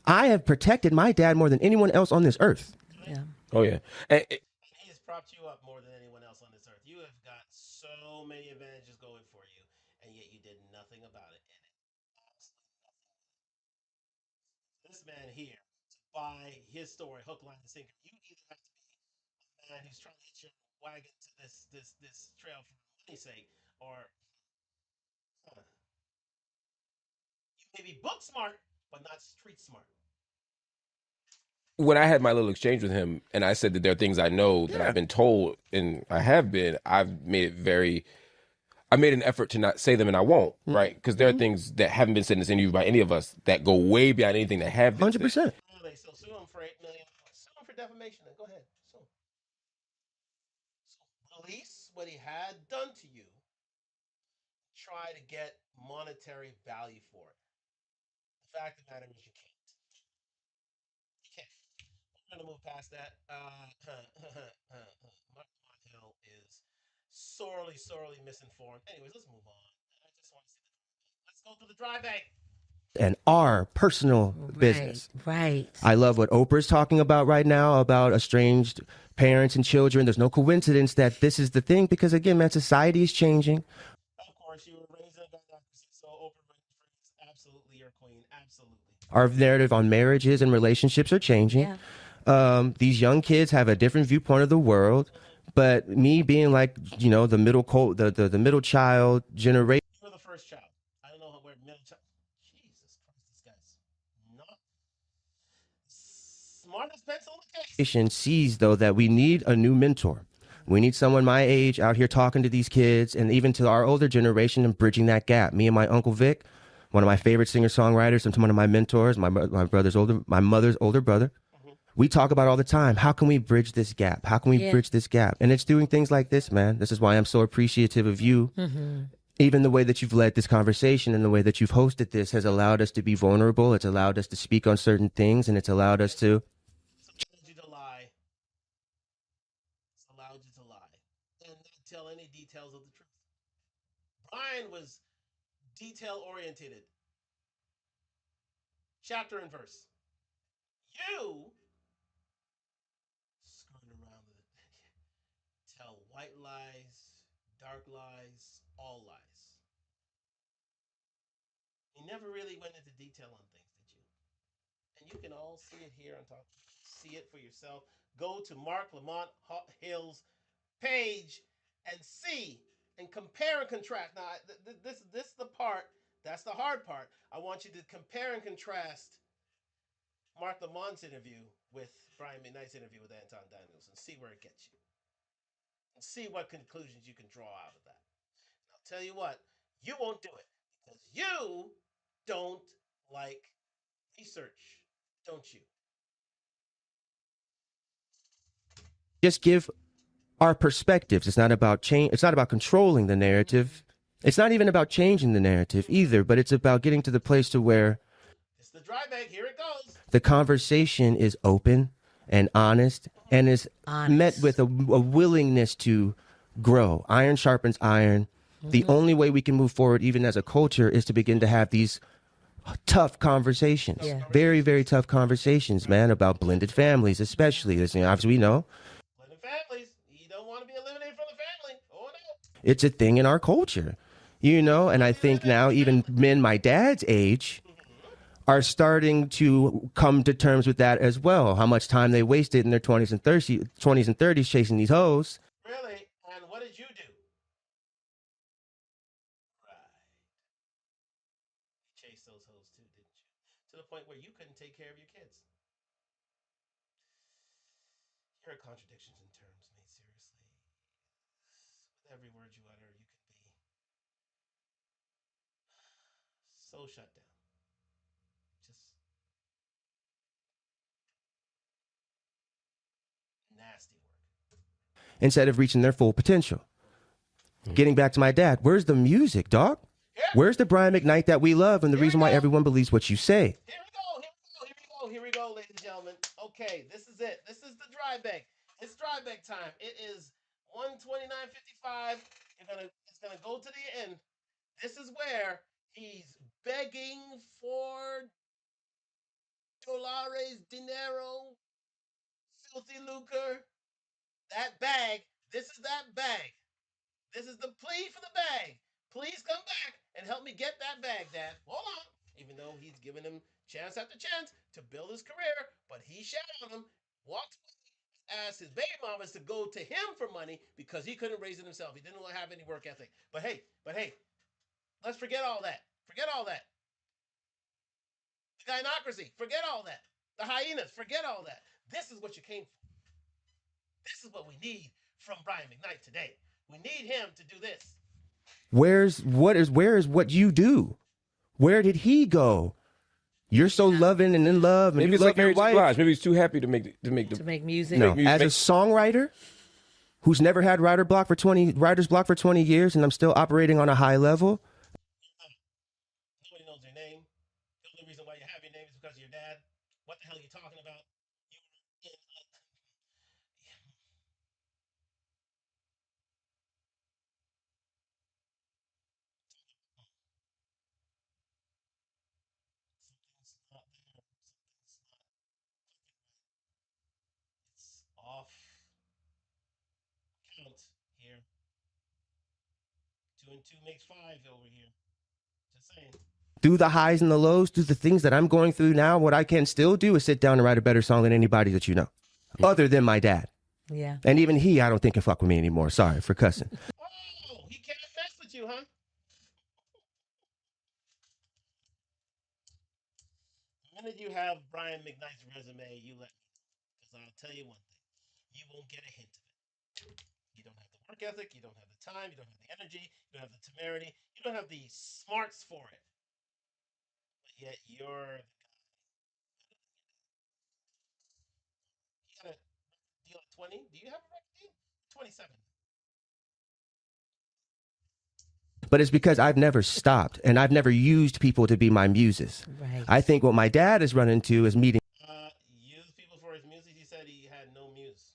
I have protected my dad more than anyone else on this earth. Yeah. Oh yeah. He has propped you up more than anyone else on this earth. You have got so many advantages going for you, and yet you did nothing about it. And this man here, to buy his story, hook, line, and sinker, you either have to be a man who's trying to hitch your wagon to this trail for money's sake, or you may be book smart, but not street smart. When I had my little exchange with him, and I said that there are things I know that I've been told, and I've made an effort to not say them, and I won't, right? Because there are things that haven't been said in this interview by any of us that go way beyond anything that have been 100%. So sue him for $8 million. Sue him for defamation. Then go ahead. Sue him. So release what he had done to you. Try to get monetary value for it. The fact of the matter is, you can't. You can't. We're gonna move past that. Hill is sorely misinformed. Anyways, let's move on. I just want to see let's go to the drive-in. And our personal business. Right. I love what Oprah's talking about right now about estranged parents and children. There's no coincidence that this is the thing because, again, man, society is changing. Of course, you were raised in a democracy, so Oprah is absolutely your queen. Absolutely. Our narrative on marriages and relationships are changing. Yeah. These young kids have a different viewpoint of the world. But me being like, the middle child generation. You were the first child. I don't know where middle child. Jesus Christ, this guy's not smart as pencil in the case. Sees though that we need a new mentor. We need someone my age out here talking to these kids and even to our older generation and bridging that gap. Me and my Uncle Vic, one of my favorite singer-songwriters and one of my mentors, my mother's older brother. We talk about all the time. How can we bridge this gap? How can we bridge this gap? And it's doing things like this, man. This is why I'm so appreciative of you. Even the way that you've led this conversation and the way that you've hosted this has allowed us to be vulnerable. It's allowed us to speak on certain things, and it's allowed us to. It's allowed you to lie. It's allowed you to lie and not tell any details of the truth. Brian was detail oriented, chapter and verse. You skirt around it. Tell white lies, dark lies, all lies. He never really went into detail on things, did you? And you can all see it here on top. See it for yourself. Go to Mark Lamont Hill's page and see and compare and contrast. Now, this is the part. That's the hard part. I want you to compare and contrast Mark Lamont's interview with Brian McKnight's interview with Anton Daniels and see where it gets you. And see what conclusions you can draw out of that. And I'll tell you what, you won't do it because you don't like research, don't you? Just give our perspectives. It's not about change. It's not about controlling the narrative. It's not even about changing the narrative either, but it's about getting to the place to where It's the dry bag. Here it goes. the conversation is open and honest and is met with a willingness to grow. Iron sharpens iron. The only way we can move forward, even as a culture, is to begin to have these tough conversations. Very, very tough conversations, man, about blended families, especially. As obviously we know, Blended families. You don't want to be eliminated from the family. Oh no. it's a thing in our culture, and I think now even men my dad's age are starting to come to terms with that as well. How much time they wasted in their 20s and 30s chasing these hoes. Really? And what did you do? Right. You chased those hoes too, didn't you? To the point where you couldn't take care of your kids. Here are contradictions in terms made seriously. With every word you utter, you can be so shut down. Just nasty work. Instead of reaching their full potential. Getting back to my dad, where's the music, dog? Where's the Brian McKnight that we love and the reason why everyone believes what you say? Here we go, ladies and gentlemen. Okay, this is it. This is the dry bag. It's dry bag time. It is 129.55. It's gonna go to the end. This is where he's begging for dólares, dinero, filthy lucre. That bag. This is that bag. This is the plea for the bag. Please come back and help me get that bag, Dad. Hold on. Even though he's given him chance after chance to build his career, but he shat on him, walked away, asked his baby mamas to go to him for money because he couldn't raise it himself. He didn't have any work ethic. But hey, let's forget all that. Forget all that. The gynocracy, forget all that. The hyenas, forget all that. This is what you came for. This is what we need from Brian McKnight today. We need him to do this. Where is what you do? Where did he go? You're so loving and in love, and Maybe you it's love like your Mary J. wife. Blige. Maybe he's too happy to make music. No, as a songwriter who's never had writer's block for 20 years, and I'm still operating on a high level. Nobody knows your name. The only reason why you have your name is because of your dad. What the hell are you talking about? Something's not there. Something's not It's off count here. 2 and 2 makes 5 over here. Just saying. Through the highs and the lows, through the things that I'm going through now, what I can still do is sit down and write a better song than anybody that you know, other than my dad. Yeah. And even he, I don't think can fuck with me anymore. Sorry for cussing. Oh, he can't mess with you, huh? The minute you have Brian McKnight's resume, you let me know. Because I'll tell you one thing. You won't get a hint of it. You don't have the work ethic. You don't have the time. You don't have the energy. You don't have the temerity. You don't have the smarts for it. But yet you're you got a deal at 20. Do you have a record deal? 27. But it's because I've never stopped and I've never used people to be my muses. Right. I think what my dad has run into is meeting Use people for his music. He said he had no muse.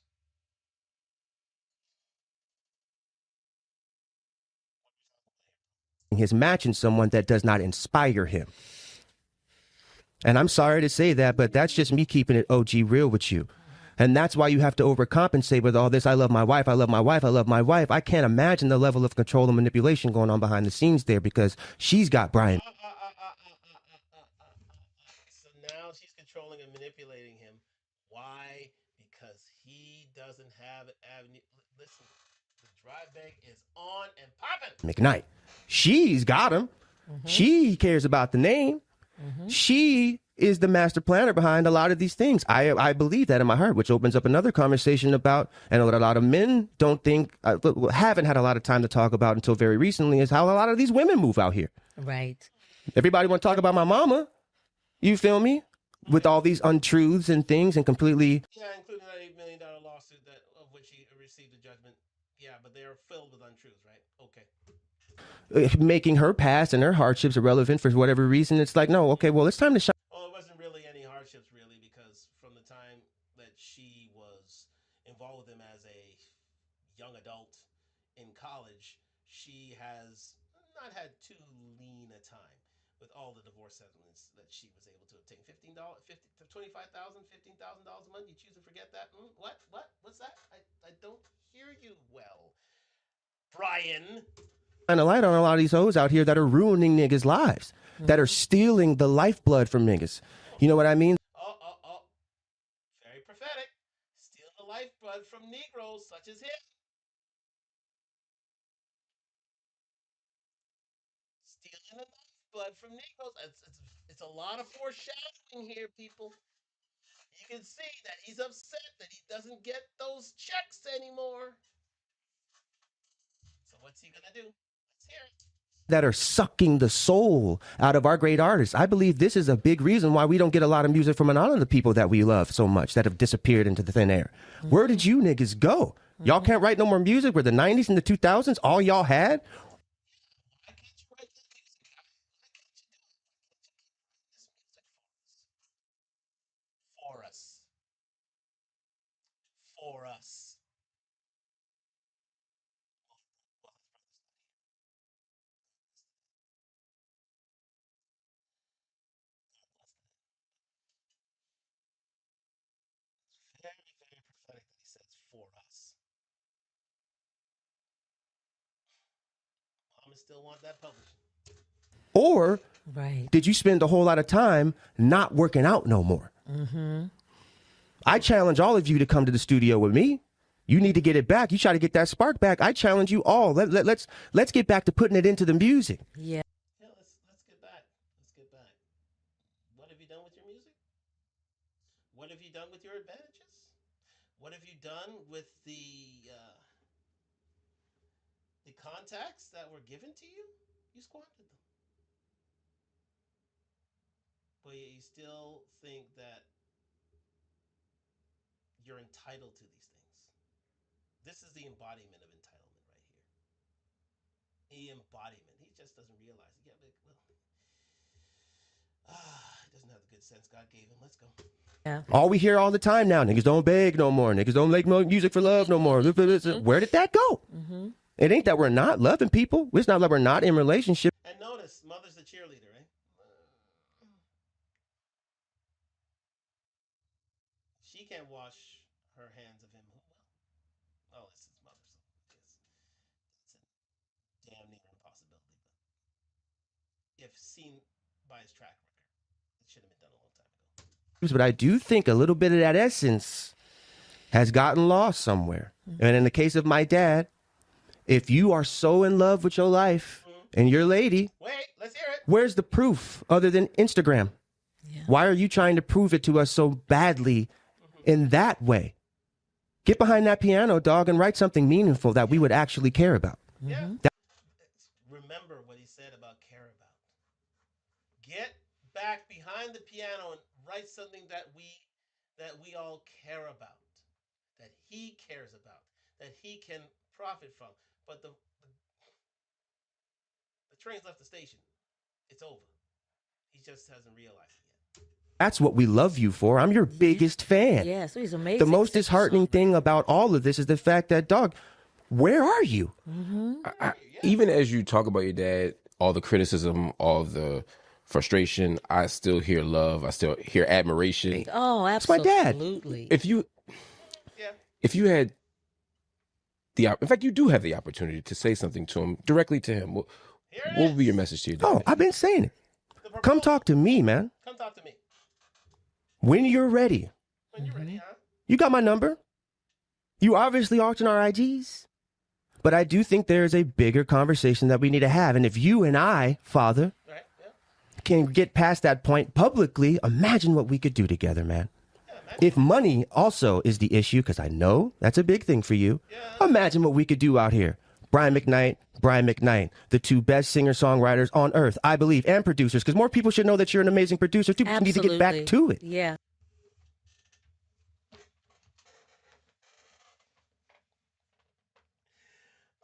his match in someone that does not inspire him. And I'm sorry to say that, but that's just me keeping it OG real with you. And that's why you have to overcompensate with all this. I love my wife. I love my wife. I love my wife. I can't imagine the level of control and manipulation going on behind the scenes there because she's got Brian. So now she's controlling and manipulating him. Why? Because he doesn't have an avenue. Listen, the drive bank is on and popping. McKnight. She's got him. She cares about the name. She is the master planner behind a lot of these things. I believe that in my heart, which opens up another conversation about, and what a lot of men don't think, haven't had a lot of time to talk about until very recently, is how a lot of these women move out here. Right. Everybody want to talk about my mama. You feel me? With all these untruths and things and completely. Yeah, including that $8 million lawsuit of which he received a judgment. Yeah, but they're filled with untruths, right? Okay. Making her past and her hardships irrelevant for whatever reason. It's like, no, okay, well, it's time to shine. Well, it wasn't really any hardships, really, because from the time that she was involved with him as a young adult in college, she has not had too lean a time with all the divorce settlements that she was able to obtain. $25,000, $15,000 a month. You choose to forget that? What's that? I don't hear you well, Brian. A light on a lot of these hoes out here that are ruining niggas' lives, that are stealing the lifeblood from niggas. You know what I mean? Oh. Very prophetic. Steal the lifeblood from Negroes such as him. Stealing the lifeblood from Negroes. It's a lot of foreshadowing here, people. You can see that he's upset that he doesn't get those checks anymore. So what's he gonna do? Let's hear it. That are sucking the soul out of our great artists. I believe this is a big reason why we don't get a lot of music from a lot of the people that we love so much that have disappeared into the thin air. Where did you niggas go? Y'all can't write no more music where the 90s and the 2000s, all y'all had? Why can't you write that music? Why can't you do it? Why can't you keep this music for us? For us. Well, his brother's not here. Very, very prophetic that he says for us. Mama still want that publishing. Or Right. did you spend a whole lot of time not working out no more? I challenge all of you to come to the studio with me. You need to get it back. You try to get that spark back. I challenge you all. Let's get back to putting it into the music. Yeah. Yeah, let's get back. Let's get back. What have you done with your music? What have you done with your advantages? What have you done with the contacts that were given to you? You squandered them. But yet you still think that you're entitled to these things. This is the embodiment of entitlement right here. The embodiment. He just doesn't realize it. Yeah, but, he doesn't have the good sense God gave him. Let's go. Yeah. All we hear all the time now, niggas don't beg no more. Niggas don't make music for love no more. Where did that go? It ain't that we're not loving people. It's not that we're not in relationship. And notice, mother's the cheerleader, right? She can't wash her hands of him. Oh, it's his mother, so it's a damn near impossibility. But if seen by his track record, it should have been done a long time ago. But I do think a little bit of that essence has gotten lost somewhere. And in the case of my dad, if you are so in love with your life and your lady, Wait, let's hear it. where's the proof other than Instagram? Yeah. Why are you trying to prove it to us so badly in that way? Get behind that piano, dog, and write something meaningful that we would actually care about. Yeah. Mm-hmm. Remember what he said about care about. Get back behind the piano and write something that we all care about, that he cares about, that he can profit from. But the train's left the station. It's over. He just hasn't realized it yet. That's what we love you for. I'm your biggest fan. Yeah, so he's amazing. The most disheartening thing about all of this is the fact that, dog, where are you? Mm-hmm. Even as you talk about your dad, all the criticism, all the frustration, I still hear love. I still hear admiration. Oh, It's my dad. absolutely. If you had in fact, you do have the opportunity to say something to him, directly to him. What would be your message to your dad? Oh, I've been saying it. Come talk to me, man. Come talk to me. When you're ready. When you're ready, huh? You got my number. You obviously auction our IGs. But I do think there is a bigger conversation that we need to have. And if you and I, Father, Right, yeah. can get past that point publicly, imagine what we could do together, man. If money also is the issue, because I know that's a big thing for you, imagine what we could do out here. Brian McKnight, the two best singer-songwriters on earth, I believe, and producers, because more people should know that you're an amazing producer, too. Absolutely. You need to get back to it. Yeah.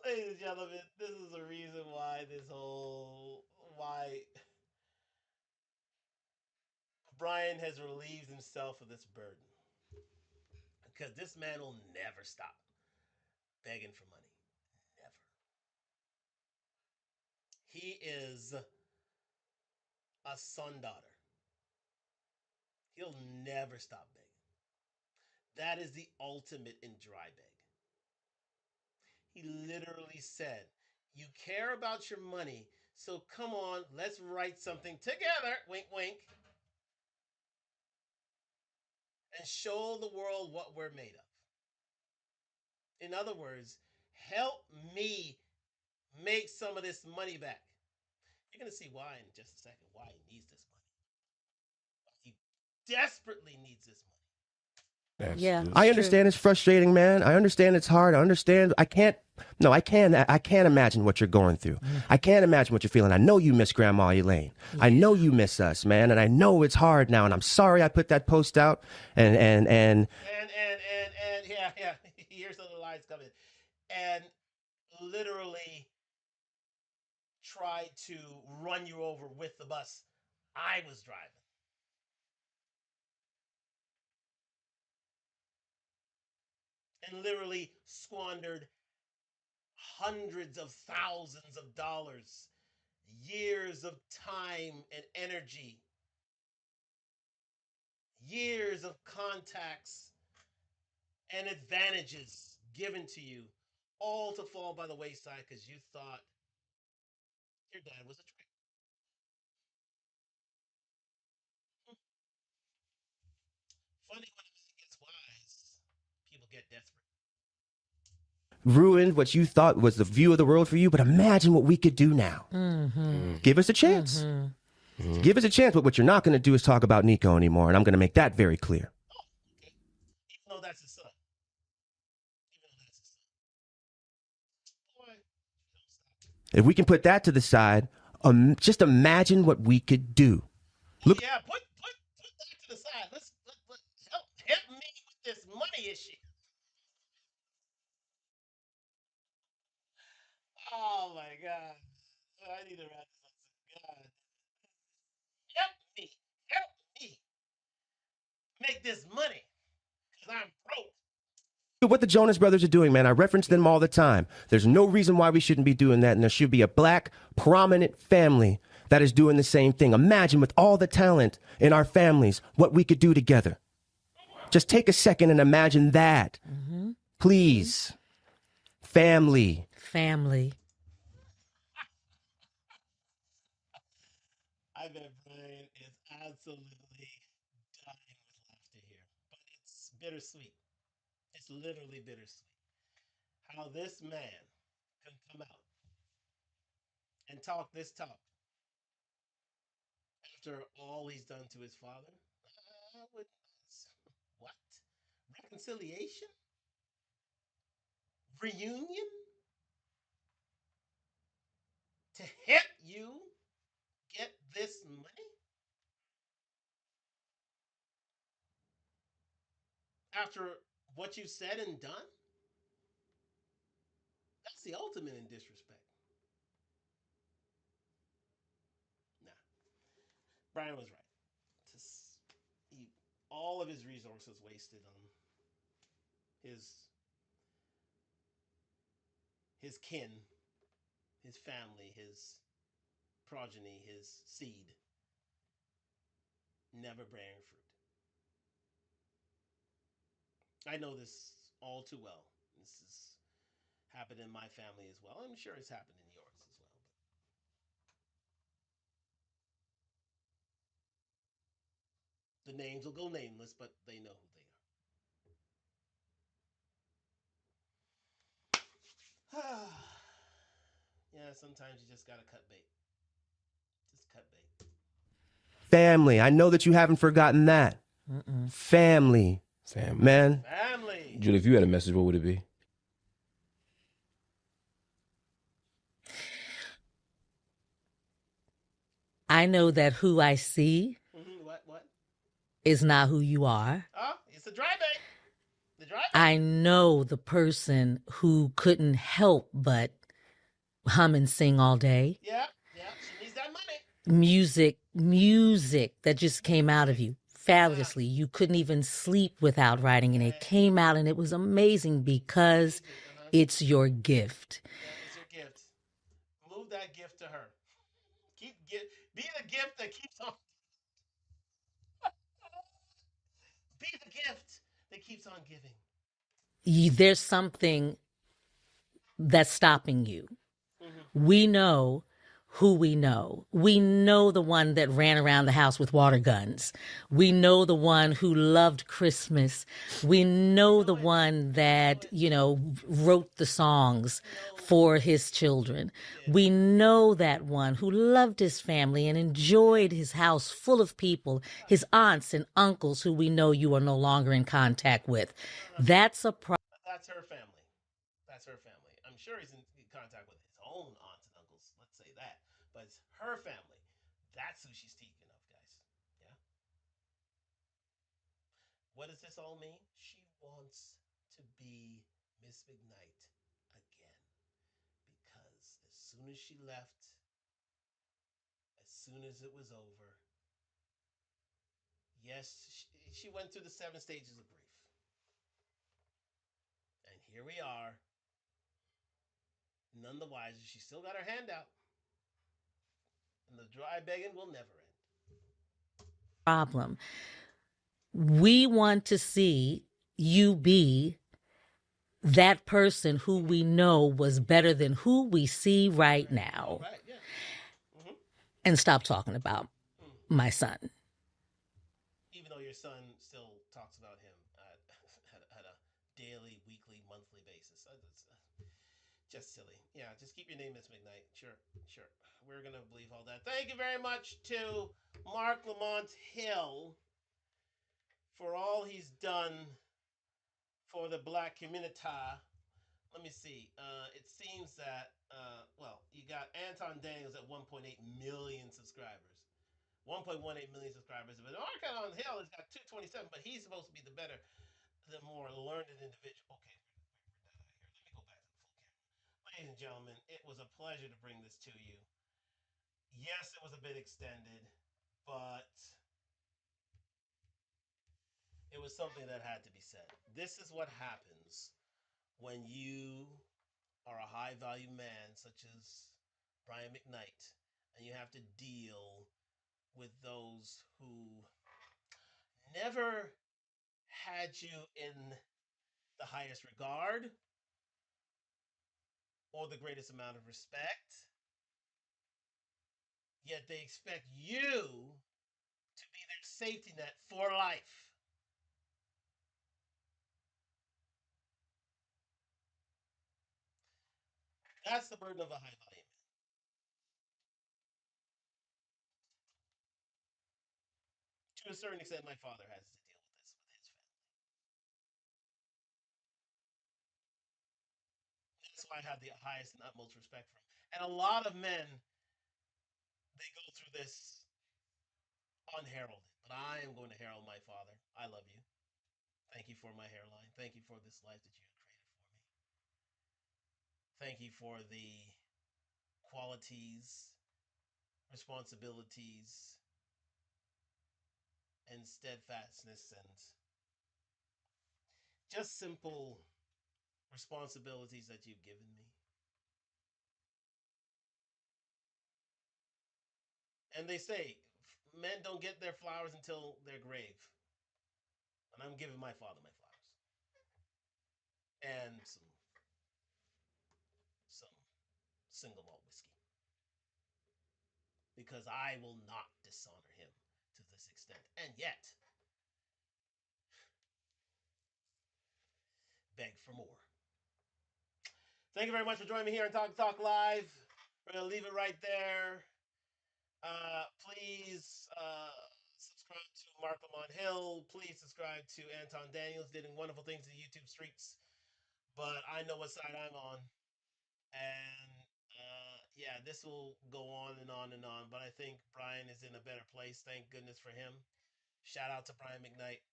Ladies and gentlemen, this is the reason why Brian has relieved himself of this burden. Because this man will never stop begging for money. Never. He is a son daughter. He'll never stop begging. That is the ultimate in dry beg. He literally said, "You care about your money, so come on, let's write something together," wink, wink, and show the world what we're made of. In other words, help me make some of this money back. You're going to see why in just a second, why he needs this money. He desperately needs this money. Yeah. I understand it's frustrating, man. I understand it's hard. I can't imagine what you're going through. I can't imagine what you're feeling. I know you miss Grandma Elaine. I know you miss us, man. And I know it's hard now. And I'm sorry I put that post out. And yeah. Here's the lines coming. And literally tried to run you over with the bus I was driving. And literally squandered hundreds of thousands of dollars, years of time and energy, years of contacts and advantages given to you, all to fall by the wayside because you thought your dad was a trick. Funny when a man gets wise, people get desperate. ruined what you thought was the view of the world for you. But imagine what we could do now. Give us a chance. Give us a chance. But what you're not going to do is talk about Nico anymore. And I'm going to make that very clear. Okay. Even though that's his son. Boy, don't stop. If we can put that to the side, just imagine what we could do. Look, Yeah, put that to the side. Let's help me with this money issue. Oh my God. I need to wrap this up soon. God. Help me make this money. Because I'm broke. what the Jonas Brothers are doing, man. I reference them all the time. There's no reason why we shouldn't be doing that. And there should be a black, prominent family that is doing the same thing. Imagine with all the talent in our families, what we could do together. Just take a second and imagine that. Please. Family. Family. I bet Brian is absolutely dying with laughter here. But it's bittersweet. It's literally bittersweet. How this man can come out and talk this talk after all he's done to his father. What? Reconciliation? reunion to help you get this money after what you said and done? That's the ultimate in disrespect. Nah, Brian was right. Just, he, all of his resources wasted on his his kin, his family, his progeny, his seed, never bearing fruit. I know this all too well. This has happened in my family as well. I'm sure it's happened in yours as well. The names will go nameless, but they know who they are. Yeah, sometimes you just gotta cut bait. Just cut bait. Family. I know that you haven't forgotten that. Family. Family. Man. Family. Julie, if you had a message, what would it be? I know that who I see What? is not who you are. Oh, it's a dry bait. The dry bait. I know the person who couldn't help but hum and sing all day. Yeah. She needs that money. Music that just came out of you fabulously. You couldn't even sleep without writing, and it came out, and it was amazing because it's your gift. Yeah, it's your gift. Move that gift to her. Be the gift that keeps on. Be the gift that keeps on giving. There's something that's stopping you. We know who we know. We know the one that ran around the house with water guns. We know the one who loved Christmas. We know the one that, wrote the songs for his children. We know that one who loved his family and enjoyed his house full of people, his aunts and uncles who we know you are no longer in contact with. That's a problem. That's her family. That's her family. I'm sure he's in contact with his own aunts and uncles. Let's say that. But it's her family. That's who she's speaking of, guys. Yeah. What does this all mean? She wants to be Miss McKnight again. Because as soon as she left, as soon as it was over, yes, she went through the 7 stages of grief. And here we are. None the wiser. She still got her hand out. And the dry begging will never end. Problem. We want to see you be that person who we know was better than who we see right now. Right, yeah. And stop talking about my son. Even though your son still talks about him at a daily, weekly, monthly basis. Just silly. Yeah, just keep your name Miss McKnight. Sure. We're going to believe all that. Thank you very much to Mark Lamont Hill for all he's done for the black community. Let me see. It seems that, you got Anton Daniels at 1.8 million subscribers. 1.18 million subscribers. But Mark on Hill has got 227, but he's supposed to be the more learned individual. Okay, we're done out here. Let me go back to the full camera. Ladies and gentlemen, it was a pleasure to bring this to you. Yes, it was a bit extended, but it was something that had to be said. This is what happens when you are a high value man such as Brian McKnight and you have to deal with those who never had you in the highest regard or the greatest amount of respect, yet they expect you to be their safety net for life. That's the burden of a high value man. To a certain extent, my father has to deal with this with his family. why I have the highest and utmost respect for him. And a lot of men, they go through this unheralded. But I am going to herald my father. I love you. Thank you for my hairline. Thank you for this life that you have created for me. Thank you for the qualities, responsibilities, and steadfastness, and just simple responsibilities that you've given me. And they say men don't get their flowers until their grave. And I'm giving my father my flowers. And some single malt whiskey. Because I will not dishonor him to this extent. And yet, beg for more. Thank you very much for joining me here on Talk Live. We're going to leave it right there. Please subscribe to Mark Lamont Hill. Please subscribe to Anton Daniels, doing wonderful things in the YouTube streets. But I know what side I'm on. And yeah, this will go on and on and on. But I think Brian is in a better place. Thank goodness for him. Shout out to Brian McKnight.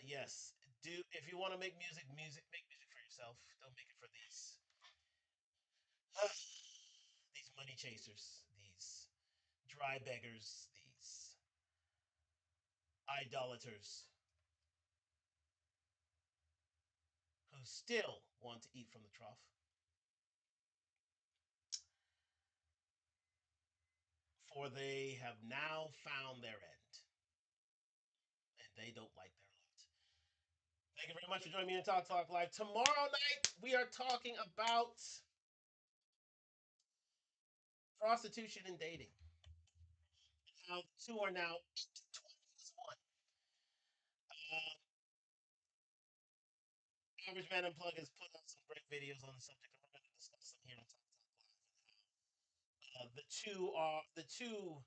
Yes, if you want to make music, make music for yourself. Don't make it for these money chasers, these dry beggars, these idolaters who still want to eat from the trough. For they have now found their end, and they don't like their lot. Thank you very much for joining me on Talk Live. Tomorrow night, we are talking about prostitution and dating. How the two are now intertwined as one. Average Man Unplugged has put out some great videos on the subject, and we're going to discuss them here on Talk Live. And how the two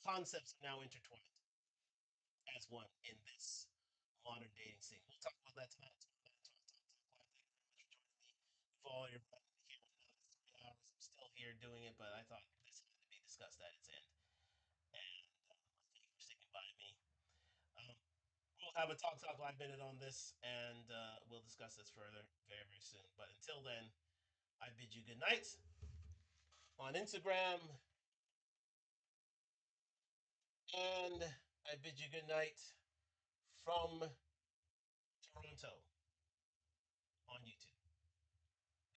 concepts are now intertwined as one in this modern dating scene. We'll talk about that tonight. Talk Live. Thank you very much for joining me. For all your here in another 3 hours, I'm still here doing it, but I thought this had to be discussed at its end. And thank you for sticking by me. We'll have a Talk Live minute on this, and we'll discuss this further very, very soon. But until then, I bid you good night on Instagram, and I bid you good night from Toronto.